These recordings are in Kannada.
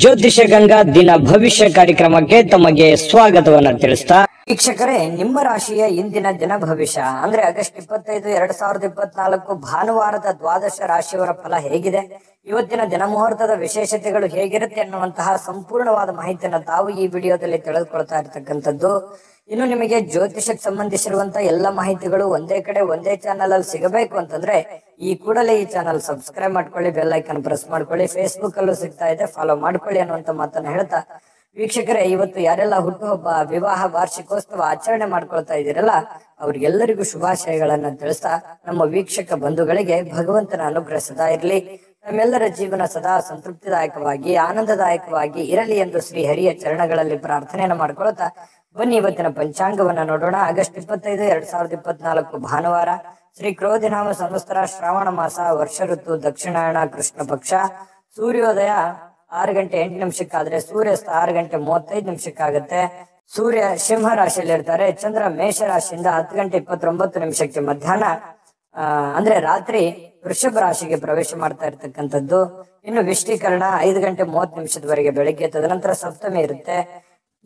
ಜ್ಯೋತಿಷ ಗಂಗಾ ದಿನ ಭವಿಷ್ಯ ಕಾರ್ಯಕ್ರಮಕ್ಕೆ ತಮಗೆ ಸ್ವಾಗತವನ್ನ ತಿಳಿಸ್ತಾ ವೀಕ್ಷಕರೇ, ನಿಮ್ಮ ರಾಶಿಯ ಇಂದಿನ ದಿನ ಭವಿಷ್ಯ ಅಂದ್ರೆ ಆಗಸ್ಟ್ 25, 2024 ಭಾನುವಾರದ ದ್ವಾದಶ ರಾಶಿಯವರ ಫಲ ಹೇಗಿದೆ, ಇವತ್ತಿನ ದಿನ ಮುಹೂರ್ತದ ವಿಶೇಷತೆಗಳು ಹೇಗಿರುತ್ತೆ ಅನ್ನುವಂತಹ ಸಂಪೂರ್ಣವಾದ ಮಾಹಿತಿಯನ್ನು ತಾವು ಈ ವಿಡಿಯೋದಲ್ಲಿ ತಿಳಿದುಕೊಳ್ತಾ ಇರತಕ್ಕಂಥದ್ದು. ಇನ್ನು ನಿಮಗೆ ಜ್ಯೋತಿಷಕ್ಕೆ ಸಂಬಂಧಿಸಿರುವಂತಹ ಎಲ್ಲ ಮಾಹಿತಿಗಳು ಒಂದೇ ಕಡೆ ಒಂದೇ ಚಾನಲ್ ಅಲ್ಲಿ ಸಿಗಬೇಕು ಅಂತಂದ್ರೆ ಈ ಕೂಡಲೇ ಈ ಚಾನಲ್ ಸಬ್ಸ್ಕ್ರೈಬ್ ಮಾಡ್ಕೊಳ್ಳಿ, ಬೆಲ್ ಐಕನ್ ಪ್ರೆಸ್ ಮಾಡ್ಕೊಳ್ಳಿ, ಫೇಸ್ಬುಕ್ ಅಲ್ಲೂ ಸಿಗ್ತಾ ಇದೆ, ಫಾಲೋ ಮಾಡ್ಕೊಳ್ಳಿ ಅನ್ನುವಂತ ಮಾತನ್ನ ಹೇಳ್ತಾ ವೀಕ್ಷಕರೇ, ಇವತ್ತು ಯಾರೆಲ್ಲ ಹುಟ್ಟುಹಬ್ಬ, ವಿವಾಹ, ವಾರ್ಷಿಕೋತ್ಸವ ಆಚರಣೆ ಮಾಡ್ಕೊಳ್ತಾ ಇದ್ದೀರಲ್ಲ ಅವ್ರಿಗೆಲ್ಲರಿಗೂ ಶುಭಾಶಯಗಳನ್ನ ತಿಳಿಸ್ತಾ ನಮ್ಮ ವೀಕ್ಷಕ ಬಂಧುಗಳಿಗೆ ಭಗವಂತನ ಅನುಗ್ರಹ ಸದಾ ಇರಲಿ, ನಮ್ಮೆಲ್ಲರ ಜೀವನ ಸದಾ ಸಂತೃಪ್ತಿದಾಯಕವಾಗಿ ಆನಂದದಾಯಕವಾಗಿ ಇರಲಿ ಎಂದು ಶ್ರೀ ಹರಿಯ ಚರಣಗಳಲ್ಲಿ ಪ್ರಾರ್ಥನೆಯನ್ನು ಮಾಡ್ಕೊಳ್ತಾ ಬನ್ನಿ ಇವತ್ತಿನ ಪಂಚಾಂಗವನ್ನ ನೋಡೋಣ. ಆಗಸ್ಟ್ 25, 2024 ಭಾನುವಾರ, ಶ್ರೀ ಕ್ರೋಧಿನಾಮ ಸಂವತ್ಸರ, ಶ್ರಾವಣ ಮಾಸ, ವರ್ಷ ಋತು ದಕ್ಷಿಣಾಯಣ, ಕೃಷ್ಣ ಪಕ್ಷ. ಸೂರ್ಯೋದಯ 6:08 ಆದ್ರೆ ಸೂರ್ಯಾಸ್ತ 6:35 ಸೂರ್ಯ ಸಿಂಹ ರಾಶಿಯಲ್ಲಿ ಇರ್ತಾರೆ. ಚಂದ್ರ ಮೇಷ ರಾಶಿಯಿಂದ 10:29 ಮಧ್ಯಾಹ್ನ ಅಂದ್ರೆ ರಾತ್ರಿ ವೃಷಭ ರಾಶಿಗೆ ಪ್ರವೇಶ ಮಾಡ್ತಾ ಇರ್ತಕ್ಕಂಥದ್ದು. ಇನ್ನು ವಿಷ್ಟೀಕರಣ 5:30 ಬೆಳಿಗ್ಗೆ, ತದನಂತರ ಸಪ್ತಮಿ ಇರುತ್ತೆ.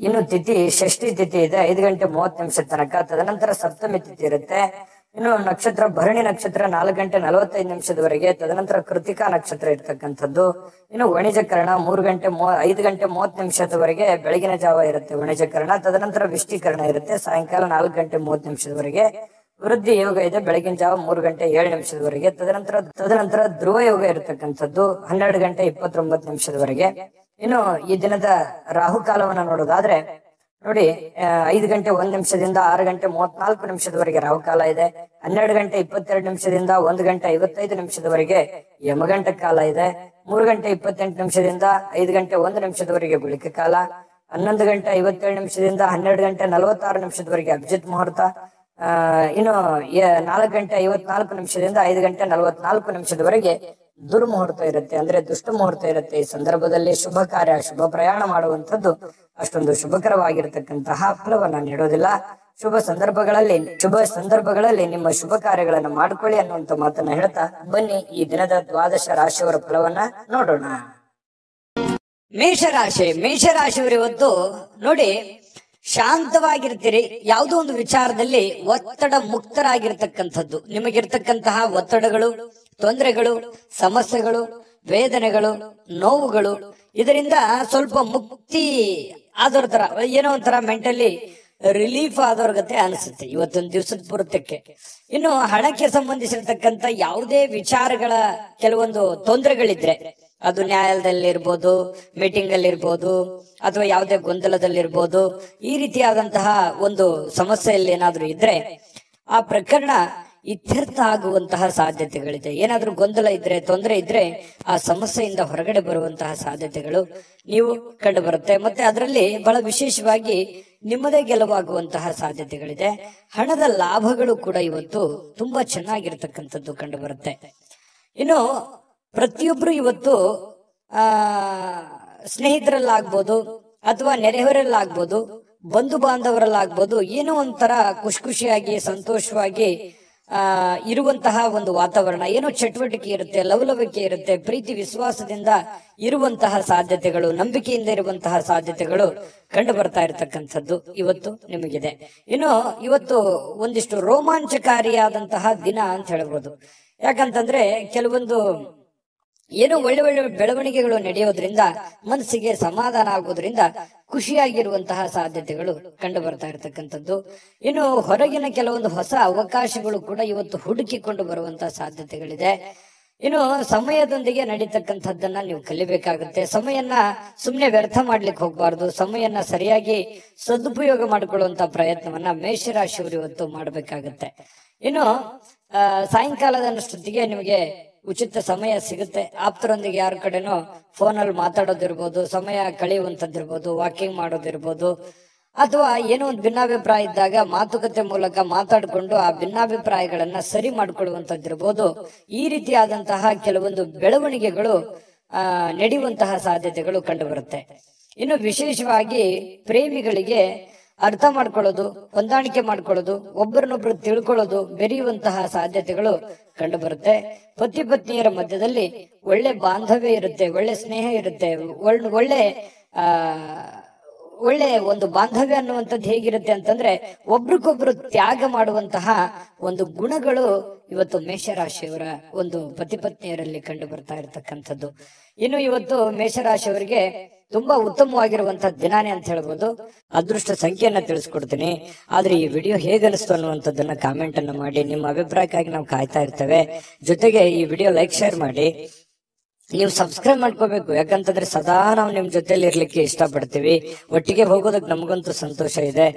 ಇನ್ನು ತಿಥಿ ಷಷ್ಠಿ ತಿಥಿ ಇದೆ 5:30 ತನಕ, ತದನಂತರ ಸಪ್ತಮಿ ತಿಥಿ ಇರುತ್ತೆ. ಇನ್ನು ನಕ್ಷತ್ರ ಭರಣಿ ನಕ್ಷತ್ರ 4:45 ತದನಂತರ ಕೃತಿಕಾ ನಕ್ಷತ್ರ ಇರ್ತಕ್ಕಂಥದ್ದು. ಇನ್ನು ವಣಿಜಕರಣ 5:30 ಬೆಳಗಿನ ಜಾವ ಇರುತ್ತೆ ವಣಿಜಕರಣ, ತದನಂತರ ವಿಷ್ಟೀಕರಣ ಇರುತ್ತೆ ಸಾಯಂಕಾಲ 4:30 ವೃದ್ಧಿ ಯೋಗ ಇದೆ ಬೆಳಗಿನ ಜಾವ 3:07 ತದನಂತರ ಧ್ರುವ ಯೋಗ ಇರತಕ್ಕಂಥದ್ದು 12:29 ಇನ್ನು ಈ ದಿನದ ರಾಹುಕಾಲವನ್ನ ನೋಡೋದಾದ್ರೆ ನೋಡಿ, 5:01 6:34 ರಾಹುಕಾಲ ಇದೆ. 12:22 1:55 ಯಮಗಂಟ ಕಾಲ ಇದೆ. 3:28 5:01 ಗುಳಿಕ ಕಾಲ. 11:57 12:46 ಅಭಿಜಿತ್ ಮುಹೂರ್ತ. ಇನ್ನು 4:54 5:44 ದುರ್ಮುಹೂರ್ತ ಇರುತ್ತೆ, ಅಂದ್ರೆ ದುಷ್ಟ ಮುಹೂರ್ತ ಇರುತ್ತೆ. ಈ ಸಂದರ್ಭದಲ್ಲಿ ಶುಭ ಕಾರ್ಯ, ಶುಭ ಪ್ರಯಾಣ ಮಾಡುವಂತದ್ದು ಅಷ್ಟೊಂದು ಶುಭಕರವಾಗಿರತಕ್ಕಂತಹ ಫಲವನ್ನ ನೀಡೋದಿಲ್ಲ. ಶುಭ ಸಂದರ್ಭಗಳಲ್ಲಿ ನಿಮ್ಮ ಶುಭ ಕಾರ್ಯಗಳನ್ನ ಮಾಡ್ಕೊಳ್ಳಿ ಅನ್ನುವಂತ ಮಾತನ್ನ ಹೇಳ್ತಾ ಬನ್ನಿ ಈ ದಿನದ ದ್ವಾದಶ ರಾಶಿಯವರ ಫಲವನ್ನ ನೋಡೋಣ. ಮೇಷರಾಶಿಯವರು ಇವತ್ತು ನೋಡಿ ಶಾಂತವಾಗಿರ್ತೀರಿ. ಯಾವುದೋ ಒಂದು ವಿಚಾರದಲ್ಲಿ ಒತ್ತಡ ಮುಕ್ತರಾಗಿರ್ತಕ್ಕಂಥದ್ದು. ನಿಮಗಿರ್ತಕ್ಕಂತಹ ಒತ್ತಡಗಳು, ತೊಂದರೆಗಳು, ಸಮಸ್ಯೆಗಳು, ವೇದನೆಗಳು, ನೋವುಗಳು, ಇದರಿಂದ ಸ್ವಲ್ಪ ಮುಕ್ತಿ ಆದವ್ರ ತರ, ಏನೋ ಒಂಥರ ಮೆಂಟಲಿ ರಿಲೀಫ್ ಆದವ್ರ ಗತೆ ಅನಿಸುತ್ತೆ ಇವತ್ತೊಂದು ದಿವಸದ ಪೂರ್ತಕ್ಕೆ. ಇನ್ನು ಹಣಕ್ಕೆ ಸಂಬಂಧಿಸಿರ್ತಕ್ಕಂಥ ಯಾವುದೇ ವಿಚಾರಗಳ ಕೆಲವೊಂದು ತೊಂದರೆಗಳಿದ್ರೆ, ಅದು ನ್ಯಾಯಾಲಯದಲ್ಲಿರ್ಬೋದು, ಮೀಟಿಂಗ್ ಅಲ್ಲಿ ಇರ್ಬೋದು, ಅಥವಾ ಯಾವುದೇ ಗೊಂದಲದಲ್ಲಿರ್ಬೋದು, ಈ ರೀತಿಯಾದಂತಹ ಒಂದು ಸಮಸ್ಯೆಯಲ್ಲಿ ಏನಾದ್ರೂ ಇದ್ರೆ ಆ ಪ್ರಕರಣ ಇತ್ಯರ್ಥ ಆಗುವಂತಹ ಸಾಧ್ಯತೆಗಳಿದೆ. ಏನಾದ್ರೂ ಗೊಂದಲ ಇದ್ರೆ, ತೊಂದರೆ ಇದ್ರೆ ಆ ಸಮಸ್ಯೆಯಿಂದ ಹೊರಗಡೆ ಬರುವಂತಹ ಸಾಧ್ಯತೆಗಳು ನೀವು ಕಂಡು ಬರುತ್ತೆ. ಮತ್ತೆ ಅದರಲ್ಲಿ ಬಹಳ ವಿಶೇಷವಾಗಿ ನಿಮ್ಮದೇ ಗೆಲುವಾಗುವಂತಹ ಸಾಧ್ಯತೆಗಳಿದೆ. ಹಣದ ಲಾಭಗಳು ಕೂಡ ಇವತ್ತು ತುಂಬಾ ಚೆನ್ನಾಗಿರ್ತಕ್ಕಂಥದ್ದು ಕಂಡು ಬರುತ್ತೆ. ಇನ್ನು ಪ್ರತಿಯೊಬ್ರು ಇವತ್ತು ಸ್ನೇಹಿತರಲ್ಲಾಗ್ಬೋದು ಅಥವಾ ನೆರೆಹೊರೆಯಲ್ಲಾಗ್ಬೋದು, ಬಂಧು ಬಾಂಧವರಲ್ಲಾಗ್ಬೋದು, ಏನೋ ಒಂಥರ ಖುಷಿಯಾಗಿ ಸಂತೋಷವಾಗಿ ಇರುವಂತಹ ಒಂದು ವಾತಾವರಣ, ಏನೋ ಚಟುವಟಿಕೆ ಇರುತ್ತೆ, ಲವಲವಿಕೆ ಇರುತ್ತೆ, ಪ್ರೀತಿ ವಿಶ್ವಾಸದಿಂದ ಇರುವಂತಹ ಸಾಧ್ಯತೆಗಳು, ನಂಬಿಕೆಯಿಂದ ಇರುವಂತಹ ಸಾಧ್ಯತೆಗಳು ಕಂಡು ಬರ್ತಾ ಇರತಕ್ಕಂಥದ್ದು ಇವತ್ತು ನಿಮಗಿದೆ. ಇನ್ನು ಇವತ್ತು ಒಂದಿಷ್ಟು ರೋಮಾಂಚಕಾರಿಯಾದಂತಹ ದಿನ ಅಂತ ಹೇಳ್ಬೋದು. ಯಾಕಂತಂದ್ರೆ ಕೆಲವೊಂದು ಏನೋ ಒಳ್ಳೆ ಬೆಳವಣಿಗೆಗಳು ನಡೆಯೋದ್ರಿಂದ ಮನಸ್ಸಿಗೆ ಸಮಾಧಾನ ಆಗೋದ್ರಿಂದ ಖುಷಿಯಾಗಿರುವಂತಹ ಸಾಧ್ಯತೆಗಳು ಕಂಡು ಬರ್ತಾ ಇರತಕ್ಕಂಥದ್ದು. ಇನ್ನು ಹೊರಗಿನ ಕೆಲವೊಂದು ಹೊಸ ಅವಕಾಶಗಳು ಕೂಡ ಇವತ್ತು ಹುಡುಕಿಕೊಂಡು ಬರುವಂತಹ ಸಾಧ್ಯತೆಗಳಿದೆ. ಇನ್ನು ಸಮಯದೊಂದಿಗೆ ನಡೀತಕ್ಕಂಥದ್ದನ್ನ ನೀವು ಕಲಿಬೇಕಾಗುತ್ತೆ. ಸಮಯನ್ನ ಸುಮ್ಮನೆ ವ್ಯರ್ಥ ಮಾಡ್ಲಿಕ್ಕೆ ಹೋಗ್ಬಾರ್ದು. ಸಮಯನ್ನ ಸರಿಯಾಗಿ ಸದುಪಯೋಗ ಮಾಡಿಕೊಳ್ಳುವಂತ ಪ್ರಯತ್ನವನ್ನ ಮೇಷರಾಶಿಯವರು ಇವತ್ತು ಮಾಡಬೇಕಾಗತ್ತೆ. ಇನ್ನು ಸಾಯಂಕಾಲದಷ್ಟೊತ್ತಿಗೆ ನಿಮಗೆ ಉಚಿತ ಸಮಯ ಸಿಗುತ್ತೆ. ಆಪ್ತರೊಂದಿಗೆ ಯಾರ ಕಡೆನೋ ಫೋನಲ್ಲಿ ಮಾತಾಡೋದಿರ್ಬೋದು, ಸಮಯ ಕಳೆಯುವಂತದ್ದಿರ್ಬೋದು, ವಾಕಿಂಗ್ ಮಾಡೋದಿರ್ಬೋದು, ಅಥವಾ ಏನೋ ಒಂದು ಭಿನ್ನಾಭಿಪ್ರಾಯ ಇದ್ದಾಗ ಮಾತುಕತೆ ಮೂಲಕ ಮಾತಾಡಿಕೊಂಡು ಆ ಭಿನ್ನಾಭಿಪ್ರಾಯಗಳನ್ನ ಸರಿ ಮಾಡ್ಕೊಳ್ಳುವಂತದ್ದಿರ್ಬೋದು. ಈ ರೀತಿಯಾದಂತಹ ಕೆಲವೊಂದು ಬೆಳವಣಿಗೆಗಳು ನಡೆಯುವಂತಹ ಸಾಧ್ಯತೆಗಳು ಕಂಡು ಬರುತ್ತೆ. ಇನ್ನು ವಿಶೇಷವಾಗಿ ಪ್ರೇಮಿಗಳಿಗೆ ಅರ್ಥ ಮಾಡ್ಕೊಳ್ಳೋದು, ಹೊಂದಾಣಿಕೆ ಮಾಡ್ಕೊಳ್ಳೋದು, ಒಬ್ಬರನ್ನೊಬ್ರು ತಿಳ್ಕೊಳ್ಳೋದು, ಬೆರೆಯುವಂತಹ ಸಾಧ್ಯತೆಗಳು ಕಂಡು ಬರುತ್ತೆ. ಪತಿ ಪತ್ನಿಯರ ಮಧ್ಯದಲ್ಲಿ ಒಳ್ಳೆ ಬಾಂಧವ್ಯ ಇರುತ್ತೆ, ಒಳ್ಳೆ ಸ್ನೇಹ ಇರುತ್ತೆ, ಒಳ್ಳೆ ಒಂದು ಬಾಂಧವ್ಯ ಅನ್ನುವಂಥದ್ದು ಹೇಗಿರುತ್ತೆ ಅಂತಂದ್ರೆ ಒಬ್ರಿಗೊಬ್ರು ತ್ಯಾಗ ಮಾಡುವಂತಹ ಒಂದು ಗುಣಗಳು ಇವತ್ತು ಮೇಷರಾಶಿಯವರ ಒಂದು ಪತಿ ಪತ್ನಿಯರಲ್ಲಿ ಕಂಡು ಬರ್ತಾ ಇರತಕ್ಕಂಥದ್ದು. ಇನ್ನು ಇವತ್ತು ಮೇಷರಾಶಿಯವರಿಗೆ ತುಂಬಾ ಉತ್ತಮವಾಗಿರುವಂತಹ ದಿನಾನೇ ಅಂತ ಹೇಳ್ಬೋದು. ಅದೃಷ್ಟ ಸಂಖ್ಯೆಯನ್ನ ತಿಳಿಸ್ಕೊಡ್ತೀನಿ. ಆದ್ರೆ ಈ ವಿಡಿಯೋ ಹೇಗನಿಸ್ತು ಅನ್ನುವಂಥದ್ದನ್ನ ಕಾಮೆಂಟ್ ಅನ್ನ ಮಾಡಿ. ನಿಮ್ಮ ಅಭಿಪ್ರಾಯಕ್ಕಾಗಿ ನಾವು ಕಾಯ್ತಾ ಇರ್ತೇವೆ. ಜೊತೆಗೆ ಈ ವಿಡಿಯೋ ಲೈಕ್ ಶೇರ್ ಮಾಡಿ. ನೀವು ಸಬ್ಸ್ಕ್ರೈಬ್ ಮಾಡ್ಕೋಬೇಕು, ಯಾಕಂತಂದ್ರೆ ಸದಾ ನಾವು ನಿಮ್ ಜೊತೆಲಿ ಇರ್ಲಿಕ್ಕೆ ಇಷ್ಟಪಡ್ತೀವಿ. ಒಟ್ಟಿಗೆ ಹೋಗೋದಕ್ಕೆ ನಮಗಂತೂ ಸಂತೋಷ ಇದೆ.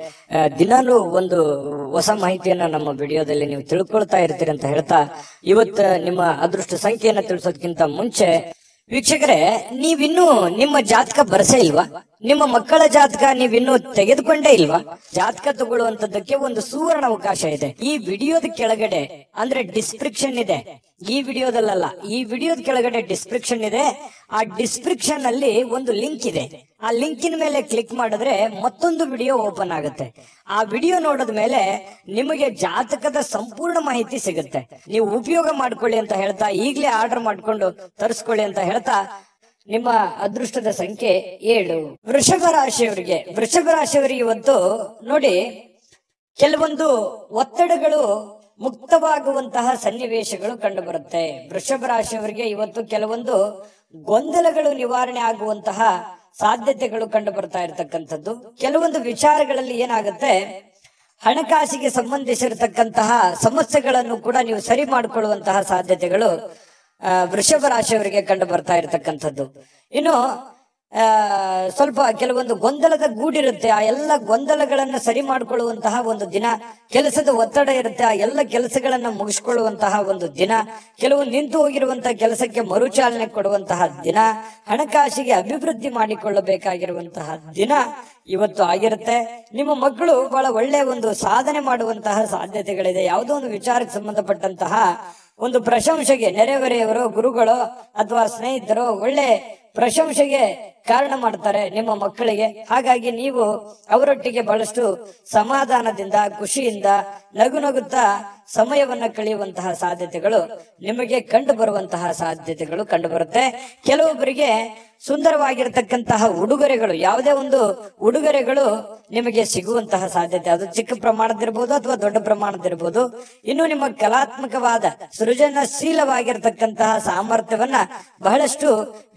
ದಿನಾಲೂ ಒಂದು ಹೊಸ ಮಾಹಿತಿಯನ್ನ ನಮ್ಮ ವಿಡಿಯೋದಲ್ಲಿ ನೀವು ತಿಳ್ಕೊಳ್ತಾ ಇರ್ತೀರಿ ಅಂತ ಹೇಳ್ತಾ, ಇವತ್ತು ನಿಮ್ಮ ಅದೃಷ್ಟ ಸಂಖ್ಯೆಯನ್ನ ತಿಳಿಸೋದಕ್ಕಿಂತ ಮುಂಚೆ ವೀಕ್ಷಕರೇ, ನೀವಿನ್ನೂ ನಿಮ್ಮ ಜಾತಕ ಬರಸೇ ಇಲ್ವಾ? ನಿಮ್ಮ ಮಕ್ಕಳ ಜಾತಕ ನೀವಿನ್ನೂ ತೆಗೆದುಕೊಂಡೇ ಇಲ್ವಾ? ಜಾತಕ ತಗೊಳ್ಳುವಂತದ್ದಕ್ಕೆ ಒಂದು ಸುವರ್ಣ ಅವಕಾಶ ಇದೆ. ಈ ವಿಡಿಯೋದ ಕೆಳಗಡೆ ಅಂದ್ರೆ ಡಿಸ್ಕ್ರಿಪ್ಷನ್ ಇದೆ. ಈ ವಿಡಿಯೋದಲ್ಲ, ಈ ವಿಡಿಯೋದ ಕೆಳಗಡೆ ಡಿಸ್ಕ್ರಿಪ್ಷನ್ ಇದೆ. ಆ ಡಿಸ್ಕ್ರಿಪ್ಷನ್ ಅಲ್ಲಿ ಒಂದು ಲಿಂಕ್ ಇದೆ. ಆ ಲಿಂಕಿನ ಮೇಲೆ ಕ್ಲಿಕ್ ಮಾಡಿದ್ರೆ ಮತ್ತೊಂದು ವಿಡಿಯೋ ಓಪನ್ ಆಗುತ್ತೆ. ಆ ವಿಡಿಯೋ ನೋಡಿದ ಮೇಲೆ ನಿಮಗೆ ಜಾತಕದ ಸಂಪೂರ್ಣ ಮಾಹಿತಿ ಸಿಗುತ್ತೆ. ನೀವು ಉಪಯೋಗ ಮಾಡ್ಕೊಳ್ಳಿ ಅಂತ ಹೇಳ್ತಾ, ಈಗಲೇ ಆರ್ಡರ್ ಮಾಡ್ಕೊಂಡು ತರಿಸ್ಕೊಳ್ಳಿ ಅಂತ ಹೇಳ್ತಾ, ನಿಮ್ಮ ಅದೃಷ್ಟದ ಸಂಖ್ಯೆ 7. ವೃಷಭ ರಾಶಿಯವರಿಗೆ ಇವತ್ತು ನೋಡಿ, ಕೆಲವೊಂದು ಒತ್ತಡಗಳು ಮುಕ್ತವಾಗುವಂತಹ ಸನ್ನಿವೇಶಗಳು ಕಂಡು ಬರುತ್ತೆ. ವೃಷಭ ರಾಶಿಯವರಿಗೆ ಇವತ್ತು ಕೆಲವೊಂದು ಗೊಂದಲಗಳು ನಿವಾರಣೆ ಆಗುವಂತಹ ಸಾಧ್ಯತೆಗಳು ಕಂಡು ಬರ್ತಾ ಇರತಕ್ಕಂಥದ್ದು. ಕೆಲವೊಂದು ವಿಚಾರಗಳಲ್ಲಿ ಏನಾಗುತ್ತೆ, ಹಣಕಾಸಿಗೆ ಸಂಬಂಧಿಸಿರತಕ್ಕಂತಹ ಸಮಸ್ಯೆಗಳನ್ನು ಕೂಡ ನೀವು ಸರಿ ಮಾಡಿಕೊಳ್ಳುವಂತಹ ಸಾಧ್ಯತೆಗಳು ವೃಷಭ ರಾಶಿಯವರಿಗೆ ಕಂಡು ಬರ್ತಾ ಇರತಕ್ಕಂಥದ್ದು. ಇನ್ನು ಸ್ವಲ್ಪ ಕೆಲವೊಂದು ಗೊಂದಲದ ಗೂಡಿರುತ್ತೆ. ಆ ಎಲ್ಲ ಗೊಂದಲಗಳನ್ನ ಸರಿ ಮಾಡಿಕೊಳ್ಳುವಂತಹ ಒಂದು ದಿನ. ಕೆಲಸದ ಒತ್ತಡ ಇರುತ್ತೆ, ಆ ಎಲ್ಲ ಕೆಲಸಗಳನ್ನ ಮುಗಿಸ್ಕೊಳ್ಳುವಂತಹ ಒಂದು ದಿನ. ಕೆಲವು ನಿಂತು ಹೋಗಿರುವಂತಹ ಕೆಲಸಕ್ಕೆ ಮರುಚಾಲನೆ ಕೊಡುವಂತಹ ದಿನ. ಹಣಕಾಸಿಗೆ ಅಭಿವೃದ್ಧಿ ಮಾಡಿಕೊಳ್ಳಬೇಕಾಗಿರುವಂತಹ ದಿನ ಇವತ್ತು ಆಗಿರುತ್ತೆ. ನಿಮ್ಮ ಮಕ್ಕಳು ಬಹಳ ಒಳ್ಳೆ ಒಂದು ಸಾಧನೆ ಮಾಡುವಂತಹ ಸಾಧ್ಯತೆಗಳಿದೆ. ಯಾವುದೋ ಒಂದು ವಿಚಾರಕ್ಕೆ ಸಂಬಂಧಪಟ್ಟಂತಹ ಒಂದು ಪ್ರಶಂಸೆಗೆ ನೆರೆಹೊರೆಯವರು, ಗುರುಗಳು ಅಥವಾ ಸ್ನೇಹಿತರು ಒಳ್ಳೆ ಪ್ರಶಂಸೆಗೆ ಕಾರಣ ಮಾಡ್ತಾರೆ ನಿಮ್ಮ ಮಕ್ಕಳಿಗೆ. ಹಾಗಾಗಿ ನೀವು ಅವರೊಟ್ಟಿಗೆ ಬಹಳಷ್ಟು ಸಮಾಧಾನದಿಂದ, ಖುಷಿಯಿಂದ, ನಗುತ್ತಾ ಸಮಯವನ್ನ ಕಳೆಯುವಂತಹ ಸಾಧ್ಯತೆಗಳು ನಿಮಗೆ ಕಂಡು ಬರುವಂತಹ ಸಾಧ್ಯತೆಗಳು ಕಂಡು ಬರುತ್ತೆ. ಕೆಲವೊಬ್ಬರಿಗೆ ಸುಂದರವಾಗಿರತಕ್ಕಂತಹ ಉಡುಗೊರೆಗಳು, ಯಾವುದೇ ಒಂದು ಉಡುಗೊರೆಗಳು ನಿಮಗೆ ಸಿಗುವಂತಹ ಸಾಧ್ಯತೆ, ಅದು ಚಿಕ್ಕ ಪ್ರಮಾಣದಿರ್ಬೋದು ಅಥವಾ ದೊಡ್ಡ ಪ್ರಮಾಣದಿರ್ಬೋದು. ಇನ್ನು ನಿಮ್ಮ ಕಲಾತ್ಮಕವಾದ ಸೃಜನಶೀಲವಾಗಿರತಕ್ಕಂತಹ ಸಾಮರ್ಥ್ಯವನ್ನ ಬಹಳಷ್ಟು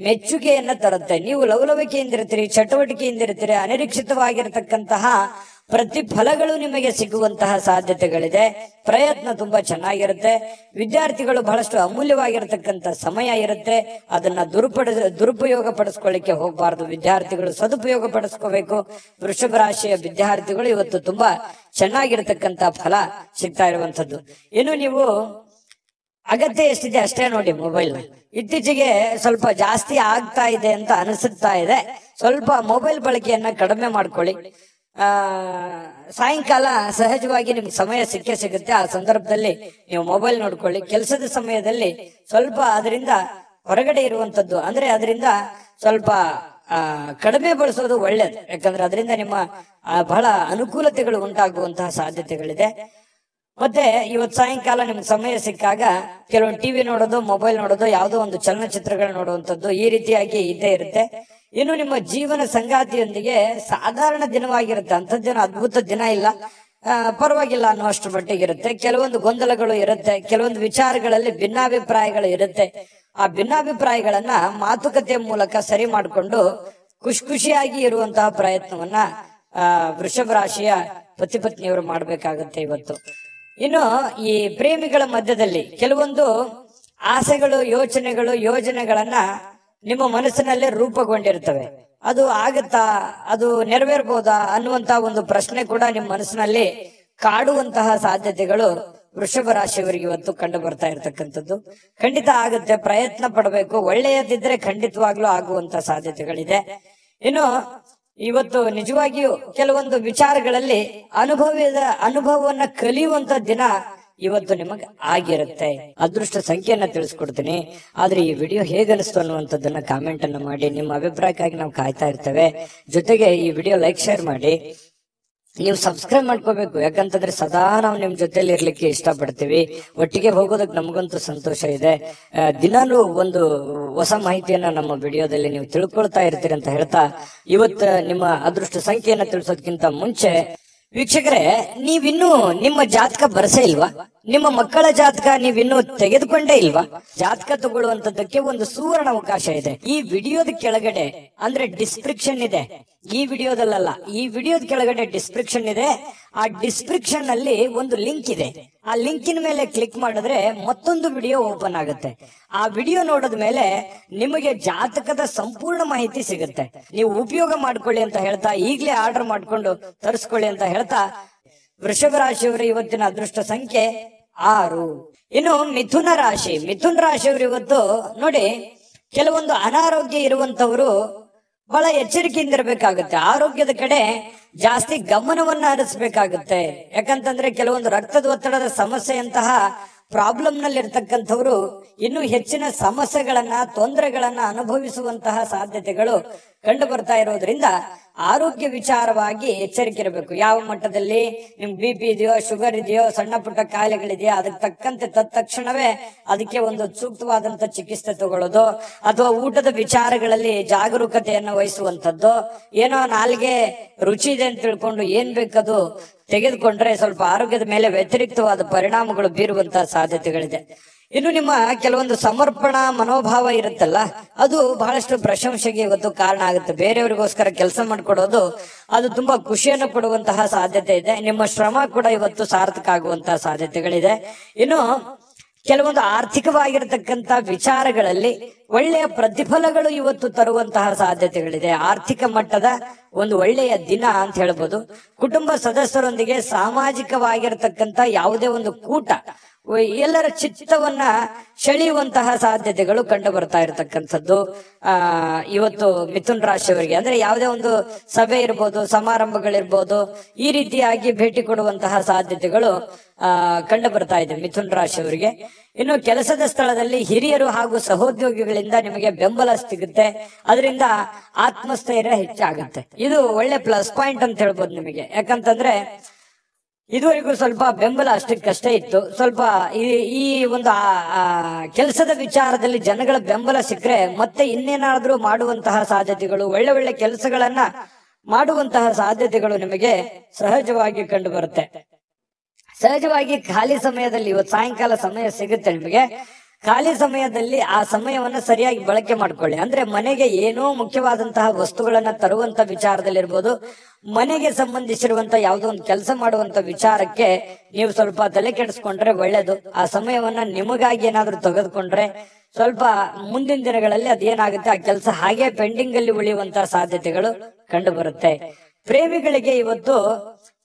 ಮೆಚ್ಚುಗೆಯನ್ನ ತರುತ್ತೆ. ನೀವು ಲವಲವಿಕೆಯಿಂದಿರ್ತೀರಿ, ಚಟುವಟಿಕೆಯಿಂದಿರ್ತೀರಿ. ಅನಿರೀಕ್ಷಿತವಾಗಿರತಕ್ಕಂತಹ ಪ್ರತಿಫಲಗಳು ನಿಮಗೆ ಸಿಗುವಂತಹ ಸಾಧ್ಯತೆಗಳಿದೆ. ಪ್ರಯತ್ನ ತುಂಬಾ ಚೆನ್ನಾಗಿರುತ್ತೆ. ವಿದ್ಯಾರ್ಥಿಗಳು ಬಹಳಷ್ಟು ಅಮೂಲ್ಯವಾಗಿರತಕ್ಕಂತ ಸಮಯ ಇರುತ್ತೆ. ಅದನ್ನ ದುರುಪಯೋಗ ಪಡಿಸ್ಕೊಳ್ಳಿಕ್ಕೆ ಹೋಗಬಾರದು. ವಿದ್ಯಾರ್ಥಿಗಳು ಸದುಪಯೋಗ ಪಡಿಸ್ಕೋಬೇಕು. ವೃಷಭ ರಾಶಿಯ ವಿದ್ಯಾರ್ಥಿಗಳು ಇವತ್ತು ತುಂಬಾ ಚೆನ್ನಾಗಿರತಕ್ಕಂತ ಫಲ ಸಿಗ್ತಾ ಇರುವಂತದ್ದು. ಇನ್ನು ನೀವು ಅಗತ್ಯ ಎಷ್ಟಿದೆ ಅಷ್ಟೇ ನೋಡಿ. ಮೊಬೈಲ್ ಇತ್ತೀಚೆಗೆ ಸ್ವಲ್ಪ ಜಾಸ್ತಿ ಆಗ್ತಾ ಇದೆ ಅಂತ ಅನಿಸುತ್ತಾ ಇದೆ. ಸ್ವಲ್ಪ ಮೊಬೈಲ್ ಬಳಕೆಯನ್ನ ಕಡಿಮೆ ಮಾಡ್ಕೊಳ್ಳಿ. ಸಾಯಂಕಾಲ ಸಹಜವಾಗಿ ನಿಮ್ಗೆ ಸಮಯ ಸಿಗುತ್ತೆ. ಆ ಸಂದರ್ಭದಲ್ಲಿ ನೀವು ಮೊಬೈಲ್ ನೋಡ್ಕೊಳ್ಳಿ. ಕೆಲಸದ ಸಮಯದಲ್ಲಿ ಸ್ವಲ್ಪ ಅದರಿಂದ ಹೊರಗಡೆ ಇರುವಂತದ್ದು, ಅಂದ್ರೆ ಅದರಿಂದ ಸ್ವಲ್ಪ ಕಡಿಮೆ ಬಳಸೋದು ಒಳ್ಳೇದು. ಯಾಕಂದ್ರೆ ಅದರಿಂದ ನಿಮ್ಮ ಬಹಳ ಅನುಕೂಲತೆಗಳು ಉಂಟಾಗುವಂತಹ ಸಾಧ್ಯತೆಗಳಿದೆ. ಮತ್ತೆ ಇವತ್ತು ಸಾಯಂಕಾಲ ನಿಮ್ಗೆ ಸಮಯ ಸಿಕ್ಕಾಗ ಕೆಲವೊಂದು ಟಿವಿ ನೋಡೋದು, ಮೊಬೈಲ್ ನೋಡೋದು, ಯಾವುದೋ ಒಂದು ಚಲನಚಿತ್ರಗಳು ನೋಡುವಂಥದ್ದು, ಈ ರೀತಿಯಾಗಿ ಇದ್ದೇ ಇರುತ್ತೆ. ಇನ್ನು ನಿಮ್ಮ ಜೀವನ ಸಂಗಾತಿಯೊಂದಿಗೆ ಸಾಧಾರಣ ದಿನವಾಗಿರುತ್ತೆ. ಅಂಥದ್ದೇನು ಅದ್ಭುತ ದಿನ ಇಲ್ಲ, ಪರವಾಗಿಲ್ಲ ಅನ್ನುವಷ್ಟು ಮಟ್ಟಿಗೆ ಇರುತ್ತೆ. ಕೆಲವೊಂದು ಗೊಂದಲಗಳು ಇರುತ್ತೆ, ಕೆಲವೊಂದು ವಿಚಾರಗಳಲ್ಲಿ ಭಿನ್ನಾಭಿಪ್ರಾಯಗಳು ಇರುತ್ತೆ. ಆ ಭಿನ್ನಾಭಿಪ್ರಾಯಗಳನ್ನ ಮಾತುಕತೆಯ ಮೂಲಕ ಸರಿ ಮಾಡಿಕೊಂಡು ಖುಷಿಯಾಗಿ ಇರುವಂತಹ ಪ್ರಯತ್ನವನ್ನ ವೃಷಭ ರಾಶಿಯ ಪತಿ ಪತ್ನಿಯವರು ಮಾಡ್ಬೇಕಾಗತ್ತೆ ಇವತ್ತು. ಇನ್ನು ಈ ಪ್ರೇಮಿಗಳ ಮಧ್ಯದಲ್ಲಿ ಕೆಲವೊಂದು ಆಸೆಗಳು, ಯೋಜನೆಗಳನ್ನ ನಿಮ್ಮ ಮನಸ್ಸಿನಲ್ಲೇ ರೂಪುಗೊಂಡಿರ್ತವೆ. ಅದು ಆಗತ್ತಾ, ಅದು ನೆರವೇರ್ಬೋದಾ ಅನ್ನುವಂತಹ ಒಂದು ಪ್ರಶ್ನೆ ಕೂಡ ನಿಮ್ಮ ಮನಸ್ಸಿನಲ್ಲಿ ಕಾಡುವಂತಹ ಸಾಧ್ಯತೆಗಳು ವೃಷಭ ರಾಶಿಯವರಿಗೆ ಇವತ್ತು ಕಂಡು ಬರ್ತಾ ಇರತಕ್ಕಂಥದ್ದು. ಖಂಡಿತ ಆಗುತ್ತೆ, ಪ್ರಯತ್ನ ಪಡಬೇಕು. ಒಳ್ಳೆಯದಿದ್ರೆ ಖಂಡಿತವಾಗ್ಲೂ ಆಗುವಂತ ಸಾಧ್ಯತೆಗಳಿದೆ. ಇನ್ನು ಇವತ್ತು ನಿಜವಾಗಿಯೂ ಕೆಲವೊಂದು ವಿಚಾರಗಳಲ್ಲಿ ಅನುಭವವನ್ನ ಕಲಿಯುವಂತ ದಿನ ಇವತ್ತು ನಿಮಗೆ ಆಗಿರುತ್ತೆ. ಅದೃಷ್ಟ ಸಂಖ್ಯೆಯನ್ನ ತಿಳಿಸ್ಕೊಡ್ತೀನಿ. ಆದ್ರೆ ಈ ವಿಡಿಯೋ ಹೇಗನಿಸ್ತು ಅನ್ನುವಂಥದ್ದನ್ನ ಕಾಮೆಂಟ್ ಅನ್ನ ಮಾಡಿ. ನಿಮ್ಮ ಅಭಿಪ್ರಾಯಕ್ಕಾಗಿ ನಾವು ಕಾಯ್ತಾ ಇರ್ತೇವೆ. ಜೊತೆಗೆ ಈ ವಿಡಿಯೋ ಲೈಕ್ ಶೇರ್ ಮಾಡಿ. ನೀವು ಸಬ್ಸ್ಕ್ರೈಬ್ ಮಾಡ್ಕೋಬೇಕು. ಯಾಕಂತಂದ್ರೆ ಸದಾ ನಾವು ನಿಮ್ ಜೊತೆಲಿ ಇರ್ಲಿಕ್ಕೆ ಇಷ್ಟಪಡ್ತೀವಿ. ಒಟ್ಟಿಗೆ ಹೋಗೋದಕ್ಕೆ ನಮಗಂತೂ ಸಂತೋಷ ಇದೆ. ದಿನಾಲೂ ಒಂದು ಹೊಸ ಮಾಹಿತಿಯನ್ನ ನಮ್ಮ ವಿಡಿಯೋದಲ್ಲಿ ನೀವು ತಿಳ್ಕೊಳ್ತಾ ಇರ್ತೀರಿ ಅಂತ ಹೇಳ್ತಾ, ಇವತ್ತು ನಿಮ್ಮ ಅದೃಷ್ಟ ಸಂಖ್ಯೆಯನ್ನ ತಿಳಿಸೋದಕ್ಕಿಂತ ಮುಂಚೆ ವೀಕ್ಷಕರೇ, ನೀವಿನ್ನೂ ನಿಮ್ಮ ಜಾತಕ ಬರಸೇ ಇಲ್ವಾ? ನಿಮ್ಮ ಮಕ್ಕಳ ಜಾತಕ ನೀವಿನ್ನೂ ತೆಗೆದುಕೊಂಡೇ ಇಲ್ವಾ? ಜಾತಕ ತಗೊಳ್ಳುವಂತದ್ದಕ್ಕೆ ಒಂದು ಸುವರ್ಣ ಅವಕಾಶ ಇದೆ. ಈ ವಿಡಿಯೋದ ಕೆಳಗಡೆ ಅಂದ್ರೆ ಡಿಸ್ಕ್ರಿಪ್ಷನ್ ಇದೆ. ಈ ವಿಡಿಯೋದಲ್ಲ, ಈ ವಿಡಿಯೋದ ಕೆಳಗಡೆ ಡಿಸ್ಕ್ರಿಪ್ಷನ್ ಇದೆ. ಆ ಡಿಸ್ಕ್ರಿಪ್ಷನ್ ಅಲ್ಲಿ ಒಂದು ಲಿಂಕ್ ಇದೆ. ಆ ಲಿಂಕಿನ ಮೇಲೆ ಕ್ಲಿಕ್ ಮಾಡಿದ್ರೆ ಮತ್ತೊಂದು ವಿಡಿಯೋ ಓಪನ್ ಆಗುತ್ತೆ. ಆ ವಿಡಿಯೋ ನೋಡಿದ ಮೇಲೆ ನಿಮಗೆ ಜಾತಕದ ಸಂಪೂರ್ಣ ಮಾಹಿತಿ ಸಿಗುತ್ತೆ. ನೀವು ಉಪಯೋಗ ಮಾಡ್ಕೊಳ್ಳಿ ಅಂತ ಹೇಳ್ತಾ, ಈಗಲೇ ಆರ್ಡರ್ ಮಾಡ್ಕೊಂಡು ತರಿಸ್ಕೊಳ್ಳಿ ಅಂತ ಹೇಳ್ತಾ, ವೃಷಭ ರಾಶಿಯವರ ಇವತ್ತಿನ ಅದೃಷ್ಟ ಸಂಖ್ಯೆ 6. ಇನ್ನು ಮಿಥುನ ರಾಶಿ. ಮಿಥುನ ರಾಶಿಯವರು ಇವತ್ತು ನೋಡಿ, ಕೆಲವೊಂದು ಅನಾರೋಗ್ಯ ಇರುವಂತವರು ಬಹಳ ಎಚ್ಚರಿಕೆಯಿಂದ ಇರಬೇಕಾಗುತ್ತೆ. ಆರೋಗ್ಯದ ಕಡೆ ಜಾಸ್ತಿ ಗಮನವನ್ನ ಹರಿಸಬೇಕಾಗುತ್ತೆ. ಯಾಕಂತಂದ್ರೆ ಕೆಲವೊಂದು ರಕ್ತದ ಒತ್ತಡದ ಸಮಸ್ಯೆಯಂತಹ ಪ್ರಾಬ್ಲಮ್ ನಲ್ಲಿ ಇರ್ತಕ್ಕಂಥವ್ರು ಇನ್ನೂ ಹೆಚ್ಚಿನ ಸಮಸ್ಯೆಗಳನ್ನ, ತೊಂದರೆಗಳನ್ನ ಅನುಭವಿಸುವಂತಹ ಸಾಧ್ಯತೆಗಳು ಕಂಡು ಬರ್ತಾ ಇರೋದ್ರಿಂದ ಆರೋಗ್ಯ ವಿಚಾರವಾಗಿ ಎಚ್ಚರಿಕೆ ಇರಬೇಕು. ಯಾವ ಮಟ್ಟದಲ್ಲಿ ನಿಮ್ BP ಇದೆಯೋ, ಶುಗರ್ ಇದೆಯೋ, ಸಣ್ಣ ಪುಟ್ಟ ಕಾಯಿಲೆಗಳಿದೆಯೋ, ಅದಕ್ಕೆ ತಕ್ಕಂತೆ ತಕ್ಷಣವೇ ಅದಕ್ಕೆ ಒಂದು ಸೂಕ್ತವಾದಂತ ಚಿಕಿತ್ಸೆ ತಗೊಳ್ಳೋದು, ಅಥವಾ ಊಟದ ವಿಚಾರಗಳಲ್ಲಿ ಜಾಗರೂಕತೆಯನ್ನು ವಹಿಸುವಂತದ್ದು. ಏನೋ ನಾಲ್ಗೆ ರುಚಿ ಇದೆ ಅಂತ ತಿಳ್ಕೊಂಡು ಏನ್ ಬೇಕದು ತೆಗೆದುಕೊಂಡ್ರೆ ಸ್ವಲ್ಪ ಆರೋಗ್ಯದ ಮೇಲೆ ವ್ಯತಿರಿಕ್ತವಾದ ಪರಿಣಾಮಗಳು ಬೀರುವಂತಹ ಸಾಧ್ಯತೆಗಳಿದೆ. ಇನ್ನು ನಿಮ್ಮ ಕೆಲವೊಂದು ಸಮರ್ಪಣಾ ಮನೋಭಾವ ಇರುತ್ತಲ್ಲ, ಅದು ಬಹಳಷ್ಟು ಪ್ರಶಂಸೆಗೆ ಇವತ್ತು ಕಾರಣ ಆಗುತ್ತೆ. ಬೇರೆಯವರಿಗೋಸ್ಕರ ಕೆಲಸ ಮಾಡ್ಕೊಡೋದು ಅದು ತುಂಬಾ ಖುಷಿಯನ್ನು ಕೊಡುವಂತಹ ಸಾಧ್ಯತೆ ಇದೆ. ನಿಮ್ಮ ಶ್ರಮ ಕೂಡ ಇವತ್ತು ಸಾರ್ಥಕ ಆಗುವಂತಹ ಸಾಧ್ಯತೆಗಳಿದೆ. ಇನ್ನು ಕೆಲವೊಂದು ಆರ್ಥಿಕವಾಗಿರತಕ್ಕಂತ ವಿಚಾರಗಳಲ್ಲಿ ಒಳ್ಳೆಯ ಪ್ರತಿಫಲಗಳು ಇವತ್ತು ತರುವಂತಹ ಸಾಧ್ಯತೆಗಳಿದೆ. ಆರ್ಥಿಕ ಮಟ್ಟದ ಒಂದು ಒಳ್ಳೆಯ ದಿನ ಅಂತ ಹೇಳ್ಬೋದು. ಕುಟುಂಬ ಸದಸ್ಯರೊಂದಿಗೆ ಸಾಮಾಜಿಕವಾಗಿರತಕ್ಕಂತ ಯಾವುದೇ ಒಂದು ಕೂಟ ಎಲ್ಲರ ಚಿತ್ತವನ್ನ ಸೆಳೆಯುವಂತಹ ಸಾಧ್ಯತೆಗಳು ಕಂಡು ಬರ್ತಾ ಇರತಕ್ಕಂಥದ್ದು ಇವತ್ತು ಮಿಥುನ್ ರಾಶಿಯವರಿಗೆ. ಅಂದ್ರೆ ಯಾವುದೇ ಒಂದು ಸಭೆ ಇರ್ಬೋದು, ಸಮಾರಂಭಗಳಿರ್ಬೋದು, ಈ ರೀತಿಯಾಗಿ ಭೇಟಿ ಕೊಡುವಂತಹ ಸಾಧ್ಯತೆಗಳು ಕಂಡು ಬರ್ತಾ ಇದೆ ಮಿಥುನ್ ರಾಶಿಯವರಿಗೆ. ಇನ್ನು ಕೆಲಸದ ಸ್ಥಳದಲ್ಲಿ ಹಿರಿಯರು ಹಾಗೂ ಸಹೋದ್ಯೋಗಿಗಳಿಂದ ನಿಮಗೆ ಬೆಂಬಲ ಸಿಗುತ್ತೆ. ಅದರಿಂದ ಆತ್ಮಸ್ಥೈರ್ಯ ಹೆಚ್ಚಾಗುತ್ತೆ. ಇದು ಒಳ್ಳೆ ಪ್ಲಸ್ ಪಾಯಿಂಟ್ ಅಂತ ಹೇಳ್ಬೋದು ನಿಮಗೆ. ಯಾಕಂತಂದ್ರೆ ಇದುವರೆಗೂ ಸ್ವಲ್ಪ ಬೆಂಬಲ ಅಷ್ಟಕ್ಕಷ್ಟೇ ಇತ್ತು. ಸ್ವಲ್ಪ ಈ ಒಂದು ಕೆಲಸದ ವಿಚಾರದಲ್ಲಿ ಜನಗಳ ಬೆಂಬಲ ಸಿಕ್ಕರೆ ಮತ್ತೆ ಇನ್ನೇನಾದ್ರೂ ಮಾಡುವಂತಹ ಸಾಧ್ಯತೆಗಳು, ಒಳ್ಳೆ ಒಳ್ಳೆ ಕೆಲಸಗಳನ್ನ ಮಾಡುವಂತಹ ಸಾಧ್ಯತೆಗಳು ನಿಮಗೆ ಸಹಜವಾಗಿ ಕಂಡು ಬರುತ್ತೆ. ಸಹಜವಾಗಿ ಖಾಲಿ ಸಮಯದಲ್ಲಿ ಇವತ್ತು ಸಾಯಂಕಾಲ ಸಮಯ ಸಿಗುತ್ತೆ ನಿಮಗೆ. ಖಾಲಿ ಸಮಯದಲ್ಲಿ ಆ ಸಮಯವನ್ನ ಸರಿಯಾಗಿ ಬಳಕೆ ಮಾಡ್ಕೊಳ್ಳಿ. ಅಂದ್ರೆ ಮನೆಗೆ ಏನೋ ಮುಖ್ಯವಾದಂತಹ ವಸ್ತುಗಳನ್ನ ತರುವಂತ ವಿಚಾರದಲ್ಲಿರ್ಬೋದು, ಮನೆಗೆ ಸಂಬಂಧಿಸಿರುವಂತ ಯಾವುದೋ ಒಂದು ಕೆಲಸ ಮಾಡುವಂತ ವಿಚಾರಕ್ಕೆ ನೀವು ಸ್ವಲ್ಪ ತಲೆ ಕೆಡಿಸ್ಕೊಂಡ್ರೆ ಒಳ್ಳೇದು. ಆ ಸಮಯವನ್ನ ನಿಮಗಾಗಿ ಏನಾದ್ರೂ ತೆಗೆದುಕೊಂಡ್ರೆ ಸ್ವಲ್ಪ ಮುಂದಿನ ದಿನಗಳಲ್ಲಿ ಅದೇನಾಗುತ್ತೆ, ಆ ಕೆಲಸ ಹಾಗೆ ಪೆಂಡಿಂಗ್ ಅಲ್ಲಿ ಉಳಿಯುವಂತಹ ಸಾಧ್ಯತೆಗಳು ಕಂಡು ಬರುತ್ತೆ. ಪ್ರೇಮಿಗಳಿಗೆ ಇವತ್ತು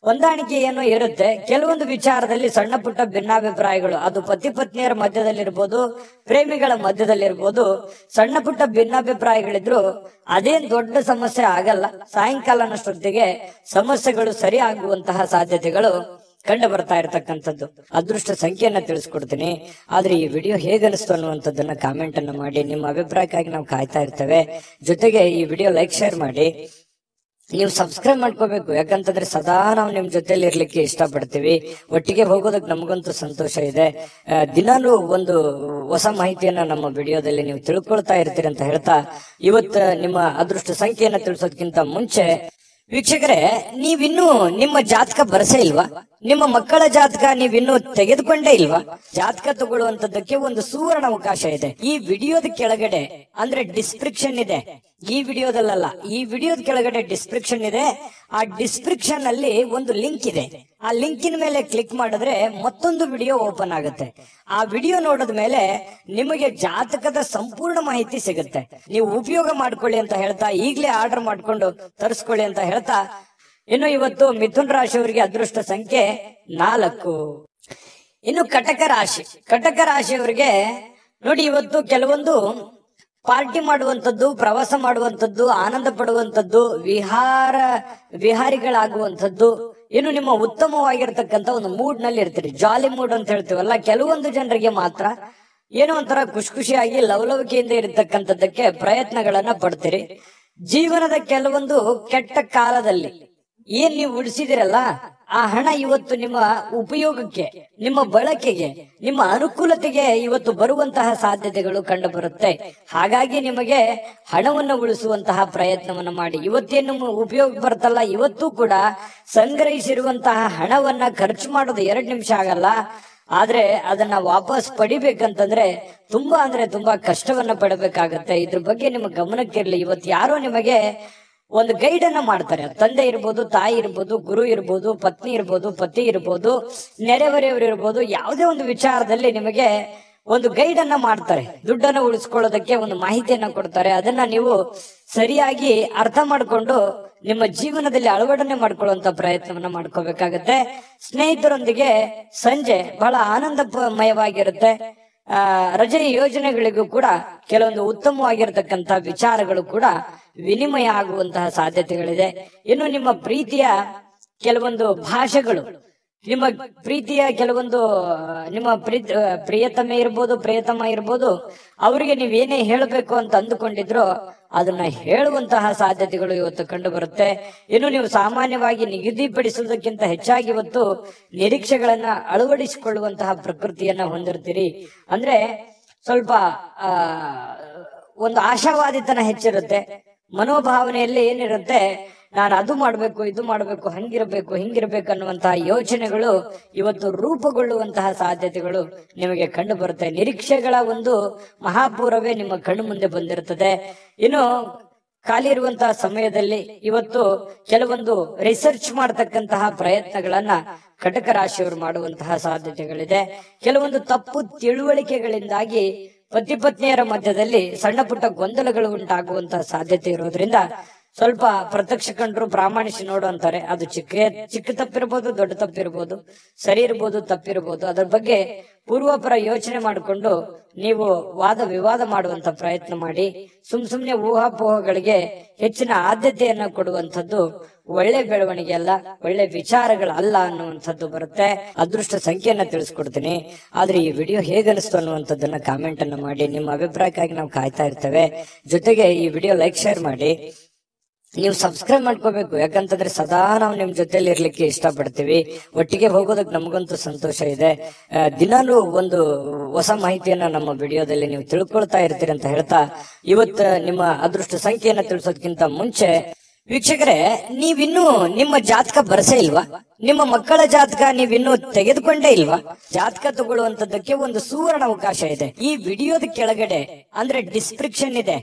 ಹೊಂದಾಣಿಕೆ ಏನೋ ಇರುತ್ತೆ. ಕೆಲವೊಂದು ವಿಚಾರದಲ್ಲಿ ಸಣ್ಣ ಪುಟ್ಟ ಭಿನ್ನಾಭಿಪ್ರಾಯಗಳು, ಅದು ಪತಿ ಪತ್ನಿಯರ ಮಧ್ಯದಲ್ಲಿರ್ಬೋದು, ಪ್ರೇಮಿಗಳ ಮಧ್ಯದಲ್ಲಿರ್ಬೋದು, ಸಣ್ಣ ಪುಟ್ಟ ಭಿನ್ನಾಭಿಪ್ರಾಯಗಳಿದ್ರು ಅದೇನ್ ದೊಡ್ಡ ಸಮಸ್ಯೆ ಆಗಲ್ಲ. ಸಾಯಂಕಾಲನಷ್ಟೊತ್ತಿಗೆ ಸಮಸ್ಯೆಗಳು ಸರಿ ಆಗುವಂತಹ ಸಾಧ್ಯತೆಗಳು ಕಂಡು ಬರ್ತಾ ಇರತಕ್ಕಂಥದ್ದು. ಅದೃಷ್ಟ ಸಂಖ್ಯೆಯನ್ನ ತಿಳಿಸ್ಕೊಡ್ತೀನಿ. ಆದ್ರೆ ಈ ವಿಡಿಯೋ ಹೇಗನಿಸ್ತು ಅನ್ನುವಂಥದ್ದನ್ನ ಕಾಮೆಂಟ್ ಅನ್ನ ಮಾಡಿ. ನಿಮ್ಮ ಅಭಿಪ್ರಾಯಕ್ಕಾಗಿ ನಾವು ಕಾಯ್ತಾ ಇರ್ತೇವೆ. ಜೊತೆಗೆ ಈ ವಿಡಿಯೋ ಲೈಕ್, ಶೇರ್ ಮಾಡಿ. ನೀವು ಸಬ್ಸ್ಕ್ರೈಬ್ ಮಾಡ್ಕೋಬೇಕು. ಯಾಕಂತಂದ್ರೆ ಸದಾ ನಾವು ನಿಮ್ ಜೊತೆಲಿ ಇರ್ಲಿಕ್ಕೆ ಇಷ್ಟಪಡ್ತೀವಿ. ಒಟ್ಟಿಗೆ ಹೋಗೋದಕ್ಕೆ ನಮಗಂತೂ ಸಂತೋಷ ಇದೆ. ದಿನಾಲೂ ಒಂದು ಹೊಸ ಮಾಹಿತಿಯನ್ನ ನಮ್ಮ ವಿಡಿಯೋದಲ್ಲಿ ನೀವು ತಿಳ್ಕೊಳ್ತಾ ಇರ್ತೀರಿ ಅಂತ ಹೇಳ್ತಾ, ಇವತ್ತು ನಿಮ್ಮ ಅದೃಷ್ಟ ಸಂಖ್ಯೆಯನ್ನ ತಿಳಿಸೋದಕ್ಕಿಂತ ಮುಂಚೆ ವೀಕ್ಷಕರೇ, ನೀವಿನ್ನೂ ನಿಮ್ಮ ಜಾತಕ ಬರಸೇ ಇಲ್ವಾ? ನಿಮ್ಮ ಮಕ್ಕಳ ಜಾತಕ ನೀವಿನ್ನೂ ತೆಗೆದುಕೊಂಡೇ ಇಲ್ವಾ? ಜಾತಕ ತಗೊಳ್ಳುವಂತದ್ದಕ್ಕೆ ಒಂದು ಸುವರ್ಣ ಅವಕಾಶ ಇದೆ. ಈ ವಿಡಿಯೋದ ಕೆಳಗಡೆ ಅಂದ್ರೆ ಡಿಸ್ಕ್ರಿಪ್ಷನ್ ಇದೆ. ಈ ವಿಡಿಯೋದಲ್ಲ, ಈ ವಿಡಿಯೋದ ಕೆಳಗಡೆ ಡಿಸ್ಕ್ರಿಪ್ಷನ್ ಇದೆ. ಆ ಡಿಸ್ಕ್ರಿಪ್ಷನ್ ಅಲ್ಲಿ ಒಂದು ಲಿಂಕ್ ಇದೆ. ಆ ಲಿಂಕಿನ ಮೇಲೆ ಕ್ಲಿಕ್ ಮಾಡಿದ್ರೆ ಮತ್ತೊಂದು ವಿಡಿಯೋ ಓಪನ್ ಆಗುತ್ತೆ. ಆ ವಿಡಿಯೋ ನೋಡಿದ ಮೇಲೆ ನಿಮಗೆ ಜಾತಕದ ಸಂಪೂರ್ಣ ಮಾಹಿತಿ ಸಿಗುತ್ತೆ. ನೀವು ಉಪಯೋಗ ಮಾಡ್ಕೊಳ್ಳಿ ಅಂತ ಹೇಳ್ತಾ, ಈಗಲೇ ಆರ್ಡರ್ ಮಾಡ್ಕೊಂಡು ತರಿಸ್ಕೊಳ್ಳಿ ಅಂತ ಹೇಳ್ತಾ, ಇನ್ನು ಇವತ್ತು ಮಿಥುನ್ ರಾಶಿಯವರಿಗೆ ಅದೃಷ್ಟ ಸಂಖ್ಯೆ 4. ಇನ್ನು ಕಟಕ ರಾಶಿ. ಕಟಕ ರಾಶಿಯವರಿಗೆ ನೋಡಿ, ಇವತ್ತು ಕೆಲವೊಂದು ಪಾರ್ಟಿ ಮಾಡುವಂತದ್ದು, ಪ್ರವಾಸ ಮಾಡುವಂತದ್ದು, ಆನಂದ ಪಡುವಂತದ್ದು, ವಿಹಾರಿಗಳಾಗುವಂತದ್ದು, ಇನ್ನು ನಿಮ್ಮ ಉತ್ತಮವಾಗಿರ್ತಕ್ಕಂಥ ಒಂದು ಮೂಡ್ ನಲ್ಲಿ ಇರ್ತೀರಿ. ಜಾಲಿ ಮೂಡ್ ಅಂತ ಹೇಳ್ತೀವಲ್ಲ, ಕೆಲವೊಂದು ಜನರಿಗೆ ಮಾತ್ರ ಏನೋ ಒಂಥರ ಖುಷಿಯಾಗಿ ಲವಲವಿಕೆಯಿಂದ ಇರತಕ್ಕಂಥದ್ದಕ್ಕೆ ಪ್ರಯತ್ನಗಳನ್ನ ಪಡ್ತೀರಿ. ಜೀವನದ ಕೆಲವೊಂದು ಕೆಟ್ಟ ಕಾಲದಲ್ಲಿ ಏನ್ ನೀವು ಉಳಿಸಿದಿರಲ್ಲ ಆ ಹಣ ಇವತ್ತು ನಿಮ್ಮ ಉಪಯೋಗಕ್ಕೆ, ನಿಮ್ಮ ಬಳಕೆಗೆ, ನಿಮ್ಮ ಅನುಕೂಲತೆಗೆ ಇವತ್ತು ಬರುವಂತಹ ಸಾಧ್ಯತೆಗಳು ಕಂಡು ಬರುತ್ತೆ. ಹಾಗಾಗಿ ನಿಮಗೆ ಹಣವನ್ನು ಉಳಿಸುವಂತಹ ಪ್ರಯತ್ನವನ್ನು ಮಾಡಿ. ಇವತ್ತೇನು ಉಪಯೋಗ ಬರ್ತಲ್ಲ, ಇವತ್ತು ಕೂಡ ಸಂಗ್ರಹಿಸಿರುವಂತಹ ಹಣವನ್ನ ಖರ್ಚು ಮಾಡೋದು 2 ನಿಮಿಷ ಆಗಲ್ಲ. ಆದ್ರೆ ಅದನ್ನ ವಾಪಸ್ ಪಡಿಬೇಕಂತಂದ್ರೆ ತುಂಬಾ ಕಷ್ಟವನ್ನ ಪಡಬೇಕಾಗತ್ತೆ. ಇದ್ರ ಬಗ್ಗೆ ನಿಮ್ಮ ಗಮನಕ್ಕಿರ್ಲಿ. ಇವತ್ತು ಯಾರೋ ನಿಮಗೆ ಒಂದು ಗೈಡ್ ಅನ್ನ ಮಾಡ್ತಾರೆ. ತಂದೆ ಇರ್ಬೋದು, ತಾಯಿ ಇರ್ಬೋದು, ಗುರು ಇರ್ಬೋದು, ಪತ್ನಿ ಇರ್ಬೋದು, ಪತಿ ಇರ್ಬೋದು, ನೆರೆಹೊರೆಯವರು ಇರ್ಬೋದು. ಯಾವುದೇ ಒಂದು ವಿಚಾರದಲ್ಲಿ ನಿಮಗೆ ಒಂದು ಗೈಡ್ ಅನ್ನ ಮಾಡ್ತಾರೆ. ದುಡ್ಡನ್ನು ಉಳಿಸ್ಕೊಳ್ಳೋದಕ್ಕೆ ಒಂದು ಮಾಹಿತಿಯನ್ನ ಕೊಡ್ತಾರೆ. ಅದನ್ನ ನೀವು ಸರಿಯಾಗಿ ಅರ್ಥ ಮಾಡ್ಕೊಂಡು ನಿಮ್ಮ ಜೀವನದಲ್ಲಿ ಅಳವಡನೆ ಮಾಡ್ಕೊಳ್ಳುವಂತ ಪ್ರಯತ್ನವನ್ನ ಮಾಡ್ಕೋಬೇಕಾಗತ್ತೆ. ಸ್ನೇಹಿತರೊಂದಿಗೆ ಸಂಜೆ ಬಹಳ ಆನಂದಮಯವಾಗಿರುತ್ತೆ. ರಜೆ ಯೋಜನೆಗಳಿಗೂ ಕೂಡ ಕೆಲವೊಂದು ಉತ್ತಮವಾಗಿರತಕ್ಕಂತ ವಿಚಾರಗಳು ಕೂಡ ವಿನಿಮಯ ಆಗುವಂತಹ ಸಾಧ್ಯತೆಗಳಿದೆ. ಇನ್ನು ನಿಮ್ಮ ಪ್ರೀತಿಯ ಕೆಲವೊಂದು ಭಾಷೆಗಳು, ನಿಮ್ಮ ಪ್ರೀತಿಯ ಕೆಲವೊಂದು ನಿಮ್ಮ ಪ್ರಿಯತಮೆ ಇರ್ಬೋದು, ಪ್ರಿಯತಮ ಇರ್ಬೋದು, ಅವರಿಗೆ ನೀವೇನೇ ಹೇಳಬೇಕು ಅಂತ ಅಂದುಕೊಂಡಿದ್ರೋ ಅದನ್ನ ಹೇಳುವಂತಹ ಸಾಧ್ಯತೆಗಳು ಇವತ್ತು ಕಂಡು ಬರುತ್ತೆ. ಇನ್ನು ನೀವು ಸಾಮಾನ್ಯವಾಗಿ ನಿಗದಿಪಡಿಸುವುದಕ್ಕಿಂತ ಹೆಚ್ಚಾಗಿ ಇವತ್ತು ನಿರೀಕ್ಷೆಗಳನ್ನ ಅಳವಡಿಸಿಕೊಳ್ಳುವಂತಹ ಪ್ರಕೃತಿಯನ್ನ ಹೊಂದಿರ್ತೀರಿ. ಅಂದ್ರೆ ಸ್ವಲ್ಪ ಒಂದು ಆಶಾವಾದಿತನ ಹೆಚ್ಚಿರುತ್ತೆ. ಮನೋಭಾವನೆಯಲ್ಲಿ ಏನಿರುತ್ತೆ, ನಾನು ಅದು ಮಾಡ್ಬೇಕು, ಇದು ಮಾಡ್ಬೇಕು, ಹಿಂಗಿರ್ಬೇಕು ಅನ್ನುವಂತಹ ಯೋಚನೆಗಳು ಇವತ್ತು ರೂಪುಗೊಳ್ಳುವಂತಹ ಸಾಧ್ಯತೆಗಳು ನಿಮಗೆ ಕಂಡು ಬರುತ್ತೆ. ನಿರೀಕ್ಷೆಗಳ ಒಂದು ಮಹಾಪೂರವೇ ನಿಮ್ಮ ಕಣ್ಣು ಮುಂದೆ ಬಂದಿರುತ್ತದೆ. ಇನ್ನು ಖಾಲಿ ಇರುವಂತಹ ಸಮಯದಲ್ಲಿ ಇವತ್ತು ಕೆಲವೊಂದು ರಿಸರ್ಚ್ ಮಾಡತಕ್ಕಂತಹ ಪ್ರಯತ್ನಗಳನ್ನ ಕಟಕ ರಾಶಿಯವರು ಮಾಡುವಂತಹ ಸಾಧ್ಯತೆಗಳಿದೆ. ಕೆಲವೊಂದು ತಪ್ಪು ತಿಳುವಳಿಕೆಗಳಿಂದಾಗಿ ಪತಿ ಪತ್ನಿಯರ ಮಧ್ಯದಲ್ಲಿ ಸಣ್ಣ ಪುಟ್ಟ ಗೊಂದಲಗಳು ಉಂಟಾಗುವಂತಹ ಸಾಧ್ಯತೆ ಇರೋದ್ರಿಂದ ಸ್ವಲ್ಪ ಪ್ರತ್ಯಕ್ಷ ಕಂಡ್ರು ಪ್ರಾಮಾಣಿಸಿ ನೋಡು ಅಂತಾರೆ. ಅದು ಚಿಕ್ಕ ತಪ್ಪಿರ್ಬೋದು, ದೊಡ್ಡ ತಪ್ಪಿರ್ಬೋದು, ಸರಿ ಇರ್ಬೋದು, ತಪ್ಪಿರ್ಬೋದು. ಅದರ ಬಗ್ಗೆ ಪೂರ್ವಪರ ಯೋಚನೆ ಮಾಡಿಕೊಂಡು ನೀವು ವಾದ ವಿವಾದ ಮಾಡುವಂತ ಪ್ರಯತ್ನ ಮಾಡಿ. ಸುಮ್ನೆ ಊಹಾಪೋಹಗಳಿಗೆ ಹೆಚ್ಚಿನ ಆದ್ಯತೆಯನ್ನ ಕೊಡುವಂಥದ್ದು ಒಳ್ಳೆ ಬೆಳವಣಿಗೆ ಅಲ್ಲ, ಒಳ್ಳೆ ವಿಚಾರಗಳಲ್ಲ ಅನ್ನುವಂಥದ್ದು ಬರುತ್ತೆ. ಅದೃಷ್ಟ ಸಂಖ್ಯೆಯನ್ನ ತಿಳಿಸ್ಕೊಡ್ತೀನಿ. ಆದ್ರೆ ಈ ವಿಡಿಯೋ ಹೇಗನಿಸ್ತು ಅನ್ನುವಂಥದ್ದನ್ನ ಕಾಮೆಂಟ್ ಅನ್ನ ಮಾಡಿ. ನಿಮ್ಮ ಅಭಿಪ್ರಾಯಕ್ಕಾಗಿ ನಾವು ಕಾಯ್ತಾ ಇರ್ತೇವೆ. ಜೊತೆಗೆ ಈ ವಿಡಿಯೋ ಲೈಕ್, ಶೇರ್ ಮಾಡಿ. ನೀವು ಸಬ್ಸ್ಕ್ರೈಬ್ ಮಾಡ್ಕೋಬೇಕು. ಯಾಕಂತಂದ್ರೆ ಸದಾ ನಾವು ನಿಮ್ ಜೊತೆಲಿ ಇರ್ಲಿಕ್ಕೆ ಇಷ್ಟಪಡ್ತೀವಿ. ಒಟ್ಟಿಗೆ ಹೋಗೋದಕ್ಕೆ ನಮಗಂತೂ ಸಂತೋಷ ಇದೆ. ದಿನಾಲೂ ಒಂದು ಹೊಸ ಮಾಹಿತಿಯನ್ನ ನಮ್ಮ ವಿಡಿಯೋದಲ್ಲಿ ನೀವು ತಿಳ್ಕೊಳ್ತಾ ಇರ್ತೀರಿ ಅಂತ ಹೇಳ್ತಾ, ಇವತ್ತು ನಿಮ್ಮ ಅದೃಷ್ಟ ಸಂಖ್ಯೆಯನ್ನ ತಿಳಿಸೋದಕ್ಕಿಂತ ಮುಂಚೆ ವೀಕ್ಷಕರೇ, ನೀವಿನ್ನೂ ನಿಮ್ಮ ಜಾತಕ ಬರಸೇ ಇಲ್ವಾ? ನಿಮ್ಮ ಮಕ್ಕಳ ಜಾತಕ ನೀವಿನ್ನೂ ತೆಗೆದುಕೊಂಡೇ ಇಲ್ವಾ? ಜಾತಕ ತಗೊಳ್ಳುವಂತದ್ದಕ್ಕೆ ಒಂದು ಸುವರ್ಣ ಅವಕಾಶ ಇದೆ. ಈ ವಿಡಿಯೋದ ಕೆಳಗಡೆ ಅಂದ್ರೆ ಡಿಸ್ಕ್ರಿಪ್ಷನ್ ಇದೆ.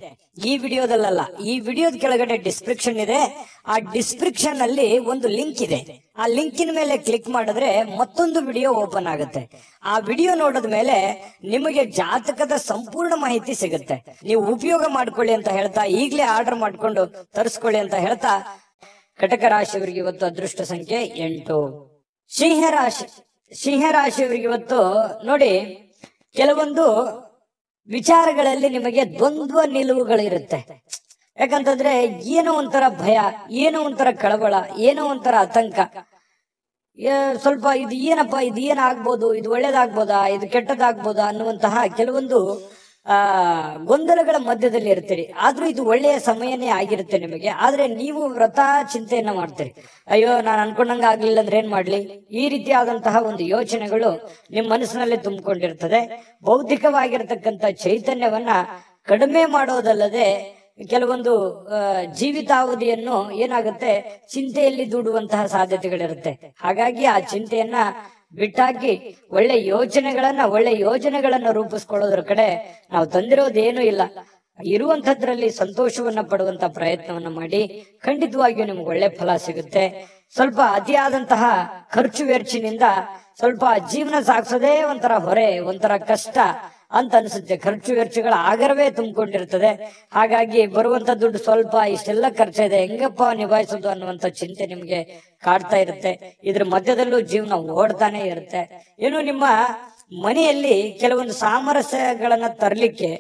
ಈ ವಿಡಿಯೋದಲ್ಲ, ಈ ವಿಡಿಯೋದ ಕೆಳಗಡೆ ಡಿಸ್ಕ್ರಿಪ್ಷನ್ ಇದೆ. ಆ ಡಿಸ್ಕ್ರಿಪ್ಷನ್ ಅಲ್ಲಿ ಒಂದು ಲಿಂಕ್ ಇದೆ. ಆ ಲಿಂಕಿನ ಮೇಲೆ ಕ್ಲಿಕ್ ಮಾಡಿದ್ರೆ ಮತ್ತೊಂದು ವಿಡಿಯೋ ಓಪನ್ ಆಗುತ್ತೆ. ಆ ವಿಡಿಯೋ ನೋಡಿದ ಮೇಲೆ ನಿಮಗೆ ಜಾತಕದ ಸಂಪೂರ್ಣ ಮಾಹಿತಿ ಸಿಗುತ್ತೆ. ನೀವು ಉಪಯೋಗ ಮಾಡ್ಕೊಳ್ಳಿ ಅಂತ ಹೇಳ್ತಾ, ಈಗಲೇ ಆರ್ಡರ್ ಮಾಡ್ಕೊಂಡು ತರಿಸ್ಕೊಳ್ಳಿ ಅಂತ ಹೇಳ್ತಾ, ಕಟಕ ರಾಶಿಯವರಿಗೆ ಇವತ್ತು ಅದೃಷ್ಟ ಸಂಖ್ಯೆ 8. ಸಿಂಹರಾಶಿಯವರಿಗೆ ಇವತ್ತು ನೋಡಿ, ಕೆಲವೊಂದು ವಿಚಾರಗಳಲ್ಲಿ ನಿಮಗೆ ದ್ವಂದ್ವ ನಿಲುವುಗಳಿರುತ್ತೆ. ಯಾಕಂತಂದ್ರೆ ಏನೋ ಒಂಥರ ಭಯ, ಏನೋ ಒಂಥರ ಕಳವಳ, ಏನೋ ಒಂಥರ ಆತಂಕ. ಸ್ವಲ್ಪ ಇದು ಏನಪ್ಪ, ಇದು ಏನಾಗ್ಬೋದು, ಇದು ಒಳ್ಳೇದಾಗ್ಬೋದಾ, ಇದು ಕೆಟ್ಟದಾಗ್ಬೋದಾ ಅನ್ನುವಂತಹ ಕೆಲವೊಂದು ಗೊಂದಲಗಳ ಮಧ್ಯದಲ್ಲಿ ಇರ್ತೀರಿ. ಆದ್ರೂ ಇದು ಒಳ್ಳೆಯ ಸಮಯನೇ ಆಗಿರುತ್ತೆ ನಿಮಗೆ. ಆದ್ರೆ ನೀವು ವ್ರತ ಚಿಂತೆಯನ್ನ ಮಾಡ್ತೀರಿ. ಅಯ್ಯೋ, ನಾನು ಅನ್ಕೊಂಡಂಗ ಆಗ್ಲಿಲ್ಲ ಅಂದ್ರೆ ಏನ್ ಮಾಡ್ಲಿ, ಈ ರೀತಿಯಾದಂತಹ ಒಂದು ಯೋಚನೆಗಳು ನಿಮ್ ಮನಸ್ಸಿನಲ್ಲಿ ತುಂಬಿಕೊಂಡಿರ್ತದೆ. ಬೌದ್ಧಿಕವಾಗಿರ್ತಕ್ಕಂಥ ಚೈತನ್ಯವನ್ನ ಕಡಿಮೆ ಮಾಡೋದಲ್ಲದೆ ಕೆಲವೊಂದು ಜೀವಿತಾವಧಿಯನ್ನು ಏನಾಗುತ್ತೆ, ಚಿಂತೆಯಲ್ಲಿ ದೂಡುವಂತಹ ಸಾಧ್ಯತೆಗಳಿರುತ್ತೆ. ಹಾಗಾಗಿ ಆ ಚಿಂತೆಯನ್ನ ಬಿಟ್ಟಾಕಿ ಒಳ್ಳೆ ಯೋಜನೆಗಳನ್ನ ರೂಪಿಸ್ಕೊಳ್ಳೋದ್ರ ಕಡೆ ನಾವು ತಂದಿರೋದೇನು ಇಲ್ಲ. ಇರುವಂತದ್ರಲ್ಲಿ ಸಂತೋಷವನ್ನ ಪಡುವಂತ ಪ್ರಯತ್ನವನ್ನ ಮಾಡಿ. ಖಂಡಿತವಾಗಿಯೂ ನಿಮ್ಗೆ ಒಳ್ಳೆ ಫಲ ಸಿಗುತ್ತೆ. ಸ್ವಲ್ಪ ಅತಿಯಾದಂತಹ ಖರ್ಚು ವೆಚ್ಚಿನಿಂದ ಸ್ವಲ್ಪ ಜೀವನ ಸಾಗಿಸೋದೇ ಒಂಥರ ಹೊರೆ, ಒಂಥರ ಕಷ್ಟ ಅಂತ ಅನ್ಸುತ್ತೆ. ಖರ್ಚು ವೆಚ್ಚಗಳ ಆಗರವೇ ತುಂಬಿಕೊಂಡಿರ್ತದೆ. ಹಾಗಾಗಿ ಬರುವಂತ ದುಡ್ಡು ಸ್ವಲ್ಪ, ಇಷ್ಟೆಲ್ಲ ಖರ್ಚಿದೆ, ಹೆಂಗಪ್ಪ ನಿಭಾಯಿಸೋದು ಅನ್ನುವಂತ ಚಿಂತೆ ನಿಮ್ಗೆ ಕಾಡ್ತಾ ಇರುತ್ತೆ. ಇದ್ರ ಮಧ್ಯದಲ್ಲೂ ಜೀವನ ಓಡ್ತಾನೆ ಇರುತ್ತೆ. ಏನು, ನಿಮ್ಮ ಮನೆಯಲ್ಲಿ ಕೆಲವೊಂದು ಸಾಮರಸ್ಯಗಳನ್ನ ತರಲಿಕ್ಕೆ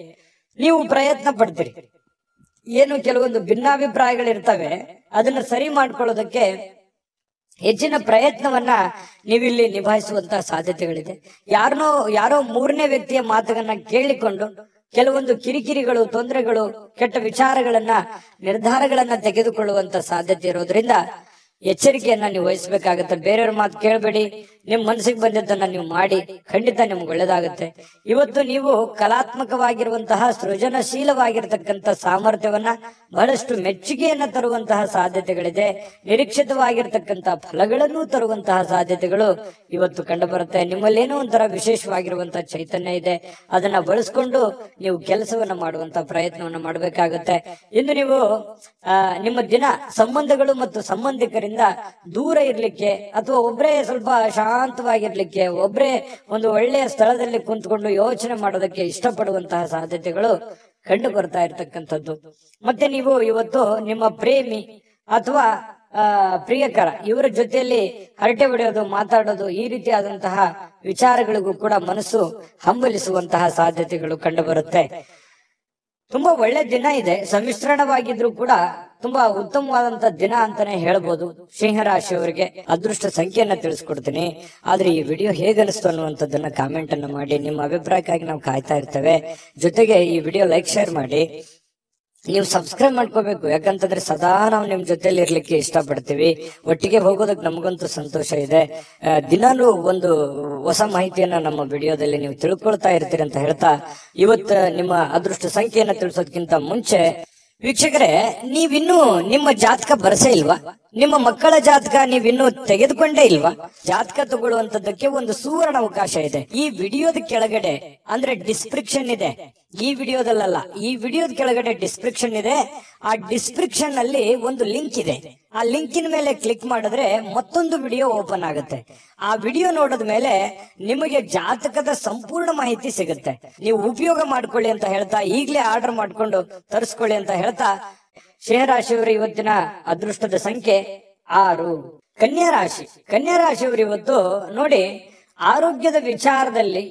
ನೀವು ಪ್ರಯತ್ನ ಪಡ್ತೀರಿ. ಏನು, ಕೆಲವೊಂದು ಭಿನ್ನಾಭಿಪ್ರಾಯಗಳಿರ್ತವೆ, ಅದನ್ನ ಸರಿ ಮಾಡ್ಕೊಳ್ಳೋದಕ್ಕೆ ಹೆಚ್ಚಿನ ಪ್ರಯತ್ನವನ್ನ ನೀವಿಲ್ಲಿ ನಿಭಾಯಿಸುವಂತಹ ಸಾಧ್ಯತೆಗಳಿದೆ. ಯಾರೋ ಮೂರನೇ ವ್ಯಕ್ತಿಯ ಮಾತುಗಳನ್ನ ಕೇಳಿಕೊಂಡು ಕೆಲವೊಂದು ಕಿರಿಕಿರಿಗಳು, ತೊಂದರೆಗಳು, ಕೆಟ್ಟ ವಿಚಾರಗಳನ್ನ, ನಿರ್ಧಾರಗಳನ್ನ ತೆಗೆದುಕೊಳ್ಳುವಂತ ಸಾಧ್ಯತೆ ಇರೋದ್ರಿಂದ ಎಚ್ಚರಿಕೆಯನ್ನ ನೀವು ವಹಿಸಬೇಕಾಗತ್ತೆ. ಬೇರೆಯವ್ರ ಮಾತು ಕೇಳಬೇಡಿ, ನಿಮ್ ಮನಸ್ಸಿಗೆ ಬಂದಿದ್ದನ್ನ ನೀವು ಮಾಡಿ, ಖಂಡಿತ ನಿಮ್ಗೆ ಒಳ್ಳೇದಾಗುತ್ತೆ. ಇವತ್ತು ನೀವು ಕಲಾತ್ಮಕವಾಗಿರುವಂತಹ ಸೃಜನಶೀಲವಾಗಿರ್ತಕ್ಕಂಥ ಸಾಮರ್ಥ್ಯವನ್ನ ಬಹಳಷ್ಟು ಮೆಚ್ಚುಗೆಯನ್ನ ತರುವಂತಹ ಸಾಧ್ಯತೆಗಳಿದೆ. ನಿರೀಕ್ಷಿತವಾಗಿರ್ತಕ್ಕಂಥ ಫಲಗಳನ್ನು ತರುವಂತಹ ಸಾಧ್ಯತೆಗಳು ಇವತ್ತು ಕಂಡು ಬರುತ್ತೆ. ನಿಮ್ಮಲ್ಲೇನೋ ಒಂಥರ ವಿಶೇಷವಾಗಿರುವಂತಹ ಚೈತನ್ಯ ಇದೆ, ಅದನ್ನ ಬಳಸ್ಕೊಂಡು ನೀವು ಕೆಲಸವನ್ನ ಮಾಡುವಂತ ಪ್ರಯತ್ನವನ್ನ ಮಾಡಬೇಕಾಗುತ್ತೆ. ಇನ್ನು ನೀವು ನಿಮ್ಮ ದಿನ ಸಂಬಂಧಗಳು ಮತ್ತು ಸಂಬಂಧಿಕರಿಂದ ದೂರ ಇರ್ಲಿಕ್ಕೆ ಅಥವಾ ಒಬ್ಬರೇ ಸ್ವಲ್ಪ ಶಾಂತವಾಗಿರ್ಲಿಕ್ಕೆ, ಒಬ್ಬರೇ ಒಂದು ಒಳ್ಳೆಯ ಸ್ಥಳದಲ್ಲಿ ಕುಂತ್ಕೊಂಡು ಯೋಚನೆ ಮಾಡೋದಕ್ಕೆ ಇಷ್ಟಪಡುವಂತಹ ಸಾಧ್ಯತೆಗಳು ಕಂಡು ಬರ್ತಾ ಇರ್ತಕ್ಕಂಥದ್ದು. ಮತ್ತೆ ನೀವು ಇವತ್ತು ನಿಮ್ಮ ಪ್ರೇಮಿ ಅಥವಾ ಪ್ರಿಯಕರ ಇವರ ಜೊತೆಯಲ್ಲಿ ಹರಟೆ ಹೊಡೆಯೋದು, ಮಾತಾಡೋದು, ಈ ರೀತಿಯಾದಂತಹ ವಿಚಾರಗಳಿಗೂ ಕೂಡ ಮನಸ್ಸು ಹಂಬಲಿಸುವಂತಹ ಸಾಧ್ಯತೆಗಳು ಕಂಡು ಬರುತ್ತೆ. ತುಂಬಾ ಒಳ್ಳೆ ದಿನ ಇದೆ, ಸಮ್ಮಿಶ್ರಣವಾಗಿದ್ರು ಕೂಡ ತುಂಬಾ ಉತ್ತಮವಾದಂತ ದಿನ ಅಂತಾನೆ ಹೇಳ್ಬೋದು. ಸಿಂಹರಾಶಿಯವರಿಗೆ ಅದೃಷ್ಟ ಸಂಖ್ಯೆಯನ್ನ ತಿಳಿಸ್ಕೊಡ್ತೀನಿ. ಆದ್ರೆ ಈ ವಿಡಿಯೋ ಹೇಗನಿಸ್ತು ಅನ್ನುವಂಥದ್ದನ್ನ ಕಾಮೆಂಟ್ ಅನ್ನ ಮಾಡಿ. ನಿಮ್ಮ ಅಭಿಪ್ರಾಯಕ್ಕಾಗಿ ನಾವು ಕಾಯ್ತಾ ಇರ್ತೇವೆ. ಜೊತೆಗೆ ಈ ವಿಡಿಯೋ ಲೈಕ್, ಶೇರ್ ಮಾಡಿ. ನೀವು ಸಬ್ಸ್ಕ್ರೈಬ್ ಮಾಡ್ಕೋಬೇಕು, ಯಾಕಂತಂದ್ರೆ ಸದಾ ನಾವು ನಿಮ್ ಜೊತೆಲಿ ಇರ್ಲಿಕ್ಕೆ ಇಷ್ಟಪಡ್ತೀವಿ. ಒಟ್ಟಿಗೆ ಹೋಗೋದಕ್ಕೆ ನಮಗಂತೂ ಸಂತೋಷ ಇದೆ. ದಿನಾಲೂ ಒಂದು ಹೊಸ ಮಾಹಿತಿಯನ್ನ ನಮ್ಮ ವಿಡಿಯೋದಲ್ಲಿ ನೀವು ತಿಳ್ಕೊಳ್ತಾ ಇರ್ತೀರಿ ಅಂತ ಹೇಳ್ತಾ, ಇವತ್ತು ನಿಮ್ಮ ಅದೃಷ್ಟ ಸಂಖ್ಯೆಯನ್ನ ತಿಳಿಸೋದಕ್ಕಿಂತ ಮುಂಚೆ ವೀಕ್ಷಕರೇ, ನೀವಿನ್ನೂ ನಿಮ್ಮ ಜಾತಕ ಬರಸೇ ಇಲ್ವಾ? ನಿಮ್ಮ ಮಕ್ಕಳ ಜಾತಕ ನೀವಿನ್ನೂ ತೆಗೆದುಕೊಂಡೇ ಇಲ್ವಾ? ಜಾತಕ ತಗೊಳ್ಳುವಂತದ್ದಕ್ಕೆ ಒಂದು ಸುವರ್ಣ ಅವಕಾಶ ಇದೆ. ಈ ವಿಡಿಯೋದ ಕೆಳಗಡೆ ಅಂದ್ರೆ ಡಿಸ್ಕ್ರಿಪ್ಷನ್ ಇದೆ, ಈ ವಿಡಿಯೋದಲ್ಲ, ಈ ವಿಡಿಯೋದ ಕೆಳಗಡೆ ಡಿಸ್ಕ್ರಿಪ್ಷನ್ ಇದೆ. ಆ ಡಿಸ್ಕ್ರಿಪ್ಷನ್ ಅಲ್ಲಿ ಒಂದು ಲಿಂಕ್ ಇದೆ. ಆ ಲಿಂಕಿನ ಮೇಲೆ ಕ್ಲಿಕ್ ಮಾಡಿದ್ರೆ ಮತ್ತೊಂದು ವಿಡಿಯೋ ಓಪನ್ ಆಗುತ್ತೆ. ಆ ವಿಡಿಯೋ ನೋಡಿದ ಮೇಲೆ ನಿಮಗೆ ಜಾತಕದ ಸಂಪೂರ್ಣ ಮಾಹಿತಿ ಸಿಗುತ್ತೆ. ನೀವು ಉಪಯೋಗ ಮಾಡ್ಕೊಳ್ಳಿ ಅಂತ ಹೇಳ್ತಾ, ಈಗಲೇ ಆರ್ಡರ್ ಮಾಡ್ಕೊಂಡು ತರಿಸ್ಕೊಳ್ಳಿ ಅಂತ ಹೇಳ್ತಾ, ಸಿಂಹರಾಶಿಯವರು ಇವತ್ತಿನ ಅದೃಷ್ಟದ ಸಂಖ್ಯೆ 6. ಕನ್ಯಾ ರಾಶಿ, ಕನ್ಯಾ ರಾಶಿಯವರು ಇವತ್ತು ನೋಡಿ, ಆರೋಗ್ಯದ ವಿಚಾರದಲ್ಲಿ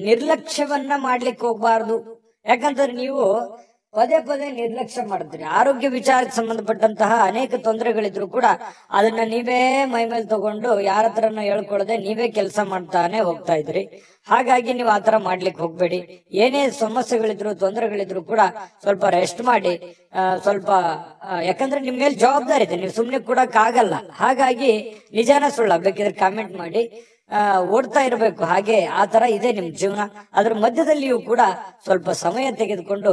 ನಿರ್ಲಕ್ಷ್ಯವನ್ನ ಮಾಡ್ಲಿಕ್ಕೆ ಹೋಗ್ಬಾರ್ದು. ಯಾಕಂತಂದ್ರೆ ನೀವು ಪದೇ ಪದೇ ನಿರ್ಲಕ್ಷ್ಯ ಮಾಡ್ತೀರಿ. ಆರೋಗ್ಯ ವಿಚಾರಕ್ಕೆ ಸಂಬಂಧಪಟ್ಟಂತಹ ಅನೇಕ ತೊಂದರೆಗಳಿದ್ರು ಕೂಡ ಅದನ್ನ ನೀವೇ ಮೈಮೇಲೆ ತಗೊಂಡು ಯಾರ ಹತ್ರನ ಹೇಳ್ಕೊಳ್ಳದೆ ನೀವೇ ಕೆಲಸ ಮಾಡ್ತಾನೆ ಹೋಗ್ತಾ ಇದ್ರಿ. ಹಾಗಾಗಿ ನೀವು ಆತರ ಮಾಡ್ಲಿಕ್ಕೆ ಹೋಗ್ಬೇಡಿ. ಏನೇ ಸಮಸ್ಯೆಗಳಿದ್ರು, ತೊಂದರೆಗಳಿದ್ರು ಕೂಡ ಸ್ವಲ್ಪ ರೆಸ್ಟ್ ಮಾಡಿ, ಸ್ವಲ್ಪ ಯಾಕಂದ್ರೆ ನಿಮ್ ಮೇಲೆ ಜವಾಬ್ದಾರಿ ಇದೆ, ನೀವು ಸುಮ್ನೆ ಕೊಡಕ್ಕಾಗಲ್ಲ. ಹಾಗಾಗಿ ನಿಜಾನ ಸುಳ್ಳ ಬೇಕಿದ್ರೆ ಕಾಮೆಂಟ್ ಮಾಡಿ. ಓಡ್ತಾ ಇರಬೇಕು, ಹಾಗೆ ಆ ತರ ಇದೆ ನಿಮ್ ಜೀವನ. ಅದ್ರ ಮಧ್ಯದಲ್ಲಿಯೂ ಕೂಡ ಸ್ವಲ್ಪ ಸಮಯ ತೆಗೆದುಕೊಂಡು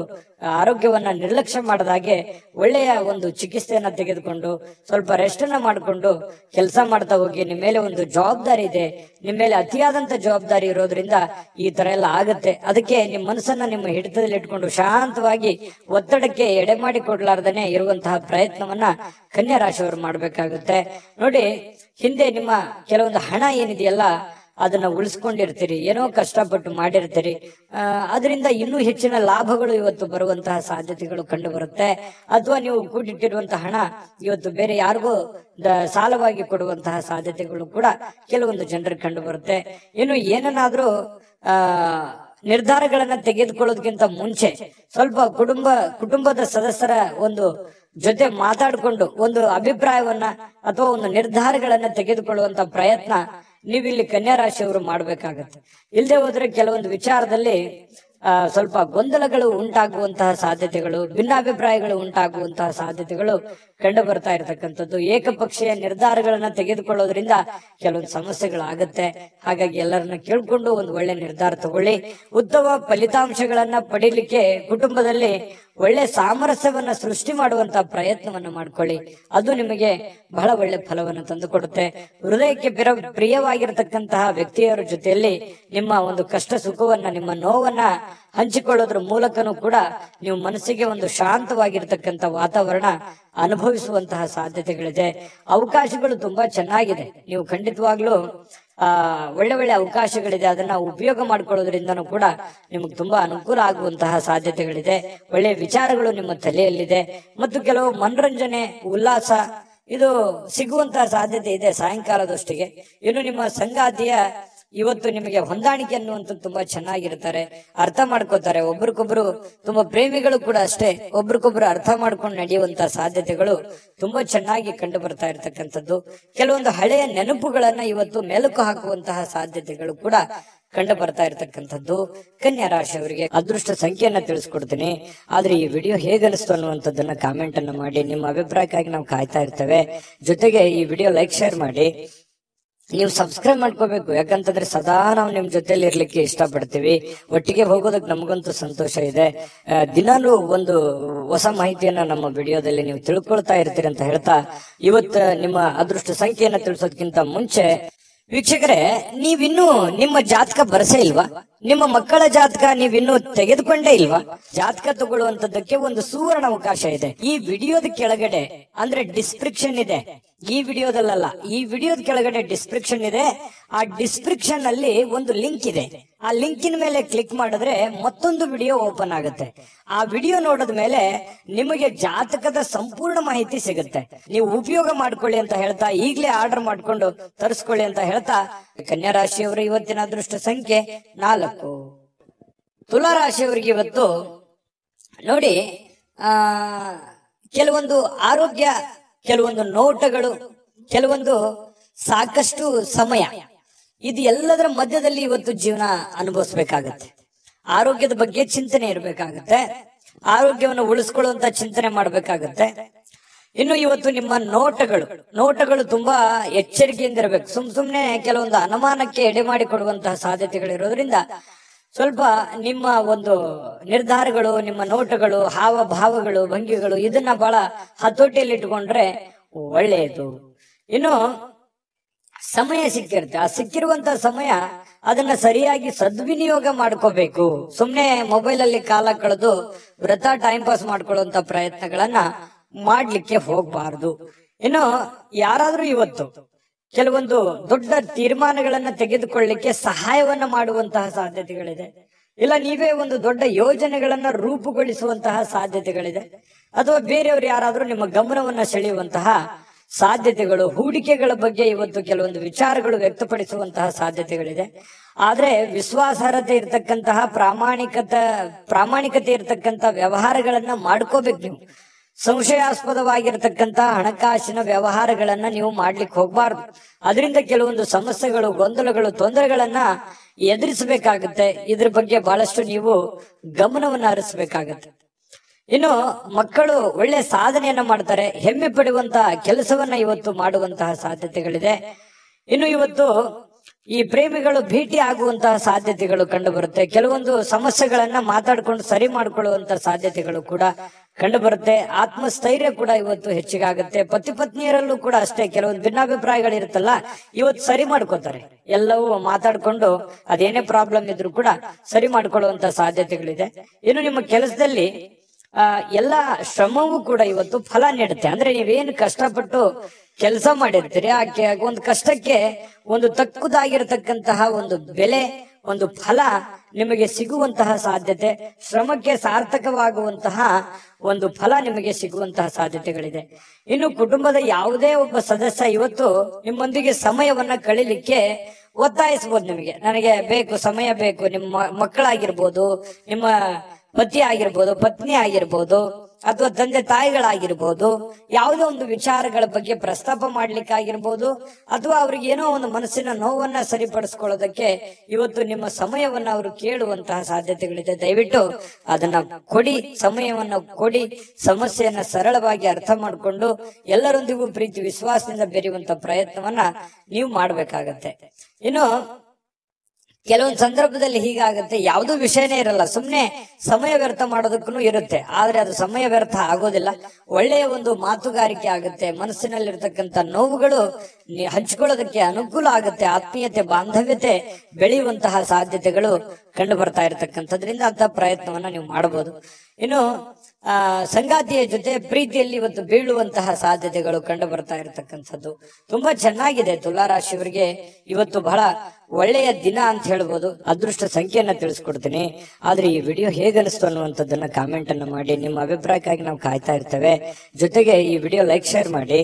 ಆರೋಗ್ಯವನ್ನ ನಿರ್ಲಕ್ಷ್ಯ ಮಾಡದಾಗೆ ಒಳ್ಳೆಯ ಒಂದು ಚಿಕಿತ್ಸೆಯನ್ನ ತೆಗೆದುಕೊಂಡು ಸ್ವಲ್ಪ ರೆಸ್ಟ್ ಅನ್ನ ಮಾಡಿಕೊಂಡು ಕೆಲಸ ಮಾಡ್ತಾ ಹೋಗಿ. ನಿಮ್ಮ ಮೇಲೆ ಒಂದು ಜವಾಬ್ದಾರಿ ಇದೆ, ನಿಮ್ಮ ಮೇಲೆ ಅತಿಯಾದಂತ ಜವಾಬ್ದಾರಿ ಇರೋದ್ರಿಂದ ಈ ತರ ಎಲ್ಲ ಆಗುತ್ತೆ. ಅದಕ್ಕೆ ನಿಮ್ಮ ಮನಸ್ಸನ್ನ ನಿಮ್ಮ ಹಿಡಿತದಲ್ಲಿ ಇಟ್ಕೊಂಡು ಶಾಂತವಾಗಿ ಒತ್ತಡಕ್ಕೆ ಎಡೆ ಮಾಡಿ ಕೊಡ್ಲಾರ್ದನೆ ಇರುವಂತಹ ಪ್ರಯತ್ನವನ್ನ ಕನ್ಯಾ ರಾಶಿಯವರು ಮಾಡ್ಬೇಕಾಗುತ್ತೆ. ನೋಡಿ, ಹಿಂದೆ ನಿಮ್ಮ ಕೆಲವೊಂದು ಹಣ ಏನಿದೆಯಲ್ಲ ಅದನ್ನ ಉಳಿಸ್ಕೊಂಡಿರ್ತೀರಿ, ಏನೋ ಕಷ್ಟಪಟ್ಟು ಮಾಡಿರ್ತೀರಿ. ಅದರಿಂದ ಇನ್ನೂ ಹೆಚ್ಚಿನ ಲಾಭಗಳು ಇವತ್ತು ಬರುವಂತಹ ಸಾಧ್ಯತೆಗಳು ಕಂಡು ಬರುತ್ತೆ. ಅಥವಾ ನೀವು ಕೂಡಿಟ್ಟಿರುವಂತಹ ಹಣ ಇವತ್ತು ಬೇರೆ ಯಾರಿಗೂ ಸಾಲವಾಗಿ ಕೊಡುವಂತಹ ಸಾಧ್ಯತೆಗಳು ಕೂಡ ಕೆಲವೊಂದು ಜನರಿಗೆ ಕಂಡು ಬರುತ್ತೆ. ಇನ್ನು ಏನನ್ನಾದ್ರೂ ನಿರ್ಧಾರಗಳನ್ನ ತೆಗೆದುಕೊಳ್ಳೋದಕ್ಕಿಂತ ಮುಂಚೆ ಸ್ವಲ್ಪ ಕುಟುಂಬದ ಸದಸ್ಯರ ಒಂದು ಜೊತೆ ಮಾತಾಡಿಕೊಂಡು ಒಂದು ಅಭಿಪ್ರಾಯವನ್ನ ಅಥವಾ ಒಂದು ನಿರ್ಧಾರಗಳನ್ನ ತೆಗೆದುಕೊಳ್ಳುವಂತ ಪ್ರಯತ್ನ ನೀವಿಲ್ಲಿ ಕನ್ಯಾ ರಾಶಿಯವರು ಮಾಡ್ಬೇಕಾಗತ್ತೆ. ಇಲ್ಲದೆ ಹೋದ್ರೆ ಕೆಲವೊಂದು ವಿಚಾರದಲ್ಲಿ ಸ್ವಲ್ಪ ಗೊಂದಲಗಳು ಉಂಟಾಗುವಂತಹ ಸಾಧ್ಯತೆಗಳು, ಭಿನ್ನಾಭಿಪ್ರಾಯಗಳು ಉಂಟಾಗುವಂತಹ ಸಾಧ್ಯತೆಗಳು ಕಂಡು ಬರ್ತಾ ಇರತಕ್ಕಂಥದ್ದು. ಏಕಪಕ್ಷೀಯ ನಿರ್ಧಾರಗಳನ್ನ ತೆಗೆದುಕೊಳ್ಳೋದ್ರಿಂದ ಕೆಲವೊಂದು ಸಮಸ್ಯೆಗಳಾಗತ್ತೆ. ಹಾಗಾಗಿ ಎಲ್ಲರನ್ನ ಕೇಳ್ಕೊಂಡು ಒಂದು ಒಳ್ಳೆ ನಿರ್ಧಾರ ತಗೊಳ್ಳಿ. ಉತ್ತಮ ಫಲಿತಾಂಶಗಳನ್ನ ಪಡೀಲಿಕ್ಕೆ ಕುಟುಂಬದಲ್ಲಿ ಒಳ್ಳೆ ಸಾಮರಸ್ಯವನ್ನ ಸೃಷ್ಟಿ ಮಾಡುವಂತ ಪ್ರಯತ್ನವನ್ನ ಮಾಡ್ಕೊಳ್ಳಿ. ಅದು ನಿಮಗೆ ಬಹಳ ಒಳ್ಳೆ ಫಲವನ್ನು ತಂದುಕೊಡುತ್ತೆ. ಹೃದಯಕ್ಕೆ ಪ್ರಿಯವಾಗಿರತಕ್ಕಂತಹ ವ್ಯಕ್ತಿಯರ ಜೊತೆಯಲ್ಲಿ ನಿಮ್ಮ ಒಂದು ಕಷ್ಟ ಸುಖವನ್ನ, ನಿಮ್ಮ ನೋವನ್ನ ಹಂಚಿಕೊಳ್ಳೋದ್ರ ಮೂಲಕನೂ ಕೂಡ ನೀವು ಮನಸ್ಸಿಗೆ ಒಂದು ಶಾಂತವಾಗಿರ್ತಕ್ಕಂಥ ವಾತಾವರಣ ಅನುಭವಿಸುವಂತಹ ಸಾಧ್ಯತೆಗಳಿದೆ. ಅವಕಾಶಗಳು ತುಂಬಾ ಚೆನ್ನಾಗಿದೆ. ನೀವು ಖಂಡಿತವಾಗ್ಲೂ ಒಳ್ಳೆ ಒಳ್ಳೆ ಅವಕಾಶಗಳಿದೆ. ಅದನ್ನ ಉಪಯೋಗ ಮಾಡ್ಕೊಳ್ಳೋದ್ರಿಂದನೂ ಕೂಡ ನಿಮಗೆ ತುಂಬಾ ಅನುಕೂಲ ಆಗುವಂತಹ ಸಾಧ್ಯತೆಗಳಿದೆ. ಒಳ್ಳೆಯ ವಿಚಾರಗಳು ನಿಮ್ಮ ತಲೆಯಲ್ಲಿದೆ ಮತ್ತು ಕೆಲವು ಮನರಂಜನೆ, ಉಲ್ಲಾಸ ಇದು ಸಿಗುವಂತಹ ಸಾಧ್ಯತೆ ಇದೆ ಸಾಯಂಕಾಲದೊಷ್ಟಿಗೆ. ಇನ್ನು ನಿಮ್ಮ ಸಂಗಾತಿಯ ಇವತ್ತು ನಿಮಗೆ ಹೊಂದಾಣಿಕೆ ಅನ್ನುವಂಥದ್ದು ತುಂಬಾ ಚೆನ್ನಾಗಿರ್ತಾರೆ, ಅರ್ಥ ಮಾಡ್ಕೋತಾರೆ. ಒಬ್ರಿಗೊಬ್ರು ತುಂಬಾ ಪ್ರೇಮಿಗಳು ಕೂಡ ಅಷ್ಟೇ, ಒಬ್ರಿಗೊಬ್ರು ಅರ್ಥ ಮಾಡ್ಕೊಂಡು ನಡೆಯುವಂತಹ ಸಾಧ್ಯತೆಗಳು ತುಂಬಾ ಚೆನ್ನಾಗಿ ಕಂಡು ಬರ್ತಾ ಇರ್ತಕ್ಕಂಥದ್ದು. ಕೆಲವೊಂದು ಹಳೆಯ ನೆನಪುಗಳನ್ನ ಇವತ್ತು ಮೆಲುಕು ಹಾಕುವಂತಹ ಸಾಧ್ಯತೆಗಳು ಕೂಡ ಕಂಡು ಬರ್ತಾ ಇರತಕ್ಕಂಥದ್ದು ಕನ್ಯಾ ರಾಶಿಯವರಿಗೆ ಅದೃಷ್ಟ ಸಂಖ್ಯೆಯನ್ನ ತಿಳಿಸ್ಕೊಡ್ತೀನಿ. ಆದ್ರೆ ಈ ವಿಡಿಯೋ ಹೇಗನಿಸ್ತು ಅನ್ನುವಂಥದ್ದನ್ನ ಕಾಮೆಂಟ್ ಅನ್ನ ಮಾಡಿ, ನಿಮ್ಮ ಅಭಿಪ್ರಾಯಕ್ಕಾಗಿ ನಾವು ಕಾಯ್ತಾ ಇರ್ತೇವೆ. ಜೊತೆಗೆ ಈ ವಿಡಿಯೋ ಲೈಕ್ ಶೇರ್ ಮಾಡಿ, ನೀವು ಸಬ್ಸ್ಕ್ರೈಬ್ ಮಾಡ್ಕೋಬೇಕು. ಯಾಕಂತಂದ್ರೆ ಸದಾ ನಾವು ನಿಮ್ ಜೊತೆಲಿ ಇರ್ಲಿಕ್ಕೆ ಇಷ್ಟಪಡ್ತೀವಿ. ಒಟ್ಟಿಗೆ ಹೋಗೋದಕ್ಕೆ ನಮಗಂತೂ ಸಂತೋಷ ಇದೆ. ದಿನಾಲೂ ಒಂದು ಹೊಸ ಮಾಹಿತಿಯನ್ನ ನಮ್ಮ ವಿಡಿಯೋದಲ್ಲಿ ನೀವು ತಿಳ್ಕೊಳ್ತಾ ಇರ್ತೀರಿ ಅಂತ ಹೇಳ್ತಾ, ಇವತ್ತು ನಿಮ್ಮ ಅದೃಷ್ಟ ಸಂಖ್ಯೆಯನ್ನ ತಿಳಿಸೋದಕ್ಕಿಂತ ಮುಂಚೆ ವೀಕ್ಷಕರೇ, ನೀವಿನ್ನೂ ನಿಮ್ಮ ಜಾತಕ ಬರಸೇ ಇಲ್ವಾ? ನಿಮ್ಮ ಮಕ್ಕಳ ಜಾತಕ ನೀವಿನ್ನೂ ತೆಗೆದುಕೊಂಡೇ ಇಲ್ವಾ? ಜಾತಕ ತಗೊಳ್ಳುವಂತದ್ದಕ್ಕೆ ಒಂದು ಸುವರ್ಣ ಅವಕಾಶ ಇದೆ. ಈ ವಿಡಿಯೋದ ಕೆಳಗಡೆ ಅಂದ್ರೆ ಡಿಸ್ಕ್ರಿಪ್ಷನ್ ಇದೆ. ಈ ವಿಡಿಯೋದಲ್ಲ, ಈ ವಿಡಿಯೋದ ಕೆಳಗಡೆ ಡಿಸ್ಕ್ರಿಪ್ಷನ್ ಇದೆ. ಆ ಡಿಸ್ಕ್ರಿಪ್ಷನ್ ಅಲ್ಲಿ ಒಂದು ಲಿಂಕ್ ಇದೆ. ಆ ಲಿಂಕಿನ ಮೇಲೆ ಕ್ಲಿಕ್ ಮಾಡಿದ್ರೆ ಮತ್ತೊಂದು ವಿಡಿಯೋ ಓಪನ್ ಆಗುತ್ತೆ. ಆ ವಿಡಿಯೋ ನೋಡಿದ ಮೇಲೆ ನಿಮಗೆ ಜಾತಕದ ಸಂಪೂರ್ಣ ಮಾಹಿತಿ ಸಿಗುತ್ತೆ. ನೀವು ಉಪಯೋಗ ಮಾಡ್ಕೊಳ್ಳಿ ಅಂತ ಹೇಳ್ತಾ, ಈಗಲೇ ಆರ್ಡರ್ ಮಾಡ್ಕೊಂಡು ತರಿಸ್ಕೊಳ್ಳಿ ಅಂತ ಹೇಳ್ತಾ, ಕನ್ಯಾ ರಾಶಿಯವರ ಇವತ್ತಿನ ಅದೃಷ್ಟ ಸಂಖ್ಯೆ 4. ತುಲಾ ರಾಶಿಯವರಿಗೆ ಇವತ್ತು ನೋಡಿ, ಕೆಲವೊಂದು ಆರೋಗ್ಯ, ಕೆಲವೊಂದು ನೋಟಗಳು, ಕೆಲವೊಂದು ಸಾಕಷ್ಟು ಸಮಯ, ಇದು ಎಲ್ಲದರ ಮಧ್ಯದಲ್ಲಿ ಇವತ್ತು ಜೀವನ ಅನುಭವಿಸ್ಬೇಕಾಗತ್ತೆ. ಆರೋಗ್ಯದ ಬಗ್ಗೆ ಚಿಂತನೆ ಇರಬೇಕಾಗತ್ತೆ. ಆರೋಗ್ಯವನ್ನು ಉಳಿಸ್ಕೊಳ್ಳುವಂತ ಚಿಂತನೆ ಮಾಡ್ಬೇಕಾಗತ್ತೆ. ಇನ್ನು ಇವತ್ತು ನಿಮ್ಮ ನೋಟಗಳು ತುಂಬಾ ಎಚ್ಚರಿಕೆಯಿಂದ ಇರಬೇಕು. ಸುಮ್ನೆ ಕೆಲವೊಂದು ಅನುಮಾನಕ್ಕೆ ಎಡೆ ಮಾಡಿ ಕೊಡುವಂತಹ ಸಾಧ್ಯತೆಗಳಿರೋದ್ರಿಂದ ಸ್ವಲ್ಪ ನಿಮ್ಮ ಒಂದು ನಿರ್ಧಾರಗಳು, ನಿಮ್ಮ ನೋಟಗಳು, ಹಾವಭಾವಗಳು, ಭಂಗಿಗಳು ಇದನ್ನ ಬಹಳ ಹತೋಟಿಯಲ್ಲಿ ಇಟ್ಕೊಂಡ್ರೆ ಒಳ್ಳೆಯದು. ಇನ್ನು ಸಮಯ ಸಿಕ್ಕಿರುತ್ತೆ. ಆ ಸಿಕ್ಕಿರುವಂತಹ ಸಮಯ ಅದನ್ನ ಸರಿಯಾಗಿ ಸದ್ವಿನಿಯೋಗ ಮಾಡ್ಕೋಬೇಕು. ಸುಮ್ನೆ ಮೊಬೈಲ್ ಅಲ್ಲಿ ಕಾಲ ಕಳೆದು ವೃಥಾ ಟೈಮ್ ಪಾಸ್ ಮಾಡ್ಕೊಳ್ಳುವಂತ ಪ್ರಯತ್ನಗಳನ್ನ ಮಾಡ್ಲಿಕ್ಕೆ ಹೋಗ್ಬಾರ್ದು. ಇನ್ನು ಯಾರಾದ್ರೂ ಇವತ್ತು ಕೆಲವೊಂದು ದೊಡ್ಡ ತೀರ್ಮಾನಗಳನ್ನ ತೆಗೆದುಕೊಳ್ಳಿಕ್ಕೆ ಸಹಾಯವನ್ನ ಮಾಡುವಂತಹ ಸಾಧ್ಯತೆಗಳಿದೆ. ಇಲ್ಲ ನೀವೇ ಒಂದು ದೊಡ್ಡ ಯೋಜನೆಗಳನ್ನ ರೂಪುಗೊಳಿಸುವಂತಹ ಸಾಧ್ಯತೆಗಳಿದೆ. ಅಥವಾ ಬೇರೆಯವರು ಯಾರಾದ್ರೂ ನಿಮ್ಮ ಗಮನವನ್ನ ಸೆಳೆಯುವಂತಹ ಸಾಧ್ಯತೆಗಳು, ಹೂಡಿಕೆಗಳ ಬಗ್ಗೆ ಇವತ್ತು ಕೆಲವೊಂದು ವಿಚಾರಗಳು ವ್ಯಕ್ತಪಡಿಸುವಂತಹ ಸಾಧ್ಯತೆಗಳಿದೆ. ಆದ್ರೆ ವಿಶ್ವಾಸಾರ್ಹತೆ ಇರತಕ್ಕಂತಹ ಪ್ರಾಮಾಣಿಕತೆ ಇರತಕ್ಕಂತ ವ್ಯವಹಾರಗಳನ್ನ ಮಾಡ್ಕೋಬೇಕು. ನೀವು ಸಂಶಯಾಸ್ಪದವಾಗಿರ್ತಕ್ಕಂತಹ ಹಣಕಾಸಿನ ವ್ಯವಹಾರಗಳನ್ನ ನೀವು ಮಾಡ್ಲಿಕ್ಕೆ ಹೋಗ್ಬಾರ್ದು. ಅದರಿಂದ ಕೆಲವೊಂದು ಸಮಸ್ಯೆಗಳು, ಗೊಂದಲಗಳು, ತೊಂದರೆಗಳನ್ನ ಎದುರಿಸಬೇಕಾಗುತ್ತೆ. ಇದ್ರ ಬಗ್ಗೆ ಬಹಳಷ್ಟು ನೀವು ಗಮನವನ್ನ ಹರಿಸಬೇಕಾಗತ್ತೆ. ಇನ್ನು ಮಕ್ಕಳು ಒಳ್ಳೆ ಸಾಧನೆಯನ್ನ ಮಾಡ್ತಾರೆ. ಹೆಮ್ಮೆ ಪಡುವಂತಹ ಕೆಲಸವನ್ನ ಇವತ್ತು ಮಾಡುವಂತಹ ಸಾಧ್ಯತೆಗಳಿದೆ. ಇನ್ನು ಇವತ್ತು ಈ ಪ್ರೇಮಿಗಳು ಭೇಟಿ ಆಗುವಂತಹ ಸಾಧ್ಯತೆಗಳು ಕಂಡು ಬರುತ್ತೆ. ಕೆಲವೊಂದು ಸಮಸ್ಯೆಗಳನ್ನ ಮಾತಾಡ್ಕೊಂಡು ಸರಿ ಮಾಡ್ಕೊಳ್ಳುವಂತ ಸಾಧ್ಯತೆಗಳು ಕೂಡ ಕಂಡು ಬರುತ್ತೆ. ಆತ್ಮಸ್ಥೈರ್ಯ ಕೂಡ ಇವತ್ತು ಹೆಚ್ಚಿಗಾಗುತ್ತೆ. ಪತಿ ಪತ್ನಿಯರಲ್ಲೂ ಕೂಡ ಅಷ್ಟೇ ಕೆಲವೊಂದು ಭಿನ್ನಾಭಿಪ್ರಾಯಗಳಿರುತ್ತಲ್ಲ, ಇವತ್ತು ಸರಿ ಮಾಡ್ಕೋತಾರೆ. ಎಲ್ಲವೂ ಮಾತಾಡ್ಕೊಂಡು ಅದೇನೇ ಪ್ರಾಬ್ಲಮ್ ಇದ್ರೂ ಕೂಡ ಸರಿ ಮಾಡ್ಕೊಳ್ಳುವಂತ ಸಾಧ್ಯತೆಗಳಿದೆ. ಇನ್ನು ನಿಮ್ಮ ಕೆಲಸದಲ್ಲಿ ಎಲ್ಲ ಶ್ರಮವೂ ಕೂಡ ಇವತ್ತು ಫಲ ನೀಡುತ್ತೆ. ಅಂದ್ರೆ ನೀವೇನು ಕಷ್ಟಪಟ್ಟು ಕೆಲಸ ಮಾಡಿರ್ತೀರಿ, ಆ ಒಂದು ಕಷ್ಟಕ್ಕೆ ಒಂದು ತಕ್ಕುದಾಗಿರತಕ್ಕಂತಹ ಒಂದು ಬೆಲೆ, ಒಂದು ಫಲ ನಿಮಗೆ ಸಿಗುವಂತಹ ಸಾಧ್ಯತೆ, ಶ್ರಮಕ್ಕೆ ಸಾರ್ಥಕವಾಗುವಂತಹ ಒಂದು ಫಲ ನಿಮಗೆ ಸಿಗುವಂತಹ ಸಾಧ್ಯತೆಗಳಿದೆ. ಇನ್ನು ಕುಟುಂಬದ ಯಾವುದೇ ಒಬ್ಬ ಸದಸ್ಯ ಇವತ್ತು ನಿಮ್ಮೊಂದಿಗೆ ಸಮಯವನ್ನ ಕಳೀಲಿಕ್ಕೆ ಒತ್ತಾಯಿಸಬಹುದು. ನಿಮಗೆ ನನಗೆ ಬೇಕು, ಸಮಯ ಬೇಕು. ನಿಮ್ಮ ಮಕ್ಕಳಾಗಿರ್ಬೋದು, ನಿಮ್ಮ ಪತಿ ಆಗಿರ್ಬೋದು, ಪತ್ನಿ ಆಗಿರ್ಬೋದು, ಅಥವಾ ತಂದೆ ತಾಯಿಗಳಾಗಿರ್ಬೋದು, ಯಾವುದೋ ಒಂದು ವಿಚಾರಗಳ ಬಗ್ಗೆ ಪ್ರಸ್ತಾಪ ಮಾಡ್ಲಿಕ್ಕಾಗಿರ್ಬೋದು, ಅಥವಾ ಅವ್ರಿಗೆ ಏನೋ ಒಂದು ಮನಸ್ಸಿನ ನೋವನ್ನ ಸರಿಪಡಿಸ್ಕೊಳ್ಳೋದಕ್ಕೆ ಇವತ್ತು ನಿಮ್ಮ ಸಮಯವನ್ನ ಅವರು ಕೇಳುವಂತಹ ಸಾಧ್ಯತೆಗಳಿದೆ. ದಯವಿಟ್ಟು ಅದನ್ನ ಕೊಡಿ, ಸಮಯವನ್ನ ಕೊಡಿ. ಸಮಸ್ಯೆಯನ್ನ ಸರಳವಾಗಿ ಅರ್ಥ ಮಾಡಿಕೊಂಡು ಎಲ್ಲರೊಂದಿಗೂ ಪ್ರೀತಿ ವಿಶ್ವಾಸದಿಂದ ಬೆರೆಯುವಂತ ಪ್ರಯತ್ನವನ್ನ ನೀವು ಮಾಡ್ಬೇಕಾಗತ್ತೆ. ಇನ್ನು ಕೆಲವೊಂದು ಸಂದರ್ಭದಲ್ಲಿ ಹೀಗಾಗತ್ತೆ, ಯಾವುದೋ ವಿಷಯನೇ ಇರಲ್ಲ, ಸುಮ್ನೆ ಸಮಯ ವ್ಯರ್ಥ ಮಾಡೋದಕ್ಕೂ ಇರುತ್ತೆ. ಆದ್ರೆ ಅದು ಸಮಯ ವ್ಯರ್ಥ ಆಗೋದಿಲ್ಲ. ಒಳ್ಳೆಯ ಒಂದು ಮಾತುಗಾರಿಕೆ ಆಗುತ್ತೆ. ಮನಸ್ಸಿನಲ್ಲಿರ್ತಕ್ಕಂಥ ನೋವುಗಳು ಹಂಚಿಕೊಳ್ಳೋದಕ್ಕೆ ಅನುಕೂಲ ಆಗುತ್ತೆ. ಆತ್ಮೀಯತೆ, ಬಾಂಧವ್ಯತೆ ಬೆಳೆಯುವಂತಹ ಸಾಧ್ಯತೆಗಳು ಕಂಡು ಬರ್ತಾ ಇರತಕ್ಕಂಥದ್ರಿಂದ ಅಂತ ಪ್ರಯತ್ನವನ್ನ ನೀವು ಮಾಡಬಹುದು. ಇನ್ನು ಸಂಗಾತಿಯ ಜೊತೆ ಪ್ರೀತಿಯಲ್ಲಿ ಇವತ್ತು ಬೀಳುವಂತಹ ಸಾಧ್ಯತೆಗಳು ಕಂಡು ಬರ್ತಾ ಇರತಕ್ಕಂಥದ್ದು ತುಂಬಾ ಚೆನ್ನಾಗಿದೆ. ತುಲಾ ರಾಶಿಯವರಿಗೆ ಇವತ್ತು ಬಹಳ ಒಳ್ಳೆಯ ದಿನ ಅಂತ ಹೇಳ್ಬೋದು. ಅದೃಷ್ಟ ಸಂಖ್ಯೆಯನ್ನ ತಿಳಿಸ್ಕೊಡ್ತೀನಿ. ಆದ್ರೆ ಈ ವಿಡಿಯೋ ಹೇಗನಿಸ್ತು ಅನ್ನುವಂಥದ್ದನ್ನ ಕಾಮೆಂಟ್ ಅನ್ನ ಮಾಡಿ, ನಿಮ್ಮ ಅಭಿಪ್ರಾಯಕ್ಕಾಗಿ ನಾವು ಕಾಯ್ತಾ ಇರ್ತೇವೆ. ಜೊತೆಗೆ ಈ ವಿಡಿಯೋ ಲೈಕ್ ಶೇರ್ ಮಾಡಿ,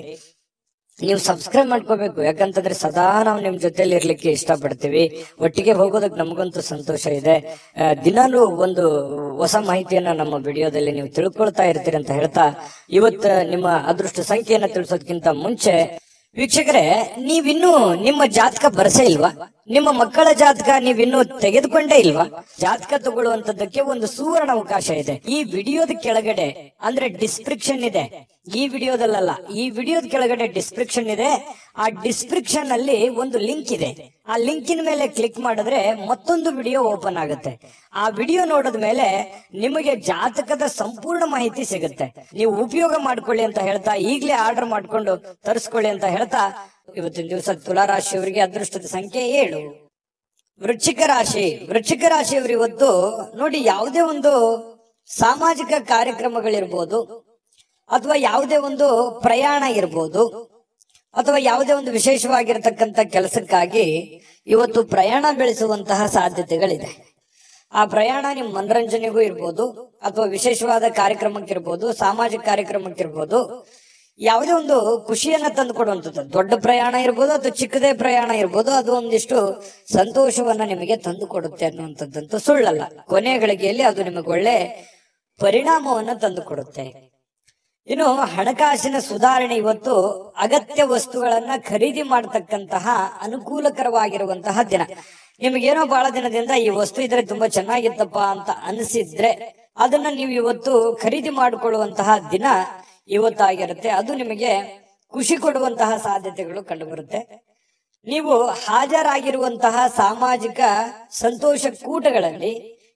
ನೀವು ಸಬ್ಸ್ಕ್ರೈಬ್ ಮಾಡ್ಕೋಬೇಕು. ಯಾಕಂತಂದ್ರೆ ಸದಾ ನಾವು ನಿಮ್ ಜೊತೆಲಿ ಇರ್ಲಿಕ್ಕೆ ಇಷ್ಟಪಡ್ತೀವಿ. ಒಟ್ಟಿಗೆ ಹೋಗೋದಕ್ಕೆ ನಮಗಂತೂ ಸಂತೋಷ ಇದೆ. ದಿನಾಲೂ ಒಂದು ಹೊಸ ಮಾಹಿತಿಯನ್ನ ನಮ್ಮ ವಿಡಿಯೋದಲ್ಲಿ ನೀವು ತಿಳ್ಕೊಳ್ತಾ ಇರ್ತೀರಿ ಅಂತ ಹೇಳ್ತಾ, ಇವತ್ತು ನಿಮ್ಮ ಅದೃಷ್ಟ ಸಂಖ್ಯೆಯನ್ನ ತಿಳಿಸೋದಕ್ಕಿಂತ ಮುಂಚೆ ವೀಕ್ಷಕರೇ, ನೀವಿನ್ನೂ ನಿಮ್ಮ ಜಾತಕ ಬರಸೇ ಇಲ್ವಾ? ನಿಮ್ಮ ಮಕ್ಕಳ ಜಾತಕ ನೀವಿನ್ನೂ ತೆಗೆದುಕೊಂಡೇ ಇಲ್ವಾ? ಜಾತಕ ತಗೊಳ್ಳುವಂತದ್ದಕ್ಕೆ ಒಂದು ಸುವರ್ಣ ಅವಕಾಶ ಇದೆ. ಈ ವಿಡಿಯೋದ ಕೆಳಗಡೆ ಅಂದ್ರೆ ಡಿಸ್ಕ್ರಿಪ್ಷನ್ ಇದೆ, ಈ ವಿಡಿಯೋದಲ್ಲ, ಈ ವಿಡಿಯೋದ ಕೆಳಗಡೆ ಡಿಸ್ಕ್ರಿಪ್ಷನ್ ಇದೆ. ಆ ಡಿಸ್ಕ್ರಿಪ್ಷನ್ ಅಲ್ಲಿ ಒಂದು ಲಿಂಕ್ ಇದೆ. ಆ ಲಿಂಕಿನ ಮೇಲೆ ಕ್ಲಿಕ್ ಮಾಡಿದ್ರೆ ಮತ್ತೊಂದು ವಿಡಿಯೋ ಓಪನ್ ಆಗುತ್ತೆ. ಆ ವಿಡಿಯೋ ನೋಡಿದ ಮೇಲೆ ನಿಮಗೆ ಜಾತಕದ ಸಂಪೂರ್ಣ ಮಾಹಿತಿ ಸಿಗುತ್ತೆ. ನೀವು ಉಪಯೋಗ ಮಾಡ್ಕೊಳ್ಳಿ ಅಂತ ಹೇಳ್ತಾ, ಈಗಲೇ ಆರ್ಡರ್ ಮಾಡ್ಕೊಂಡು ತರಿಸ್ಕೊಳ್ಳಿ ಅಂತ ಹೇಳ್ತಾ, ಇವತ್ತಿನ ದಿವಸ ತುಲಾ ರಾಶಿಯವರಿಗೆ ಅದೃಷ್ಟದ ಸಂಖ್ಯೆ 7. ವೃಶ್ಚಿಕ ರಾಶಿಯವರು ಇವತ್ತು ನೋಡಿ, ಯಾವುದೇ ಒಂದು ಸಾಮಾಜಿಕ ಕಾರ್ಯಕ್ರಮಗಳಿರ್ಬೋದು, ಅಥವಾ ಯಾವುದೇ ಒಂದು ಪ್ರಯಾಣ ಇರ್ಬೋದು, ಅಥವಾ ಯಾವುದೇ ಒಂದು ವಿಶೇಷವಾಗಿರತಕ್ಕಂತ ಕೆಲಸಕ್ಕಾಗಿ ಇವತ್ತು ಪ್ರಯಾಣ ಬೆಳೆಸುವಂತಹ ಸಾಧ್ಯತೆಗಳಿದೆ. ಆ ಪ್ರಯಾಣ ನಿಮ್ಮ ಮನರಂಜನೆಗೂ ಇರ್ಬೋದು, ಅಥವಾ ವಿಶೇಷವಾದ ಕಾರ್ಯಕ್ರಮಕ್ಕಿರ್ಬೋದು, ಸಾಮಾಜಿಕ ಕಾರ್ಯಕ್ರಮಕ್ಕಿರ್ಬೋದು, ಯಾವುದೇ ಒಂದು ಖುಷಿಯನ್ನ ತಂದು ಕೊಡುವಂಥದ್ದು. ದೊಡ್ಡ ಪ್ರಯಾಣ ಇರ್ಬೋದು ಅಥವಾ ಚಿಕ್ಕದೇ ಪ್ರಯಾಣ ಇರ್ಬೋದು, ಅದು ಒಂದಿಷ್ಟು ಸಂತೋಷವನ್ನ ನಿಮಗೆ ತಂದು ಕೊಡುತ್ತೆ ಅನ್ನುವಂಥದ್ದಂತೂ ಸುಳ್ಳಲ್ಲ. ಕೊನೆಯ ಗಳಿಗೆಯಲ್ಲಿ ಅದು ನಿಮಗೆ ಒಳ್ಳೆ ಪರಿಣಾಮವನ್ನ ತಂದು ಕೊಡುತ್ತೆ. ಇನ್ನು ಹಣಕಾಸಿನ ಸುಧಾರಣೆ, ಇವತ್ತು ಅಗತ್ಯ ವಸ್ತುಗಳನ್ನ ಖರೀದಿ ಮಾಡತಕ್ಕಂತಹ ಅನುಕೂಲಕರವಾಗಿರುವಂತಹ ದಿನ. ನಿಮಗೇನೋ ಬಹಳ ದಿನದಿಂದ ಈ ವಸ್ತು ಇದ್ರೆ ತುಂಬಾ ಚೆನ್ನಾಗಿತ್ತಪ್ಪ ಅಂತ ಅನಿಸಿದ್ರೆ ಅದನ್ನ ನೀವು ಇವತ್ತು ಖರೀದಿ ಮಾಡಿಕೊಳ್ಳುವಂತಹ ದಿನ ಇವತ್ತಾಗಿರುತ್ತೆ. ಅದು ನಿಮಗೆ ಖುಷಿ ಕೊಡುವಂತಹ ಸಾಧ್ಯತೆಗಳು ಕಂಡು ಬರುತ್ತೆ. ನೀವು ಹಾಜರಾಗಿರುವಂತಹ ಸಾಮಾಜಿಕ ಸಂತೋಷ ಕೂಟಗಳಲ್ಲಿ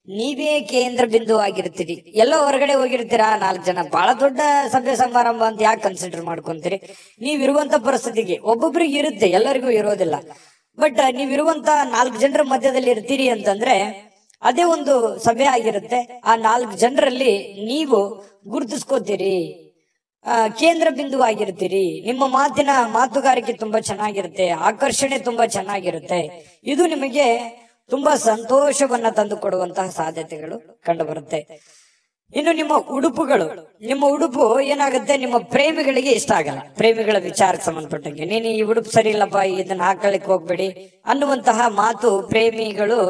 ನೀವೇ ಕೇಂದ್ರ ಬಿಂದು ಆಗಿರ್ತೀರಿ. ಎಲ್ಲೋ ಹೊರಗಡೆ ಹೋಗಿರ್ತೀರಾ, 4 ಜನ, ಬಹಳ ದೊಡ್ಡ ಸಭೆ ಸಮಾರಂಭ ಅಂತ ಯಾಕೆ ಕನ್ಸಿಡರ್ ಮಾಡ್ಕೊಂತೀರಿ? ನೀವಿರುವಂತ ಪರಿಸ್ಥಿತಿಗೆ ಒಬ್ಬೊಬ್ರಿಗೆ ಇರುತ್ತೆ, ಎಲ್ಲರಿಗೂ ಇರೋದಿಲ್ಲ. ಬಟ್ ನೀವಿರುವಂತ 4 ಜನರ ಮಧ್ಯದಲ್ಲಿ ಇರ್ತೀರಿ ಅಂತಂದ್ರೆ ಅದೇ ಒಂದು ಸಭೆ ಆಗಿರುತ್ತೆ. ಆ 4 ಜನರಲ್ಲಿ ನೀವು ಗುರುತಿಸ್ಕೋತೀರಿ, ಕೇಂದ್ರ ಬಿಂದು ಆಗಿರ್ತೀರಿ. ನಿಮ್ಮ ಮಾತುಗಾರಿಕೆ ತುಂಬಾ ಚೆನ್ನಾಗಿರುತ್ತೆ, ಆಕರ್ಷಣೆ ತುಂಬಾ ಚೆನ್ನಾಗಿರುತ್ತೆ. ಇದು ನಿಮಗೆ ತುಂಬಾ ಸಂತೋಷವನ್ನ ತಂದು ಕೊಡುವಂತಹ ಸಾಧ್ಯತೆಗಳು ಕಂಡು ಬರುತ್ತೆ. ಇನ್ನು ನಿಮ್ಮ ಉಡುಪು ಏನಾಗುತ್ತೆ, ನಿಮ್ಮ ಪ್ರೇಮಿಗಳಿಗೆ ಇಷ್ಟ ಆಗಲ್ಲ. ಪ್ರೇಮಿಗಳ ವಿಚಾರಕ್ಕೆ ಸಂಬಂಧಪಟ್ಟಂಗೆ, ನೀನು ಈ ಉಡುಪು ಸರಿ ಇಲ್ಲಪ್ಪ, ಇದನ್ನ ಹಾಕೊಳ್ಳಿಕ್ ಹೋಗ್ಬೇಡಿ ಅನ್ನುವಂತಹ ಮಾತು ಪ್ರೇಮಿಗಳು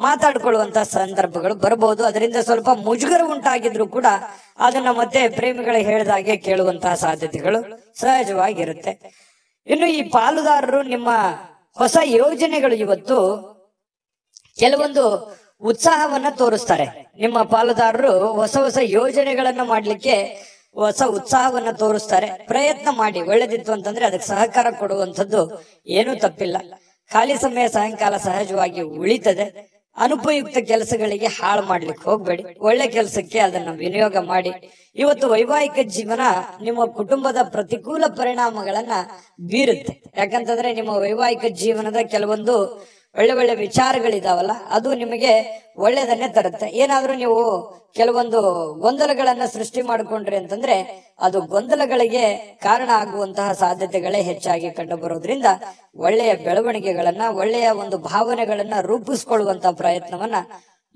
ಮಾತಾಡ್ಕೊಳ್ಳುವಂತಹ ಸಂದರ್ಭಗಳು ಬರಬಹುದು. ಅದರಿಂದ ಸ್ವಲ್ಪ ಮುಜುಗರ ಉಂಟಾಗಿದ್ರು ಕೂಡ ಅದನ್ನ ಮತ್ತೆ ಪ್ರೇಮಿಗಳು ಹೇಳಿದಾಗೆ ಕೇಳುವಂತಹ ಸಾಧ್ಯತೆಗಳು ಸಹಜವಾಗಿರುತ್ತೆ. ಇನ್ನು ಈ ಪಾಲುದಾರರು ನಿಮ್ಮ ಹೊಸ ಯೋಜನೆಗಳು ಇವತ್ತು ಕೆಲವೊಂದು ಉತ್ಸಾಹವನ್ನ ತೋರಿಸ್ತಾರೆ. ನಿಮ್ಮ ಪಾಲುದಾರರು ಹೊಸ ಯೋಜನೆಗಳನ್ನ ಮಾಡ್ಲಿಕ್ಕೆ ಹೊಸ ಉತ್ಸಾಹವನ್ನ ತೋರಿಸ್ತಾರೆ. ಪ್ರಯತ್ನ ಮಾಡಿ, ಒಳ್ಳೇದಿತ್ತು ಅಂತಂದ್ರೆ ಅದಕ್ಕೆ ಸಹಕಾರ ಕೊಡುವಂಥದ್ದು ಏನೂ ತಪ್ಪಿಲ್ಲ. ಖಾಲಿ ಸಮಯ ಸಾಯಂಕಾಲ ಸಹಜವಾಗಿ ಉಳಿತದೆ. ಅನುಪಯುಕ್ತ ಕೆಲಸಗಳಿಗೆ ಹಾಳು ಮಾಡ್ಲಿಕ್ಕೆ ಹೋಗ್ಬೇಡಿ, ಒಳ್ಳೆ ಕೆಲಸಕ್ಕೆ ಅದನ್ನ ವಿನಿಯೋಗ ಮಾಡಿ. ಇವತ್ತು ವೈವಾಹಿಕ ಜೀವನ ನಿಮ್ಮ ಕುಟುಂಬದ ಪ್ರತಿಕೂಲ ಪರಿಣಾಮಗಳನ್ನ ಬೀರುತ್ತೆ. ಯಾಕಂತಂದ್ರೆ ನಿಮ್ಮ ವೈವಾಹಿಕ ಜೀವನದ ಕೆಲವೊಂದು ಒಳ್ಳೆ ವಿಚಾರಗಳಿದಾವಲ್ಲ, ಅದು ನಿಮಗೆ ಒಳ್ಳೇದನ್ನೇ ತರುತ್ತೆ. ಏನಾದ್ರೂ ನೀವು ಕೆಲವೊಂದು ಗೊಂದಲಗಳನ್ನ ಸೃಷ್ಟಿ ಮಾಡಿಕೊಂಡ್ರಿ ಅಂತಂದ್ರೆ ಅದು ಗೊಂದಲಗಳಿಗೆ ಕಾರಣ ಆಗುವಂತಹ ಸಾಧ್ಯತೆಗಳೇ ಹೆಚ್ಚಾಗಿ ಕಂಡು ಬರೋದ್ರಿಂದ ಒಳ್ಳೆಯ ಬೆಳವಣಿಗೆಗಳನ್ನ, ಒಳ್ಳೆಯ ಒಂದು ಭಾವನೆಗಳನ್ನ ರೂಪಿಸ್ಕೊಳ್ಳುವಂತಹ ಪ್ರಯತ್ನವನ್ನ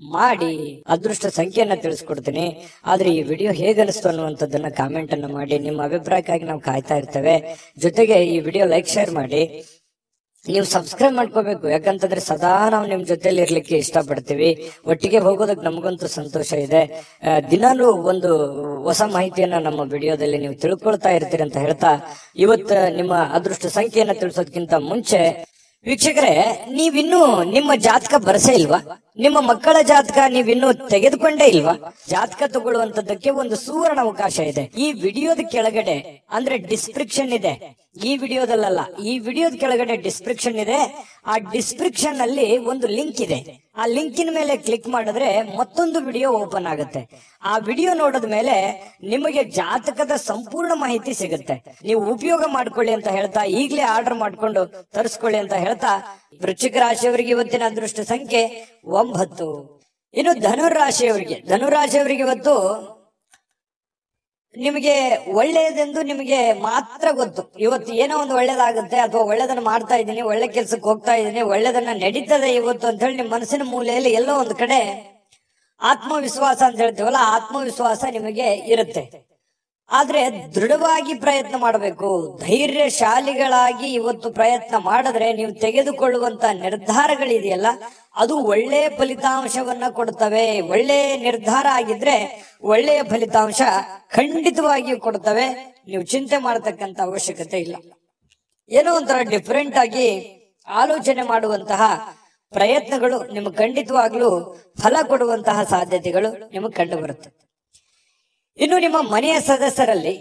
ಮಾಡಿ. ಅದೃಷ್ಟ ಸಂಖ್ಯೆಯನ್ನ ತಿಳಿಸ್ಕೊಡ್ತೀನಿ. ಆದ್ರೆ ಈ ವಿಡಿಯೋ ಹೇಗನಿಸ್ತು ಅನ್ನುವಂಥದ್ದನ್ನ ಕಾಮೆಂಟ್ ಅನ್ನ ಮಾಡಿ. ನಿಮ್ಮ ಅಭಿಪ್ರಾಯಕ್ಕಾಗಿ ನಾವು ಕಾಯ್ತಾ ಇರ್ತೇವೆ. ಜೊತೆಗೆ ಈ ವಿಡಿಯೋ ಲೈಕ್, ಶೇರ್ ಮಾಡಿ. ನೀವು ಸಬ್ಸ್ಕ್ರೈಬ್ ಮಾಡ್ಕೋಬೇಕು, ಯಾಕಂತಂದ್ರೆ ಸದಾ ನಾವು ನಿಮ್ ಜೊತೆಲಿ ಇರ್ಲಿಕ್ಕೆ ಇಷ್ಟಪಡ್ತೀವಿ. ಒಟ್ಟಿಗೆ ಹೋಗೋದಕ್ಕೆ ನಮಗಂತೂ ಸಂತೋಷ ಇದೆ. ದಿನಾಲೂ ಒಂದು ಹೊಸ ಮಾಹಿತಿಯನ್ನ ನಮ್ಮ ವಿಡಿಯೋದಲ್ಲಿ ನೀವು ತಿಳ್ಕೊಳ್ತಾ ಇರ್ತೀರಿ ಅಂತ ಹೇಳ್ತಾ, ಇವತ್ತು ನಿಮ್ಮ ಅದೃಷ್ಟ ಸಂಖ್ಯೆಯನ್ನ ತಿಳಿಸೋದಕ್ಕಿಂತ ಮುಂಚೆ ವೀಕ್ಷಕರೇ, ನೀವಿನ್ನೂ ನಿಮ್ಮ ಜಾತಕ ಬರಸೇ ಇಲ್ವಾ? ನಿಮ್ಮ ಮಕ್ಕಳ ಜಾತಕ ನೀವಿನ್ನೂ ತೆಗೆದುಕೊಂಡೇ ಇಲ್ವಾ? ಜಾತಕ ತಗೊಳ್ಳುವಂತದ್ದಕ್ಕೆ ಒಂದು ಸುವರ್ಣ ಅವಕಾಶ ಇದೆ. ಈ ವಿಡಿಯೋದ ಕೆಳಗಡೆ ಅಂದ್ರೆ ಡಿಸ್ಕ್ರಿಪ್ಷನ್ ಇದೆ, ಈ ವಿಡಿಯೋದಲ್ಲ, ಈ ವಿಡಿಯೋದ ಕೆಳಗಡೆ ಡಿಸ್ಕ್ರಿಪ್ಷನ್ ಇದೆ. ಆ ಡಿಸ್ಕ್ರಿಪ್ಷನ್ ಅಲ್ಲಿ ಒಂದು ಲಿಂಕ್ ಇದೆ. ಆ ಲಿಂಕಿನ ಮೇಲೆ ಕ್ಲಿಕ್ ಮಾಡಿದ್ರೆ ಮತ್ತೊಂದು ವಿಡಿಯೋ ಓಪನ್ ಆಗುತ್ತೆ. ಆ ವಿಡಿಯೋ ನೋಡಿದ ಮೇಲೆ ನಿಮಗೆ ಜಾತಕದ ಸಂಪೂರ್ಣ ಮಾಹಿತಿ ಸಿಗುತ್ತೆ. ನೀವು ಉಪಯೋಗ ಮಾಡ್ಕೊಳ್ಳಿ ಅಂತ ಹೇಳ್ತಾ, ಈಗಲೇ ಆರ್ಡರ್ ಮಾಡ್ಕೊಂಡು ತರಿಸ್ಕೊಳ್ಳಿ ಅಂತ ಹೇಳ್ತಾ, ವೃಶ್ಚಿಕ ರಾಶಿಯವರಿಗೆ ಇವತ್ತಿನ ಅದೃಷ್ಟ ಸಂಖ್ಯೆ 9. ಇನ್ನು ಧನುರಾಶಿಯವರಿಗೆ ಇವತ್ತು ನಿಮಗೆ ಒಳ್ಳೆಯದೆಂದು ನಿಮಗೆ ಮಾತ್ರ ಗೊತ್ತು. ಇವತ್ತು ಏನೋ ಒಂದು ಒಳ್ಳೇದಾಗುತ್ತೆ, ಅಥವಾ ಒಳ್ಳೇದನ್ನ ಮಾಡ್ತಾ ಇದ್ದೀನಿ, ಒಳ್ಳೆ ಕೆಲ್ಸಕ್ಕೆ ಹೋಗ್ತಾ ಇದ್ದೀನಿ, ಒಳ್ಳೇದನ್ನ ನಡೀತದೆ ಇವತ್ತು ಅಂತ ಹೇಳಿ ನಿಮ್ಮ ಮನಸ್ಸಿನ ಮೂಲೆಯಲ್ಲಿ ಎಲ್ಲೋ ಒಂದು ಕಡೆ ಆತ್ಮವಿಶ್ವಾಸ ಅಂತ ಹೇಳ್ತೀವಲ್ಲ, ಆತ್ಮವಿಶ್ವಾಸ ನಿಮಗೆ ಇರುತ್ತೆ. ಆದ್ರೆ ದೃಢವಾಗಿ ಪ್ರಯತ್ನ ಮಾಡಬೇಕು, ಧೈರ್ಯಶಾಲಿಗಳಾಗಿ ಇವತ್ತು ಪ್ರಯತ್ನ ಮಾಡಿದ್ರೆ ನೀವು ತೆಗೆದುಕೊಳ್ಳುವಂತ ನಿರ್ಧಾರಗಳಿದೆಯಲ್ಲ, ಅದು ಒಳ್ಳೆಯ ಫಲಿತಾಂಶವನ್ನ ಕೊಡ್ತವೆ. ಒಳ್ಳೆಯ ನಿರ್ಧಾರ ಆಗಿದ್ರೆ ಒಳ್ಳೆಯ ಫಲಿತಾಂಶ ಖಂಡಿತವಾಗಿಯೂ ಕೊಡ್ತವೆ. ನೀವು ಚಿಂತೆ ಮಾಡತಕ್ಕಂತ ಅವಶ್ಯಕತೆ ಇಲ್ಲ. ಏನೋ ಒಂಥರ ಡಿಫರೆಂಟ್ ಆಗಿ ಆಲೋಚನೆ ಮಾಡುವಂತಹ ಪ್ರಯತ್ನಗಳು ನಿಮಗೆ ಖಂಡಿತವಾಗ್ಲೂ ಫಲ ಕೊಡುವಂತಹ ಸಾಧ್ಯತೆಗಳು ನಿಮಗೆ ಕಂಡು ಬರುತ್ತೆ. ಇನ್ನು ನಿಮ್ಮ ಮನೆಯ ಸದಸ್ಯರಲ್ಲಿ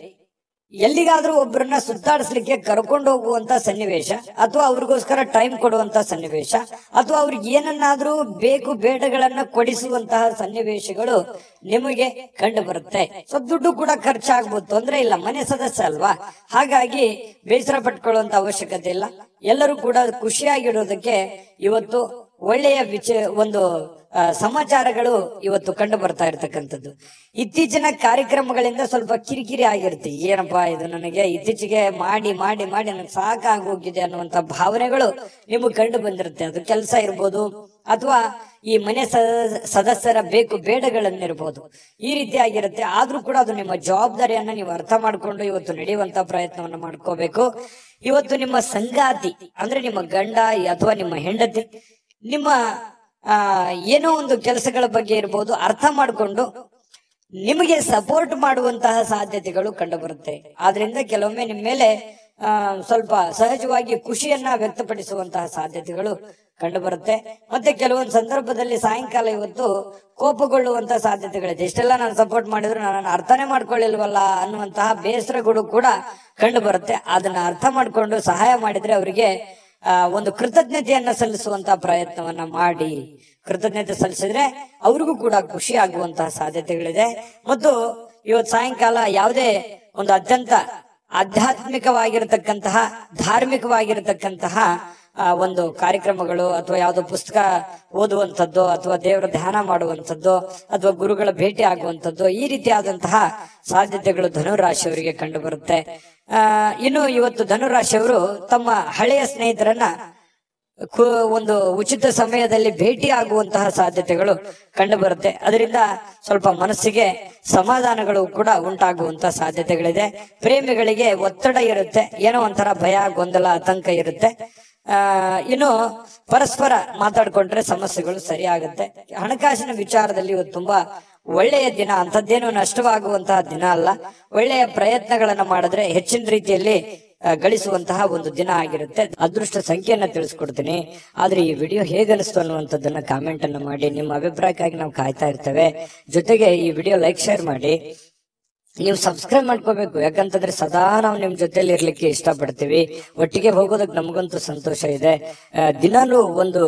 ಎಲ್ಲಿಗಾದ್ರೂ ಒಬ್ಬರನ್ನ ಸುತ್ತಾಡಿಸ್ಲಿಕ್ಕೆ ಕರ್ಕೊಂಡು ಹೋಗುವಂತ ಸನ್ನಿವೇಶ, ಅಥವಾ ಅವ್ರಿಗೋಸ್ಕರ ಟೈಮ್ ಕೊಡುವಂತ ಸನ್ನಿವೇಶ, ಅಥವಾ ಅವ್ರಿಗೆ ಏನನ್ನಾದ್ರೂ ಬೇಕು ಬೇಡಗಳನ್ನ ಕೊಡಿಸುವಂತಹ ಸನ್ನಿವೇಶಗಳು ನಿಮಗೆ ಕಂಡು ಬರುತ್ತೆ. ಸ್ವಲ್ಪ ದುಡ್ಡು ಕೂಡ ಖರ್ಚಾಗ್ಬೋದು, ತೊಂದ್ರೆ ಇಲ್ಲ, ಮನೆ ಸದಸ್ಯ ಅಲ್ವಾ, ಹಾಗಾಗಿ ಬೇಸರ ಪಟ್ಕೊಳ್ಳುವಂತ ಅವಶ್ಯಕತೆ ಇಲ್ಲ. ಎಲ್ಲರೂ ಕೂಡ ಖುಷಿಯಾಗಿರೋದಕ್ಕೆ ಇವತ್ತು ಒಳ್ಳೆಯ ಒಂದು ಸಮಾಚಾರಗಳು ಇವತ್ತು ಕಂಡು ಬರ್ತಾ ಇರ್ತಕ್ಕಂಥದ್ದು. ಇತ್ತೀಚಿನ ಕಾರ್ಯಕ್ರಮಗಳಿಂದ ಸ್ವಲ್ಪ ಕಿರಿಕಿರಿ ಆಗಿರುತ್ತೆ. ಏನಪ್ಪಾ ಇದು, ನನಗೆ ಇತ್ತೀಚೆಗೆ ಮಾಡಿ ಮಾಡಿ ಮಾಡಿ ನನಗೆ ಸಾಕಾಗೋಗಿದೆ ಅನ್ನುವಂತ ಭಾವನೆಗಳು ನಿಮಗೆ ಕಂಡು ಬಂದಿರುತ್ತೆ. ಅದು ಕೆಲಸ ಇರ್ಬೋದು, ಅಥವಾ ಈ ಮನೆ ಸದಸ್ಯರ ಬೇಕು ಬೇಡಗಳನ್ನಿರ್ಬೋದು, ಈ ರೀತಿ ಆಗಿರುತ್ತೆ. ಆದ್ರೂ ಕೂಡ ಅದು ನಿಮ್ಮ ಜವಾಬ್ದಾರಿಯನ್ನ ನೀವು ಅರ್ಥ ಮಾಡ್ಕೊಂಡು ಇವತ್ತು ನಡೆಯುವಂತ ಪ್ರಯತ್ನವನ್ನ ಮಾಡ್ಕೋಬೇಕು. ಇವತ್ತು ನಿಮ್ಮ ಸಂಗಾತಿ ಅಂದ್ರೆ ನಿಮ್ಮ ಗಂಡ ಅಥವಾ ನಿಮ್ಮ ಹೆಂಡತಿ ನಿಮ್ಮ ಏನೋ ಒಂದು ಕೆಲಸಗಳ ಬಗ್ಗೆ ಇರ್ಬೋದು ಅರ್ಥ ಮಾಡಿಕೊಂಡು ನಿಮಗೆ ಸಪೋರ್ಟ್ ಮಾಡುವಂತಹ ಸಾಧ್ಯತೆಗಳು ಕಂಡು ಬರುತ್ತೆ. ಆದ್ರಿಂದ ಕೆಲವೊಮ್ಮೆ ನಿಮ್ಮ ಮೇಲೆ ಸ್ವಲ್ಪ ಸಹಜವಾಗಿ ಖುಷಿಯನ್ನ ವ್ಯಕ್ತಪಡಿಸುವಂತಹ ಸಾಧ್ಯತೆಗಳು ಕಂಡು ಬರುತ್ತೆ. ಮತ್ತೆ ಕೆಲವೊಂದು ಸಂದರ್ಭದಲ್ಲಿ ಸಾಯಂಕಾಲ ಇವತ್ತು ಕೋಪಗೊಳ್ಳುವಂತಹ ಸಾಧ್ಯತೆಗಳಿದೆ. ಇಷ್ಟೆಲ್ಲ ನಾನು ಸಪೋರ್ಟ್ ಮಾಡಿದ್ರು ನಾನು ಅರ್ಥನೇ ಮಾಡ್ಕೊಳ್ಳಿಲ್ವಲ್ಲ ಅನ್ನುವಂತಹ ಬೇಸರಗಳು ಕೂಡ ಕಂಡು ಬರುತ್ತೆ. ಅದನ್ನ ಅರ್ಥ ಮಾಡ್ಕೊಂಡು ಸಹಾಯ ಮಾಡಿದ್ರೆ ಅವರಿಗೆ ಒಂದು ಕೃತಜ್ಞತೆಯನ್ನ ಸಲ್ಲಿಸುವಂತಹ ಪ್ರಯತ್ನವನ್ನ ಮಾಡಿ, ಕೃತಜ್ಞತೆ ಸಲ್ಲಿಸಿದ್ರೆ ಅವ್ರಿಗೂ ಕೂಡ ಖುಷಿ ಆಗುವಂತಹ ಸಾಧ್ಯತೆಗಳಿದೆ. ಮತ್ತು ಇವತ್ತು ಸಾಯಂಕಾಲ ಯಾವುದೇ ಒಂದು ಅತ್ಯಂತ ಆಧ್ಯಾತ್ಮಿಕವಾಗಿರತಕ್ಕಂತಹ ಧಾರ್ಮಿಕವಾಗಿರತಕ್ಕಂತಹ ಒಂದು ಕಾರ್ಯಕ್ರಮಗಳು, ಅಥವಾ ಯಾವುದೋ ಪುಸ್ತಕ ಓದುವಂಥದ್ದು, ಅಥವಾ ದೇವರ ಧ್ಯಾನ ಮಾಡುವಂಥದ್ದು, ಅಥವಾ ಗುರುಗಳ ಭೇಟಿ ಆಗುವಂಥದ್ದು, ಈ ರೀತಿಯಾದಂತಹ ಸಾಧ್ಯತೆಗಳು ಧನುರಾಶಿಯವರಿಗೆ ಕಂಡು ಬರುತ್ತೆ. ಇನ್ನು ಇವತ್ತು ಧನುರಾಶಿಯವರು ತಮ್ಮ ಹಳೆಯ ಸ್ನೇಹಿತರನ್ನ ಒಂದು ಉಚಿತ ಸಮಯದಲ್ಲಿ ಭೇಟಿ ಆಗುವಂತಹ ಸಾಧ್ಯತೆಗಳು ಕಂಡು ಬರುತ್ತೆ. ಅದರಿಂದ ಸ್ವಲ್ಪ ಮನಸ್ಸಿಗೆ ಸಮಾಧಾನಗಳು ಕೂಡ ಉಂಟಾಗುವಂತಹ ಸಾಧ್ಯತೆಗಳಿದೆ. ಪ್ರೇಮಿಗಳಿಗೆ ಒತ್ತಡ ಇರುತ್ತೆ, ಏನೋ ಒಂಥರ ಭಯ, ಗೊಂದಲ, ಆತಂಕ ಇರುತ್ತೆ. ಇನ್ನು ಪರಸ್ಪರ ಮಾತಾಡ್ಕೊಂಡ್ರೆ ಸಮಸ್ಯೆಗಳು ಸರಿಯಾಗುತ್ತೆ. ಹಣಕಾಸಿನ ವಿಚಾರದಲ್ಲಿ ಇವತ್ತು ತುಂಬಾ ಒಳ್ಳೆಯ ದಿನ, ಅಂತದ್ದೇನು ನಷ್ಟವಾಗುವಂತಹ ದಿನ ಅಲ್ಲ. ಒಳ್ಳೆಯ ಪ್ರಯತ್ನಗಳನ್ನ ಮಾಡಿದ್ರೆ ಹೆಚ್ಚಿನ ರೀತಿಯಲ್ಲಿ ಗಳಿಸುವಂತಹ ಒಂದು ದಿನ ಆಗಿರುತ್ತೆ. ಅದೃಷ್ಟ ಸಂಖ್ಯೆಯನ್ನ ತಿಳಿಸ್ಕೊಡ್ತೀನಿ. ಆದ್ರೆ ಈ ವಿಡಿಯೋ ಹೇಗನಿಸ್ತು ಅನ್ನುವಂಥದ್ದನ್ನ ಕಾಮೆಂಟ್ ಅನ್ನ ಮಾಡಿ. ನಿಮ್ಮ ಅಭಿಪ್ರಾಯಕ್ಕಾಗಿ ನಾವು ಕಾಯ್ತಾ ಇರ್ತೇವೆ. ಜೊತೆಗೆ ಈ ವಿಡಿಯೋ ಲೈಕ್, ಶೇರ್ ಮಾಡಿ. ನೀವು ಸಬ್ಸ್ಕ್ರೈಬ್ ಮಾಡ್ಕೋಬೇಕು, ಯಾಕಂತಂದ್ರೆ ಸದಾ ನಾವು ನಿಮ್ ಜೊತೆಲಿ ಇರ್ಲಿಕ್ಕೆ ಇಷ್ಟಪಡ್ತೀವಿ. ಒಟ್ಟಿಗೆ ಹೋಗೋದಕ್ಕೆ ನಮಗಂತೂ ಸಂತೋಷ ಇದೆ. ದಿನಾಲೂ ಒಂದು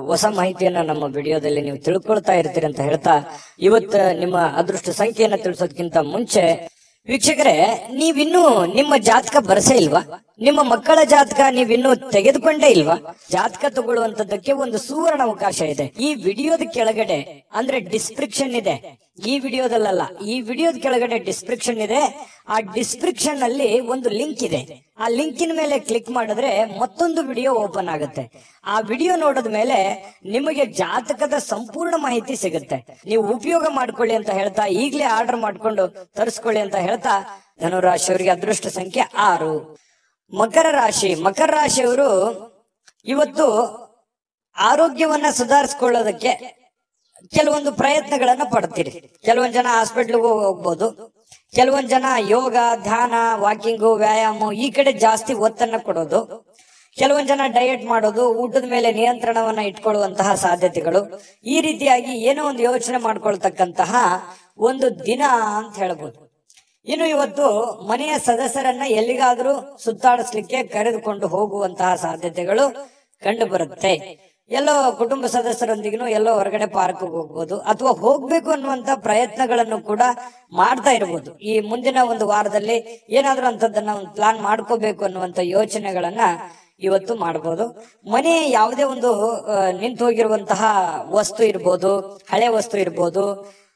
ಹೊಸ ಮಾಹಿತಿಯನ್ನ ನಮ್ಮ ವಿಡಿಯೋದಲ್ಲಿ ನೀವು ತಿಳ್ಕೊಳ್ತಾ ಇರ್ತೀರಿ ಅಂತ ಹೇಳ್ತಾ, ಇವತ್ತು ನಿಮ್ಮ ಅದೃಷ್ಟ ಸಂಖ್ಯೆಯನ್ನ ತಿಳಿಸೋದಕ್ಕಿಂತ ಮುಂಚೆ ವೀಕ್ಷಕರೇ, ನೀವಿನ್ನೂ ನಿಮ್ಮ ಜಾತಕ ಬರಸೇ ಇಲ್ವಾ? ನಿಮ್ಮ ಮಕ್ಕಳ ಜಾತಕ ನೀವಿನ್ನೂ ತೆಗೆದುಕೊಂಡೇ ಇಲ್ವಾ? ಜಾತಕ ತಗೊಳ್ಳುವಂತದ್ದಕ್ಕೆ ಒಂದು ಸುವರ್ಣ ಅವಕಾಶ ಇದೆ. ಈ ವಿಡಿಯೋದ ಕೆಳಗಡೆ ಅಂದ್ರೆ ಡಿಸ್ಕ್ರಿಪ್ಷನ್ ಇದೆ. ಈ ವಿಡಿಯೋದಲ್ಲ, ಈ ವಿಡಿಯೋದ ಕೆಳಗಡೆ ಡಿಸ್ಕ್ರಿಪ್ಷನ್ ಇದೆ. ಆ ಡಿಸ್ಕ್ರಿಪ್ಷನ್ ಅಲ್ಲಿ ಒಂದು ಲಿಂಕ್ ಇದೆ. ಆ ಲಿಂಕಿನ ಮೇಲೆ ಕ್ಲಿಕ್ ಮಾಡಿದ್ರೆ ಮತ್ತೊಂದು ವಿಡಿಯೋ ಓಪನ್ ಆಗುತ್ತೆ. ಆ ವಿಡಿಯೋ ನೋಡಿದ ಮೇಲೆ ನಿಮಗೆ ಜಾತಕದ ಸಂಪೂರ್ಣ ಮಾಹಿತಿ ಸಿಗುತ್ತೆ. ನೀವು ಉಪಯೋಗ ಮಾಡ್ಕೊಳ್ಳಿ ಅಂತ ಹೇಳ್ತಾ, ಈಗಲೇ ಆರ್ಡರ್ ಮಾಡ್ಕೊಂಡು ತರಿಸ್ಕೊಳ್ಳಿ ಅಂತ ಹೇಳ್ತಾ, ಧನುರಾಶಿಯವರಿಗೆ ಅದೃಷ್ಟ ಸಂಖ್ಯೆ 6. ಮಕರ ರಾಶಿ. ಮಕರ ರಾಶಿಯವರು ಇವತ್ತು ಆರೋಗ್ಯವನ್ನ ಸುಧಾರಿಸಿಕೊಳ್ಳೋದಕ್ಕೆ ಕೆಲವೊಂದು ಪ್ರಯತ್ನಗಳನ್ನ ಪಡ್ತೀರಿ. ಕೆಲವೊಂದ್ ಜನ ಹಾಸ್ಪಿಟ್ಲಿಗೂ ಹೋಗ್ಬೋದು, ಕೆಲವೊಂದ್ ಜನ ಯೋಗ, ಧ್ಯಾನ, ವಾಕಿಂಗು, ವ್ಯಾಯಾಮ ಈ ಕಡೆ ಜಾಸ್ತಿ ಒತ್ತನ್ನ ಕೊಡೋದು, ಕೆಲವೊಂದ್ ಜನ ಡಯಟ್ ಮಾಡೋದು, ಊಟದ ಮೇಲೆ ನಿಯಂತ್ರಣವನ್ನ ಇಟ್ಕೊಳ್ಳುವಂತಹ ಸಾಧ್ಯತೆಗಳು, ಈ ರೀತಿಯಾಗಿ ಏನೋ ಒಂದು ಯೋಚನೆ ಮಾಡ್ಕೊಳ್ತಕ್ಕಂತಹ ಒಂದು ದಿನ ಅಂತ ಹೇಳ್ಬೋದು. ಇನ್ನು ಇವತ್ತು ಮನೆಯ ಸದಸ್ಯರನ್ನ ಎಲ್ಲಿಗಾದ್ರೂ ಸುತ್ತಾಡಿಸ್ಲಿಕ್ಕೆ ಕರೆದುಕೊಂಡು ಹೋಗುವಂತಹ ಸಾಧ್ಯತೆಗಳು ಕಂಡು ಬರುತ್ತೆ. ಎಲ್ಲೋ ಕುಟುಂಬ ಸದಸ್ಯರೊಂದಿಗೂ ಎಲ್ಲೋ ಹೊರಗಡೆ ಪಾರ್ಕ್ ಹೋಗ್ಬೋದು, ಅಥವಾ ಹೋಗ್ಬೇಕು ಅನ್ನುವಂತ ಪ್ರಯತ್ನಗಳನ್ನು ಕೂಡ ಮಾಡ್ತಾ ಇರ್ಬೋದು. ಈ ಮುಂದಿನ ಒಂದು ವಾರದಲ್ಲಿ ಏನಾದ್ರೂ ಅಂತದನ್ನ ಒಂದು ಪ್ಲಾನ್ ಮಾಡ್ಕೋಬೇಕು ಅನ್ನುವಂತ ಯೋಚನೆಗಳನ್ನ ಇವತ್ತು ಮಾಡಬಹುದು. ಮನೆ ಯಾವುದೇ ಒಂದು ನಿಂತು ಹೋಗಿರುವಂತಹ ವಸ್ತು ಇರ್ಬೋದು, ಹಳೆ ವಸ್ತು ಇರ್ಬೋದು,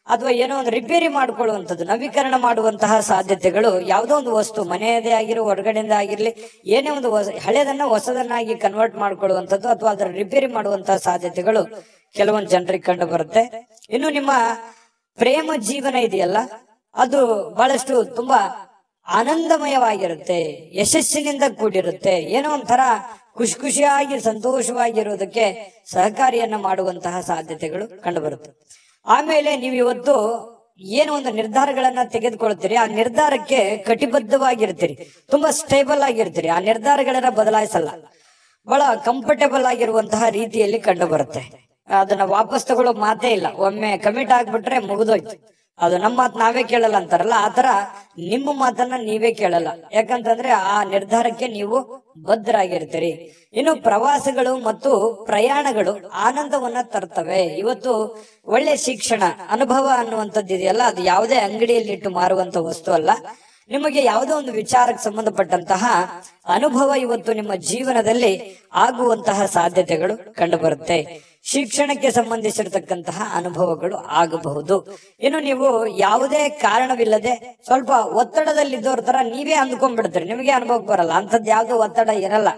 ಅಥವಾ ಏನೋ ಒಂದು ರಿಪೇರಿ ಮಾಡ್ಕೊಳ್ಳುವಂಥದ್ದು, ನವೀಕರಣ ಮಾಡುವಂತಹ ಸಾಧ್ಯತೆಗಳು, ಯಾವುದೋ ಒಂದು ವಸ್ತು ಮನೆಯದೇ ಆಗಿರೋ ಹೊರಗಡೆಯಿಂದ ಆಗಿರ್ಲಿ, ಏನೇ ಒಂದು ಹಳೆದನ್ನ ಹೊಸದನ್ನಾಗಿ ಕನ್ವರ್ಟ್ ಮಾಡ್ಕೊಳ್ಳುವಂಥದ್ದು, ಅಥವಾ ಅದರ ರಿಪೇರಿ ಮಾಡುವಂತಹ ಸಾಧ್ಯತೆಗಳು ಕೆಲವೊಂದು ಜನರಿಗೆ ಕಂಡು ಬರುತ್ತೆ. ಇನ್ನು ನಿಮ್ಮ ಪ್ರೇಮ ಜೀವನ ಇದೆಯಲ್ಲ, ಅದು ಬಹಳಷ್ಟು ತುಂಬಾ ಆನಂದಮಯವಾಗಿರುತ್ತೆ, ಯಶಸ್ಸಿನಿಂದ ಕೂಡಿರುತ್ತೆ. ಏನೋ ಒಂಥರ ಖುಷಿಯಾಗಿ ಸಂತೋಷವಾಗಿರೋದಕ್ಕೆ ಸಹಕಾರಿಯನ್ನ ಮಾಡುವಂತಹ ಸಾಧ್ಯತೆಗಳು ಕಂಡು ಬರುತ್ತೆ. ಆಮೇಲೆ ನೀವು ಇವತ್ತು ಏನೋ ಒಂದು ನಿರ್ಧಾರಗಳನ್ನ ತೆಗೆದುಕೊಳ್ತೀರಿ, ಆ ನಿರ್ಧಾರಕ್ಕೆ ಕಟಿಬದ್ಧವಾಗಿರ್ತೀರಿ, ತುಂಬಾ ಸ್ಟೇಬಲ್ ಆಗಿರ್ತೀರಿ, ಆ ನಿರ್ಧಾರಗಳನ್ನ ಬದಲಾಯಿಸಲ್ಲ. ಬಹಳ ಕಂಫರ್ಟೇಬಲ್ ಆಗಿರುವಂತಹ ರೀತಿಯಲ್ಲಿ ಕಂಡು ಬರುತ್ತೆ. ಅದನ್ನ ವಾಪಸ್ ತಗೊಳ್ಳೋ ಮಾತೇ ಇಲ್ಲ. ಒಮ್ಮೆ ಕಮಿಟ್ ಆಗ್ಬಿಟ್ರೆ ಮುಗಿದೋಯ್ತು. ಅದು ನಮ್ಮ ಮಾತು ನಾವೇ ಕೇಳಲ್ಲ ಅಂತಾರಲ್ಲ, ಆತರ ನಿಮ್ಮ ಮಾತನ್ನ ನೀವೇ ಕೇಳಲ್ಲ. ಯಾಕಂತಂದ್ರೆ ಆ ನಿರ್ಧಾರಕ್ಕೆ ನೀವು ಬದ್ಧರಾಗಿರ್ತೀರಿ. ಇನ್ನು ಪ್ರವಾಸಗಳು ಮತ್ತು ಪ್ರಯಾಣಗಳು ಆನಂದವನ್ನ ತರ್ತವೆ. ಇವತ್ತು ಒಳ್ಳೆ ಶಿಕ್ಷಣ ಅನುಭವ ಅನ್ನುವಂಥದ್ದು ಇದೆಯಲ್ಲ, ಅದು ಯಾವುದೇ ಅಂಗಡಿಯಲ್ಲಿ ಇಟ್ಟು ಮಾರುವಂತ ವಸ್ತು ಅಲ್ಲ. ನಿಮಗೆ ಯಾವುದೋ ಒಂದು ವಿಚಾರಕ್ಕೆ ಸಂಬಂಧಪಟ್ಟಂತಹ ಅನುಭವ ಇವತ್ತು ನಿಮ್ಮ ಜೀವನದಲ್ಲಿ ಆಗುವಂತಹ ಸಾಧ್ಯತೆಗಳು ಕಂಡು ಬರುತ್ತೆ. ಶಿಕ್ಷಣಕ್ಕೆ ಸಂಬಂಧಿಸಿರ್ತಕ್ಕಂತಹ ಅನುಭವಗಳು ಆಗಬಹುದು. ಇನ್ನು ನೀವು ಯಾವುದೇ ಕಾರಣವಿಲ್ಲದೆ ಸ್ವಲ್ಪ ಒತ್ತಡದಲ್ಲಿದ್ದವ್ರ ತರ ನೀವೇ ಅಂದ್ಕೊಂಡ್ಬಿಡ್ತೀರಿ. ನಿಮಗೆ ಅನುಭವಕ್ಕೆ ಬರಲ್ಲ, ಅಂತದ್ ಯಾವ್ದು ಒತ್ತಡ ಇರಲ್ಲ,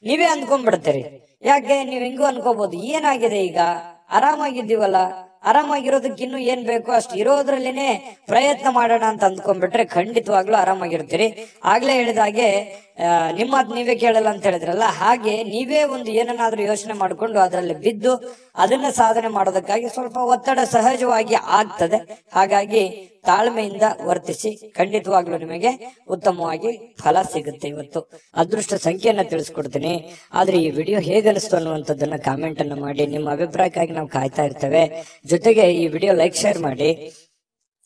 ನೀವೇ ಅಂದ್ಕೊಂಡ್ಬಿಡ್ತೀರಿ. ಯಾಕೆ ನೀವು ಹಿಂಗೂ ಅನ್ಕೋಬಹುದು, ಏನಾಗಿದೆ ಈಗ ಆರಾಮಾಗಿದ್ದೀವಲ್ಲ, ಆರಾಮಾಗಿರೋದಕ್ಕೆ ಇನ್ನು ಏನ್ ಬೇಕು ಅಷ್ಟು ಇರೋದ್ರಲ್ಲೇನೆ ಪ್ರಯತ್ನ ಮಾಡೋಣ ಅಂತ ಅಂದ್ಕೊಂಡ್ಬಿಟ್ರೆ ಖಂಡಿತವಾಗ್ಲೂ ಆರಾಮಾಗಿರ್ತೀರಿ. ಆಗ್ಲೇ ಹೇಳಿದಾಗೆ ನಿಮ್ಮ ಮಾತು ನೀವೇ ಕೇಳಲ್ಲ ಅಂತ ಹೇಳಿದ್ರಲ್ಲ, ಹಾಗೆ ನೀವೇ ಒಂದು ಏನನ್ನಾದ್ರೂ ಯೋಚನೆ ಮಾಡ್ಕೊಂಡು ಅದರಲ್ಲಿ ಬಿದ್ದು ಅದನ್ನ ಸಾಧನೆ ಮಾಡೋದಕ್ಕಾಗಿ ಸ್ವಲ್ಪ ಒತ್ತಡ ಸಹಜವಾಗಿ ಆಗ್ತದೆ. ಹಾಗಾಗಿ ತಾಳ್ಮೆಯಿಂದ ವರ್ತಿಸಿ, ಖಂಡಿತವಾಗ್ಲೂ ನಿಮಗೆ ಉತ್ತಮವಾಗಿ ಫಲ ಸಿಗುತ್ತೆ. ಇವತ್ತು ಅದೃಷ್ಟ ಸಂಖ್ಯೆಯನ್ನ ತಿಳಿಸ್ಕೊಡ್ತೀನಿ. ಆದ್ರೆ ಈ ವಿಡಿಯೋ ಹೇಗನಿಸ್ತು ಅನ್ನುವಂಥದ್ದನ್ನ ಕಾಮೆಂಟ್ ಅನ್ನ ಮಾಡಿ. ನಿಮ್ಮ ಅಭಿಪ್ರಾಯಕ್ಕಾಗಿ ನಾವು ಕಾಯ್ತಾ ಇರ್ತೇವೆ. ಜೊತೆಗೆ ಈ ವಿಡಿಯೋ ಲೈಕ್ ಶೇರ್ ಮಾಡಿ.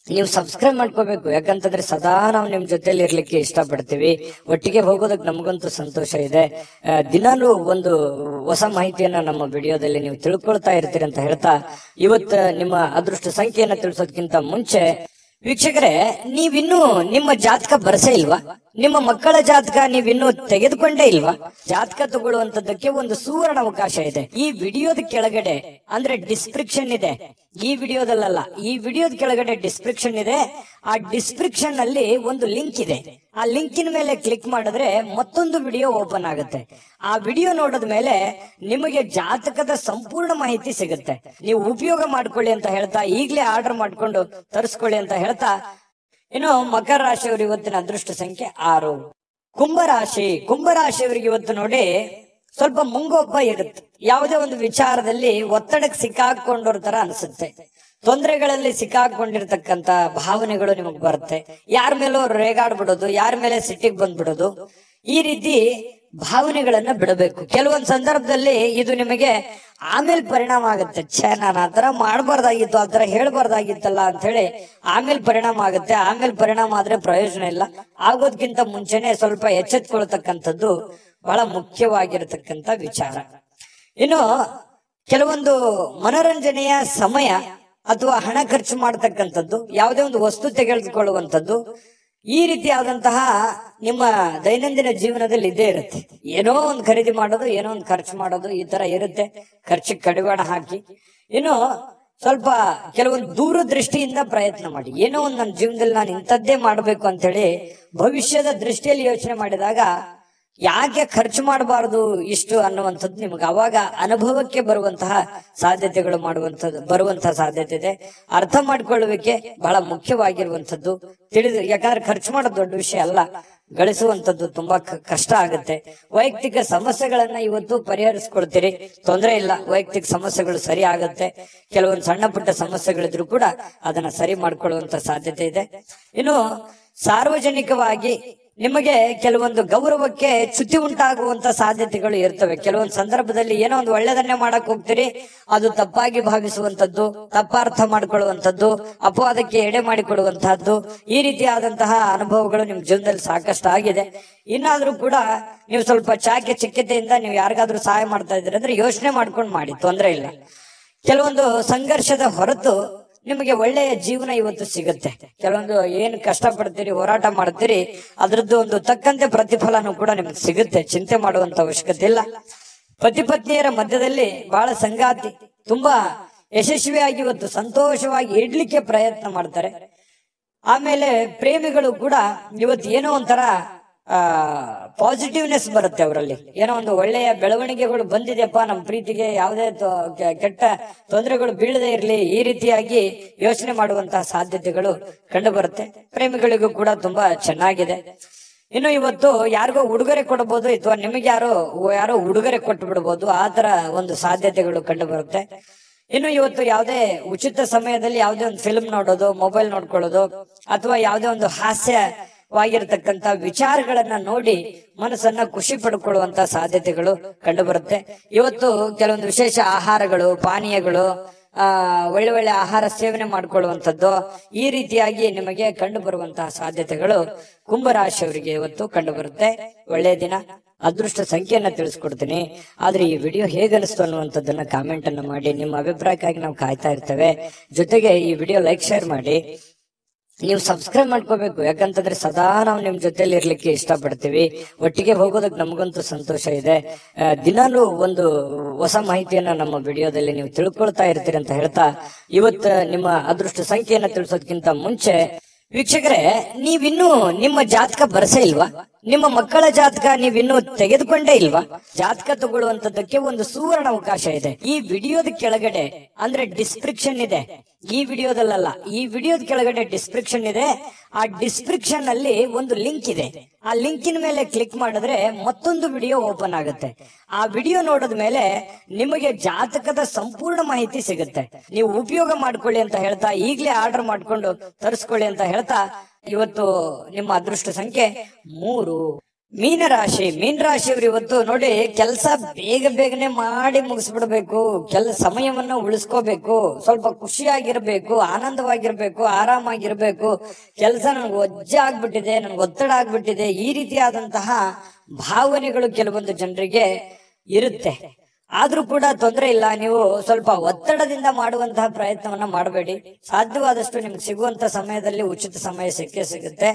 ನೀವು ಸಬ್ಸ್ಕ್ರೈಬ್ ಮಾಡ್ಕೋಬೇಕು, ಯಾಕಂತಂದ್ರೆ ಸದಾ ನಾವು ನಿಮ್ ಜೊತೆಲಿ ಇರ್ಲಿಕ್ಕೆ ಇಷ್ಟಪಡ್ತೀವಿ. ಒಟ್ಟಿಗೆ ಹೋಗೋದಕ್ಕೆ ನಮಗಂತೂ ಸಂತೋಷ ಇದೆ. ದಿನಾಲೂ ಒಂದು ಹೊಸ ಮಾಹಿತಿಯನ್ನ ನಮ್ಮ ವಿಡಿಯೋದಲ್ಲಿ ನೀವು ತಿಳ್ಕೊಳ್ತಾ ಇರ್ತೀರಿ ಅಂತ ಹೇಳ್ತಾ, ಇವತ್ತು ನಿಮ್ಮ ಅದೃಷ್ಟ ಸಂಖ್ಯೆಯನ್ನ ತಿಳಿಸೋದಕ್ಕಿಂತ ಮುಂಚೆ ವೀಕ್ಷಕರೇ, ನೀವಿನ್ನೂ ನಿಮ್ಮ ಜಾತಕ ಬರ್ಸೇ ಇಲ್ವಾ? ನಿಮ್ಮ ಮಕ್ಕಳ ಜಾತಕ ನೀವಿನ್ನೂ ತೆಗೆದುಕೊಂಡೇ ಇಲ್ವಾ? ಜಾತಕ ತಗೊಳ್ಳುವಂತದ್ದಕ್ಕೆ ಒಂದು ಸುವರ್ಣ ಅವಕಾಶ ಇದೆ. ಈ ವಿಡಿಯೋದ ಕೆಳಗಡೆ ಅಂದ್ರೆ ಡಿಸ್ಕ್ರಿಪ್ಷನ್ ಇದೆ. ಈ ವಿಡಿಯೋದಲ್ಲ, ಈ ವಿಡಿಯೋದ ಕೆಳಗಡೆ ಡಿಸ್ಕ್ರಿಪ್ಷನ್ ಇದೆ. ಆ ಡಿಸ್ಕ್ರಿಪ್ಷನ್ ಅಲ್ಲಿ ಒಂದು ಲಿಂಕ್ ಇದೆ. ಆ ಲಿಂಕಿನ ಮೇಲೆ ಕ್ಲಿಕ್ ಮಾಡಿದ್ರೆ ಮತ್ತೊಂದು ವಿಡಿಯೋ ಓಪನ್ ಆಗುತ್ತೆ. ಆ ವಿಡಿಯೋ ನೋಡಿದ ಮೇಲೆ ನಿಮಗೆ ಜಾತಕದ ಸಂಪೂರ್ಣ ಮಾಹಿತಿ ಸಿಗುತ್ತೆ. ನೀವು ಉಪಯೋಗ ಮಾಡ್ಕೊಳ್ಳಿ ಅಂತ ಹೇಳ್ತಾ, ಈಗಲೇ ಆರ್ಡರ್ ಮಾಡ್ಕೊಂಡು ತರಿಸ್ಕೊಳ್ಳಿ ಅಂತ ಹೇಳ್ತಾ, ಇನ್ನು ಮಕರ ರಾಶಿಯವರು ಇವತ್ತಿನ ಅದೃಷ್ಟ ಸಂಖ್ಯೆ 6. ಕುಂಭರಾಶಿಯವರಿಗೆ ಇವತ್ತು ನೋಡಿ ಸ್ವಲ್ಪ ಮುಂಗೋಪ ಇರುತ್ತೆ. ಯಾವುದೇ ಒಂದು ವಿಚಾರದಲ್ಲಿ ಒತ್ತಡಕ್ಕೆ ಸಿಕ್ಕಾಕೊಂಡೋರ್ ತರ ಅನ್ಸುತ್ತೆ. ತೊಂದರೆಗಳಲ್ಲಿ ಸಿಕ್ಕಾಕೊಂಡಿರ್ತಕ್ಕಂತ ಭಾವನೆಗಳು ನಿಮಗ್ ಬರುತ್ತೆ. ಯಾರ ಮೇಲೂ ರೇಗಾಡ್ಬಿಡೋದು, ಯಾರ ಮೇಲೆ ಸಿಟ್ಟಿಗೆ ಬಂದ್ಬಿಡೋದು, ಈ ರೀತಿ ಭಾವನೆಗಳನ್ನ ಬಿಡಬೇಕು. ಕೆಲವೊಂದು ಸಂದರ್ಭದಲ್ಲಿ ಇದು ನಿಮಗೆ ಆಮೇಲೆ ಪರಿಣಾಮ ಆಗುತ್ತೆ. ನಾನು ಆತರ ಮಾಡಬಾರ್ದಾಗಿತ್ತು, ಆತರ ಹೇಳ್ಬಾರ್ದಾಗಿತ್ತಲ್ಲ ಅಂತ ಹೇಳಿ ಆಮೇಲೆ ಪರಿಣಾಮ ಆಗುತ್ತೆ. ಆಮೇಲೆ ಪರಿಣಾಮ ಆದ್ರೆ ಪ್ರಯೋಜನ ಇಲ್ಲ. ಆಗೋದ್ಕಿಂತ ಮುಂಚೆನೆ ಸ್ವಲ್ಪ ಎಚ್ಚೆತ್ಕೊಳ್ತಕ್ಕಂಥದ್ದು ಬಹಳ ಮುಖ್ಯವಾಗಿರತಕ್ಕಂತ ವಿಚಾರ. ಇನ್ನು ಕೆಲವೊಂದು ಮನೋರಂಜನೆಯ ಸಮಯ ಅಥವಾ ಹಣ ಖರ್ಚು ಮಾಡತಕ್ಕಂಥದ್ದು, ಯಾವುದೇ ಒಂದು ವಸ್ತು ತೆಗೆದುಕೊಳ್ಳುವಂಥದ್ದು, ಈ ರೀತಿಯಾದಂತಹ ನಿಮ್ಮ ದೈನಂದಿನ ಜೀವನದಲ್ಲಿ ಇದ್ದೇ ಇರುತ್ತೆ. ಏನೋ ಒಂದು ಖರೀದಿ ಮಾಡೋದು, ಏನೋ ಒಂದು ಖರ್ಚು ಮಾಡೋದು, ಈ ತರ ಇರುತ್ತೆ. ಖರ್ಚಿಗೆ ಕಡಿವಾಣ ಹಾಕಿ ಇನ್ನು ಸ್ವಲ್ಪ ಕೆಲವೊಂದು ದೂರದೃಷ್ಟಿಯಿಂದ ಪ್ರಯತ್ನ ಮಾಡಿ. ಏನೋ ಒಂದು ನನ್ನ ಜೀವನದಲ್ಲಿ ನಾನು ಇಂಥದ್ದೇ ಮಾಡ್ಬೇಕು ಅಂತ ಹೇಳಿ ಭವಿಷ್ಯದ ದೃಷ್ಟಿಯಲ್ಲಿ ಯೋಚನೆ ಮಾಡಿದಾಗ ಯಾಕೆ ಖರ್ಚು ಮಾಡಬಾರದು ಇಷ್ಟು ಅನ್ನುವಂಥದ್ದು ನಿಮ್ಗೆ ಅವಾಗ ಅನುಭವಕ್ಕೆ ಬರುವಂತಹ ಸಾಧ್ಯತೆಗಳು ಬರುವಂತಹ ಸಾಧ್ಯತೆ ಇದೆ. ಅರ್ಥ ಮಾಡ್ಕೊಳ್ಳುವಿಕೆ ಬಹಳ ಮುಖ್ಯವಾಗಿರುವಂತದ್ದು. ಯಾಕಂದ್ರೆ ಖರ್ಚು ಮಾಡೋದು ದೊಡ್ಡ ವಿಷಯ ಅಲ್ಲ, ಗಳಿಸುವಂತದ್ದು ತುಂಬಾ ಕಷ್ಟ ಆಗುತ್ತೆ. ವೈಯಕ್ತಿಕ ಸಮಸ್ಯೆಗಳನ್ನ ಇವತ್ತು ಪರಿಹರಿಸ್ಕೊಳ್ತೀರಿ, ತೊಂದರೆ ಇಲ್ಲ. ವೈಯಕ್ತಿಕ ಸಮಸ್ಯೆಗಳು ಸರಿ ಆಗುತ್ತೆ. ಕೆಲವೊಂದು ಸಣ್ಣ ಪುಟ್ಟ ಸಮಸ್ಯೆಗಳಿದ್ರು ಕೂಡ ಅದನ್ನ ಸರಿ ಮಾಡ್ಕೊಳ್ಳುವಂತ ಸಾಧ್ಯತೆ ಇದೆ. ಇನ್ನು ಸಾರ್ವಜನಿಕವಾಗಿ ನಿಮಗೆ ಕೆಲವೊಂದು ಗೌರವಕ್ಕೆ ಚ್ಯುತಿ ಉಂಟಾಗುವಂತ ಸಾಧ್ಯತೆಗಳು ಇರ್ತವೆ. ಕೆಲವೊಂದು ಸಂದರ್ಭದಲ್ಲಿ ಏನೋ ಒಂದು ಒಳ್ಳೆದನ್ನೇ ಮಾಡಕ್ ಹೋಗ್ತೀರಿ, ಅದು ತಪ್ಪಾಗಿ ಭಾವಿಸುವಂತದ್ದು, ತಪ್ಪಾರ್ಥ ಮಾಡ್ಕೊಳ್ಳುವಂತದ್ದು, ಅಪವಾದಕ್ಕೆ ಎಡೆ ಮಾಡಿಕೊಡುವಂತಹದ್ದು, ಈ ರೀತಿಯಾದಂತಹ ಅನುಭವಗಳು ನಿಮ್ ಜೀವನದಲ್ಲಿ ಸಾಕಷ್ಟು ಆಗಿದೆ. ಇನ್ನಾದ್ರೂ ಕೂಡ ನೀವು ಸ್ವಲ್ಪ ಚಾಕೆ ಚಿಕ್ಕತೆಯಿಂದ ನೀವು ಯಾರಿಗಾದ್ರೂ ಸಹಾಯ ಮಾಡ್ತಾ ಇದ್ದೀರಿ ಅಂದ್ರೆ ಯೋಚನೆ ಮಾಡ್ಕೊಂಡು ಮಾಡಿ, ತೊಂದರೆ ಇಲ್ಲ. ಕೆಲವೊಂದು ಸಂಘರ್ಷದ ಹೊರತು ನಿಮಗೆ ಒಳ್ಳೆಯ ಜೀವನ ಇವತ್ತು ಸಿಗುತ್ತೆ. ಕೆಲವೊಂದು ಏನು ಕಷ್ಟ ಪಡ್ತೀರಿ, ಹೋರಾಟ ಮಾಡ್ತೀರಿ, ಅದ್ರದ್ದು ಒಂದು ತಕ್ಕಂತೆ ಪ್ರತಿಫಲನೂ ಕೂಡ ನಿಮ್ಗೆ ಸಿಗುತ್ತೆ. ಚಿಂತೆ ಮಾಡುವಂತ ಅವಶ್ಯಕತೆ ಇಲ್ಲ. ಪತಿ ಪತ್ನಿಯರ ಮಧ್ಯದಲ್ಲಿ ಬಹಳ ಸಂಗಾತಿ ತುಂಬಾ ಯಶಸ್ವಿಯಾಗಿ ಇವತ್ತು ಸಂತೋಷವಾಗಿ ಇಡ್ಲಿಕ್ಕೆ ಪ್ರಯತ್ನ ಮಾಡ್ತಾರೆ. ಆಮೇಲೆ ಪ್ರೇಮಿಗಳು ಕೂಡ ಇವತ್ತು ಏನೋ ಒಂಥರ ಪಾಸಿಟಿವ್ನೆಸ್ ಬರುತ್ತೆ ಅವರಲ್ಲಿ. ಏನೋ ಒಂದು ಒಳ್ಳೆಯ ಬೆಳವಣಿಗೆಗಳು ಬಂದಿದೆಯಪ್ಪ, ನಮ್ಮ ಪ್ರೀತಿಗೆ ಯಾವುದೇ ಕೆಟ್ಟ ತೊಂದರೆಗಳು ಬೀಳದೆ ಇರಲಿ, ಈ ರೀತಿಯಾಗಿ ಯೋಚನೆ ಮಾಡುವಂತಹ ಸಾಧ್ಯತೆಗಳು ಕಂಡು ಬರುತ್ತೆ. ಪ್ರೇಮಿಗಳಿಗೂ ಕೂಡ ತುಂಬಾ ಚೆನ್ನಾಗಿದೆ. ಇನ್ನು ಇವತ್ತು ಯಾರಿಗೋ ಉಡುಗೊರೆ ಕೊಡಬಹುದು, ಅಥವಾ ನಿಮಗೆ ಯಾರೋ ಉಡುಗೊರೆ ಕೊಟ್ಟು ಬಿಡಬಹುದು, ಆ ತರ ಒಂದು ಸಾಧ್ಯತೆಗಳು ಕಂಡು ಬರುತ್ತೆ. ಇನ್ನು ಇವತ್ತು ಯಾವುದೇ ಉಚಿತ ಸಮಯದಲ್ಲಿ ಯಾವುದೇ ಒಂದು ಫಿಲ್ಮ್ ನೋಡೋದು, ಮೊಬೈಲ್ ನೋಡ್ಕೊಳ್ಳೋದು, ಅಥವಾ ಯಾವುದೇ ಒಂದು ಹಾಸ್ಯ ವಾಗಿರತಕ್ಕಂತ ವಿಚಾರಗಳನ್ನ ನೋಡಿ ಮನಸ್ಸನ್ನ ಖುಷಿ ಪಡ್ಕೊಳ್ಳುವಂತ ಸಾಧ್ಯತೆಗಳು ಕಂಡು ಬರುತ್ತೆ. ಇವತ್ತು ಕೆಲವೊಂದು ವಿಶೇಷ ಆಹಾರಗಳು, ಪಾನೀಯಗಳು, ಒಳ್ಳೆ ಒಳ್ಳೆ ಆಹಾರ ಸೇವನೆ ಮಾಡ್ಕೊಳ್ಳುವಂಥದ್ದು, ಈ ರೀತಿಯಾಗಿ ನಿಮಗೆ ಕಂಡು ಬರುವಂತಹ ಸಾಧ್ಯತೆಗಳು ಕುಂಭರಾಶಿಯವರಿಗೆ ಇವತ್ತು ಕಂಡು ಬರುತ್ತೆ. ಒಳ್ಳೆಯ ದಿನ, ಅದೃಷ್ಟ ಸಂಖ್ಯೆಯನ್ನ ತಿಳಿಸ್ಕೊಡ್ತೀನಿ. ಆದ್ರೆ ಈ ವಿಡಿಯೋ ಹೇಗನಿಸ್ತು ಅನ್ನುವಂಥದ್ದನ್ನ ಕಾಮೆಂಟ್ ಅನ್ನ ಮಾಡಿ. ನಿಮ್ಮ ಅಭಿಪ್ರಾಯಕ್ಕಾಗಿ ನಾವು ಕಾಯ್ತಾ ಇರ್ತೇವೆ. ಜೊತೆಗೆ ಈ ವಿಡಿಯೋ ಲೈಕ್, ಶೇರ್ ಮಾಡಿ. ನೀವು ಸಬ್ಸ್ಕ್ರೈಬ್ ಮಾಡ್ಕೋಬೇಕು, ಯಾಕಂತಂದ್ರೆ ಸದಾ ನಾವು ನಿಮ್ ಜೊತೆಲಿ ಇರ್ಲಿಕ್ಕೆ ಇಷ್ಟಪಡ್ತೀವಿ. ಒಟ್ಟಿಗೆ ಹೋಗೋದಕ್ಕೆ ನಮಗಂತೂ ಸಂತೋಷ ಇದೆ. ದಿನಾಲೂ ಒಂದು ಹೊಸ ಮಾಹಿತಿಯನ್ನ ನಮ್ಮ ವಿಡಿಯೋದಲ್ಲಿ ನೀವು ತಿಳ್ಕೊಳ್ತಾ ಇರ್ತೀರಿ ಅಂತ ಹೇಳ್ತಾ, ಇವತ್ತು ನಿಮ್ಮ ಅದೃಷ್ಟ ಸಂಖ್ಯೆಯನ್ನ ತಿಳಿಸೋದಕ್ಕಿಂತ ಮುಂಚೆ ವೀಕ್ಷಕರೇ, ನೀವಿನ್ನೂ ನಿಮ್ಮ ಜಾತಕ ಬರಸೇ ಇಲ್ವಾ? ನಿಮ್ಮ ಮಕ್ಕಳ ಜಾತಕ ನೀವಿನ್ನೂ ತೆಗೆದುಕೊಂಡೇ ಇಲ್ವಾ? ಜಾತಕ ತಗೊಳ್ಳುವಂತದ್ದಕ್ಕೆ ಒಂದು ಸುವರ್ಣ ಅವಕಾಶ ಇದೆ. ಈ ವಿಡಿಯೋದ ಕೆಳಗಡೆ ಅಂದ್ರೆ ಡಿಸ್ಕ್ರಿಪ್ಷನ್ ಇದೆ. ಈ ವಿಡಿಯೋದಲ್ಲ, ಈ ವಿಡಿಯೋದ ಕೆಳಗಡೆ ಡಿಸ್ಕ್ರಿಪ್ಷನ್ ಇದೆ. ಆ ಡಿಸ್ಕ್ರಿಪ್ಷನ್ ಅಲ್ಲಿ ಒಂದು ಲಿಂಕ್ ಇದೆ. ಆ ಲಿಂಕಿನ ಮೇಲೆ ಕ್ಲಿಕ್ ಮಾಡಿದ್ರೆ ಮತ್ತೊಂದು ವಿಡಿಯೋ ಓಪನ್ ಆಗುತ್ತೆ. ಆ ವಿಡಿಯೋ ನೋಡಿದ ಮೇಲೆ ನಿಮಗೆ ಜಾತಕದ ಸಂಪೂರ್ಣ ಮಾಹಿತಿ ಸಿಗುತ್ತೆ. ನೀವು ಉಪಯೋಗ ಮಾಡ್ಕೊಳ್ಳಿ ಅಂತ ಹೇಳ್ತಾ, ಈಗಲೇ ಆರ್ಡರ್ ಮಾಡ್ಕೊಂಡು ತರಿಸ್ಕೊಳ್ಳಿ ಅಂತ ಹೇಳ್ತಾ, ಇವತ್ತು ನಿಮ್ಮ ಅದೃಷ್ಟ ಸಂಖ್ಯೆ 3. ಮೀನರಾಶಿ. ಮೀನರಾಶಿಯವರು ಇವತ್ತು ನೋಡಿ, ಕೆಲಸ ಬೇಗನೆ ಮಾಡಿ ಮುಗಿಸ್ಬಿಡ್ಬೇಕು, ಸಮಯವನ್ನ ಉಳಿಸ್ಕೋಬೇಕು, ಸ್ವಲ್ಪ ಖುಷಿಯಾಗಿರ್ಬೇಕು, ಆನಂದವಾಗಿರ್ಬೇಕು, ಆರಾಮಾಗಿರ್ಬೇಕು. ಕೆಲಸ ನನ್ಗೆ ಒಜ್ಜೆ ಆಗ್ಬಿಟ್ಟಿದೆ, ನನ್ಗೆ ಒತ್ತಡ ಆಗ್ಬಿಟ್ಟಿದೆ, ಈ ರೀತಿಯಾದಂತಹ ಭಾವನೆಗಳು ಕೆಲವೊಂದು ಜನರಿಗೆ ಇರುತ್ತೆ. ಆದ್ರೂ ಕೂಡ ತೊಂದರೆ ಇಲ್ಲ, ನೀವು ಸ್ವಲ್ಪ ಒತ್ತಡದಿಂದ ಮಾಡುವಂತಹ ಪ್ರಯತ್ನವನ್ನ ಮಾಡಬೇಡಿ. ಸಾಧ್ಯವಾದಷ್ಟು ನಿಮ್ಗೆ ಸಿಗುವಂತ ಸಮಯದಲ್ಲಿ ಉಚಿತ ಸಮಯ ಸಿಗುತ್ತೆ.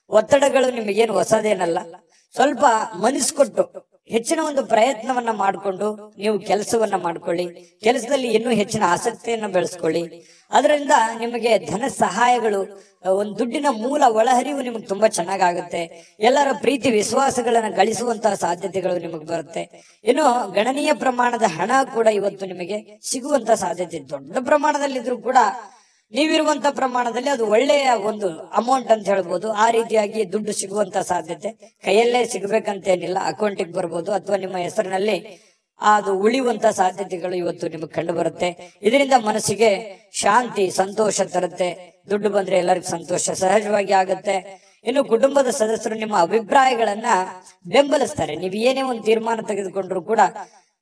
ಒತ್ತಡಗಳು ನಿಮಗೇನು ಹೊಸದೇನಲ್ಲ. ಸ್ವಲ್ಪ ಮನಸ್ಕೊಟ್ಟು ಹೆಚ್ಚಿನ ಒಂದು ಪ್ರಯತ್ನವನ್ನ ಮಾಡಿಕೊಂಡು ನೀವು ಕೆಲಸವನ್ನ ಮಾಡ್ಕೊಳ್ಳಿ. ಕೆಲಸದಲ್ಲಿ ಇನ್ನೂ ಹೆಚ್ಚಿನ ಆಸಕ್ತಿಯನ್ನು ಬೆಳೆಸ್ಕೊಳ್ಳಿ. ಅದರಿಂದ ನಿಮಗೆ ಧನ ಸಹಾಯಗಳು, ಒಂದು ದುಡ್ಡಿನ ಮೂಲ ಒಳಹರಿವು ನಿಮಗೆ ತುಂಬಾ ಚೆನ್ನಾಗಾಗುತ್ತೆ. ಎಲ್ಲರ ಪ್ರೀತಿ ವಿಶ್ವಾಸಗಳನ್ನ ಗಳಿಸುವಂತಹ ಸಾಧ್ಯತೆಗಳು ನಿಮಗೆ ಬರುತ್ತೆ. ಇನ್ನು ಗಣನೀಯ ಪ್ರಮಾಣದ ಹಣ ಕೂಡ ಇವತ್ತು ನಿಮಗೆ ಸಿಗುವಂತ ಸಾಧ್ಯತೆ, ದೊಡ್ಡ ಪ್ರಮಾಣದಲ್ಲಿದ್ರು ಕೂಡ ನೀವಿರುವಂತ ಪ್ರಮಾಣದಲ್ಲಿ ಅದು ಒಳ್ಳೆಯ ಒಂದು ಅಮೌಂಟ್ ಅಂತ ಹೇಳ್ಬೋದು. ಆ ರೀತಿಯಾಗಿ ದುಡ್ಡು ಸಿಗುವಂತ ಸಾಧ್ಯತೆ, ಕೈಯಲ್ಲೇ ಸಿಗ್ಬೇಕಂತೇನಿಲ್ಲ, ಅಕೌಂಟಿಗೆ ಬರ್ಬೋದು, ಅಥವಾ ನಿಮ್ಮ ಹೆಸರಿನಲ್ಲಿ ಅದು ಉಳಿಯುವಂತ ಸಾಧ್ಯತೆಗಳು ಇವತ್ತು ನಿಮಗೆ ಕಂಡು ಬರುತ್ತೆ. ಇದರಿಂದ ಮನಸ್ಸಿಗೆ ಶಾಂತಿ, ಸಂತೋಷ ತರುತ್ತೆ. ದುಡ್ಡು ಬಂದ್ರೆ ಎಲ್ಲರಿಗೂ ಸಂತೋಷ ಸಹಜವಾಗಿ ಆಗುತ್ತೆ. ಇನ್ನು ಕುಟುಂಬದ ಸದಸ್ಯರು ನಿಮ್ಮ ಅಭಿಪ್ರಾಯಗಳನ್ನ ಬೆಂಬಲಿಸ್ತಾರೆ. ನೀವು ಏನೇ ಒಂದು ತೀರ್ಮಾನ ತೆಗೆದುಕೊಂಡ್ರು ಕೂಡ,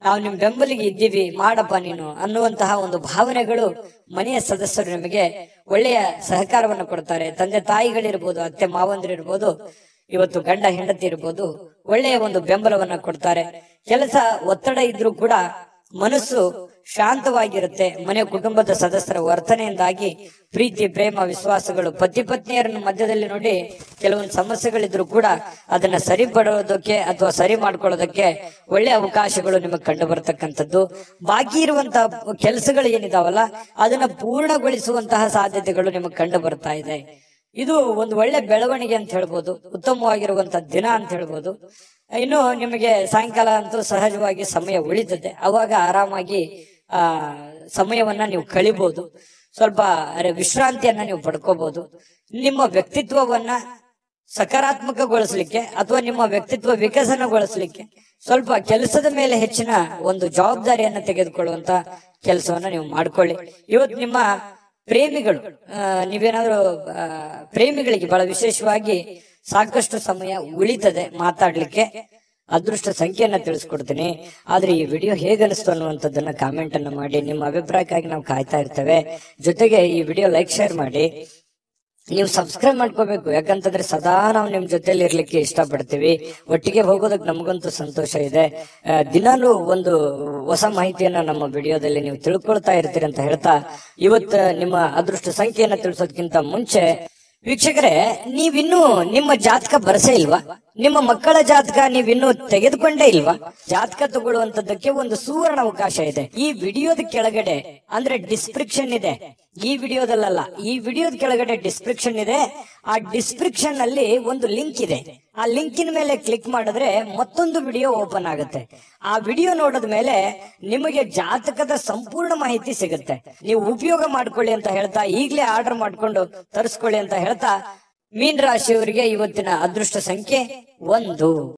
ನಾವು ನಿಮ್ ಬೆಂಬಲಿಗೆ ಇದ್ದೀವಿ, ಮಾಡಪ್ಪ ನೀನು ಅನ್ನುವಂತಹ ಒಂದು ಭಾವನೆಗಳು ಮನೆಯ ಸದಸ್ಯರು ನಿಮಗೆ ಒಳ್ಳೆಯ ಸಹಕಾರವನ್ನು ಕೊಡ್ತಾರೆ. ತಂದೆ ತಾಯಿಗಳಿರ್ಬೋದು, ಅತ್ತೆ ಮಾವಂದ್ರಿರ್ಬೋದು, ಇವತ್ತು ಗಂಡ ಹೆಂಡತಿ ಇರ್ಬೋದು, ಒಳ್ಳೆಯ ಒಂದು ಬೆಂಬಲವನ್ನ ಕೊಡ್ತಾರೆ. ಕೆಲಸ ಒತ್ತಡ ಇದ್ರೂ ಕೂಡ ಮನಸ್ಸು ಶಾಂತವಾಗಿರುತ್ತೆ. ಮನೆ ಕುಟುಂಬದ ಸದಸ್ಯರ ವರ್ತನೆಯಿಂದಾಗಿ ಪ್ರೀತಿ, ಪ್ರೇಮ, ವಿಶ್ವಾಸಗಳು, ಪತಿ ಪತ್ನಿಯರ ಮಧ್ಯದಲ್ಲಿ ನೋಡಿ ಕೆಲವೊಂದು ಸಮಸ್ಯೆಗಳಿದ್ರು ಕೂಡ ಅದನ್ನ ಸರಿಪಡೋದಕ್ಕೆ ಅಥವಾ ಸರಿ ಮಾಡ್ಕೊಳ್ಳೋದಕ್ಕೆ ಒಳ್ಳೆ ಅವಕಾಶಗಳು ನಿಮಗೆ ಕಂಡು ಬರ್ತಕ್ಕಂಥದ್ದು. ಬಾಕಿ ಇರುವಂತಹ ಕೆಲಸಗಳು ಏನಿದಾವಲ್ಲ, ಅದನ್ನ ಪೂರ್ಣಗೊಳಿಸುವಂತಹ ಸಾಧ್ಯತೆಗಳು ನಿಮಗೆ ಕಂಡು ಬರ್ತಾ ಇದೆ. ಇದು ಒಂದು ಒಳ್ಳೆ ಬೆಳವಣಿಗೆ ಅಂತ ಹೇಳ್ಬೋದು, ಉತ್ತಮವಾಗಿರುವಂತಹ ದಿನ ಅಂತ ಹೇಳ್ಬೋದು. ಇನ್ನು ನಿಮಗೆ ಸಾಯಂಕಾಲ ಅಂತೂ ಸಹಜವಾಗಿ ಸಮಯ ಉಳಿತದೆ. ಅವಾಗ ಆರಾಮಾಗಿ ಸಮಯವನ್ನ ನೀವು ಕಳಿಬಹುದು. ಸ್ವಲ್ಪ ವಿಶ್ರಾಂತಿಯನ್ನ ನೀವು ಪಡ್ಕೋಬಹುದು. ನಿಮ್ಮ ವ್ಯಕ್ತಿತ್ವವನ್ನ ಸಕಾರಾತ್ಮಕಗೊಳಿಸ್ಲಿಕ್ಕೆ ಅಥವಾ ನಿಮ್ಮ ವ್ಯಕ್ತಿತ್ವ ವಿಕಸನಗೊಳಿಸ್ಲಿಕ್ಕೆ ಸ್ವಲ್ಪ ಕೆಲಸದ ಮೇಲೆ ಹೆಚ್ಚಿನ ಒಂದು ಜವಾಬ್ದಾರಿಯನ್ನ ತೆಗೆದುಕೊಳ್ಳುವಂತ ಕೆಲಸವನ್ನ ನೀವು ಮಾಡ್ಕೊಳ್ಳಿ. ಇವತ್ತು ನಿಮ್ಮ ಪ್ರೇಮಿಗಳು, ನೀವೇನಾದ್ರೂ ಪ್ರೇಮಿಗಳಿಗೆ ಬಹಳ ವಿಶೇಷವಾಗಿ ಸಾಕಷ್ಟು ಸಮಯ ಉಳಿತದೆ ಮಾತಾಡ್ಲಿಕ್ಕೆ. ಅದೃಷ್ಟ ಸಂಖ್ಯೆಯನ್ನ ತಿಳಿಸ್ಕೊಡ್ತೀನಿ. ಆದ್ರೆ ಈ ವಿಡಿಯೋ ಹೇಗನಿಸ್ತು ಅನ್ನುವಂಥದ್ದನ್ನ ಕಾಮೆಂಟ್ ಅನ್ನ ಮಾಡಿ. ನಿಮ್ಮ ಅಭಿಪ್ರಾಯಕ್ಕಾಗಿ ನಾವು ಕಾಯ್ತಾ ಇರ್ತೇವೆ. ಜೊತೆಗೆ ಈ ವಿಡಿಯೋ ಲೈಕ್, ಶೇರ್ ಮಾಡಿ. ನೀವು ಸಬ್ಸ್ಕ್ರೈಬ್ ಮಾಡ್ಕೋಬೇಕು, ಯಾಕಂತಂದ್ರೆ ಸದಾ ನಾವು ನಿಮ್ ಜೊತೆಲಿ ಇರ್ಲಿಕ್ಕೆ ಇಷ್ಟಪಡ್ತೀವಿ. ಒಟ್ಟಿಗೆ ಹೋಗೋದಕ್ಕೆ ನಮಗಂತೂ ಸಂತೋಷ ಇದೆ. ದಿನಾಲೂ ಒಂದು ಹೊಸ ಮಾಹಿತಿಯನ್ನ ನಮ್ಮ ವಿಡಿಯೋದಲ್ಲಿ ನೀವು ತಿಳ್ಕೊಳ್ತಾ ಇರ್ತೀರಿ ಅಂತ ಹೇಳ್ತಾ, ಇವತ್ತು ನಿಮ್ಮ ಅದೃಷ್ಟ ಸಂಖ್ಯೆಯನ್ನ ತಿಳಿಸೋದಕ್ಕಿಂತ ಮುಂಚೆ ವೀಕ್ಷಕರೇ, ನೀವಿನ್ನೂ ನಿಮ್ಮ ಜಾತಕ ಬರಸೇ ಇಲ್ವಾ? ನಿಮ್ಮ ಮಕ್ಕಳ ಜಾತಕ ನೀವಿನ್ನೂ ತೆಗೆದುಕೊಂಡೇ ಇಲ್ವಾ? ಜಾತಕ ತಗೊಳ್ಳುವಂತದ್ದಕ್ಕೆ ಒಂದು ಸುವರ್ಣ ಅವಕಾಶ ಇದೆ. ಈ ವಿಡಿಯೋದ ಕೆಳಗಡೆ ಅಂದ್ರೆ ಡಿಸ್ಕ್ರಿಪ್ಷನ್ ಇದೆ. ಈ ವಿಡಿಯೋದಲ್ಲ, ಈ ವಿಡಿಯೋದ ಕೆಳಗಡೆ ಡಿಸ್ಕ್ರಿಪ್ಷನ್ ಇದೆ. ಆ ಡಿಸ್ಕ್ರಿಪ್ಷನ್ ಅಲ್ಲಿ ಒಂದು ಲಿಂಕ್ ಇದೆ. ಆ ಲಿಂಕಿನ ಮೇಲೆ ಕ್ಲಿಕ್ ಮಾಡಿದ್ರೆ ಮತ್ತೊಂದು ವಿಡಿಯೋ ಓಪನ್ ಆಗುತ್ತೆ. ಆ ವಿಡಿಯೋ ನೋಡಿದ ಮೇಲೆ ನಿಮಗೆ ಜಾತಕದ ಸಂಪೂರ್ಣ ಮಾಹಿತಿ ಸಿಗುತ್ತೆ. ನೀವು ಉಪಯೋಗ ಮಾಡ್ಕೊಳ್ಳಿ ಅಂತ ಹೇಳ್ತಾ, ಈಗಲೇ ಆರ್ಡರ್ ಮಾಡ್ಕೊಂಡು ತರಿಸ್ಕೊಳ್ಳಿ ಅಂತ ಹೇಳ್ತಾ, ಮೀನ ರಾಶಿಯವರಿಗೆ ಇವತ್ತಿನ ಅದೃಷ್ಟ ಸಂಖ್ಯೆ 1.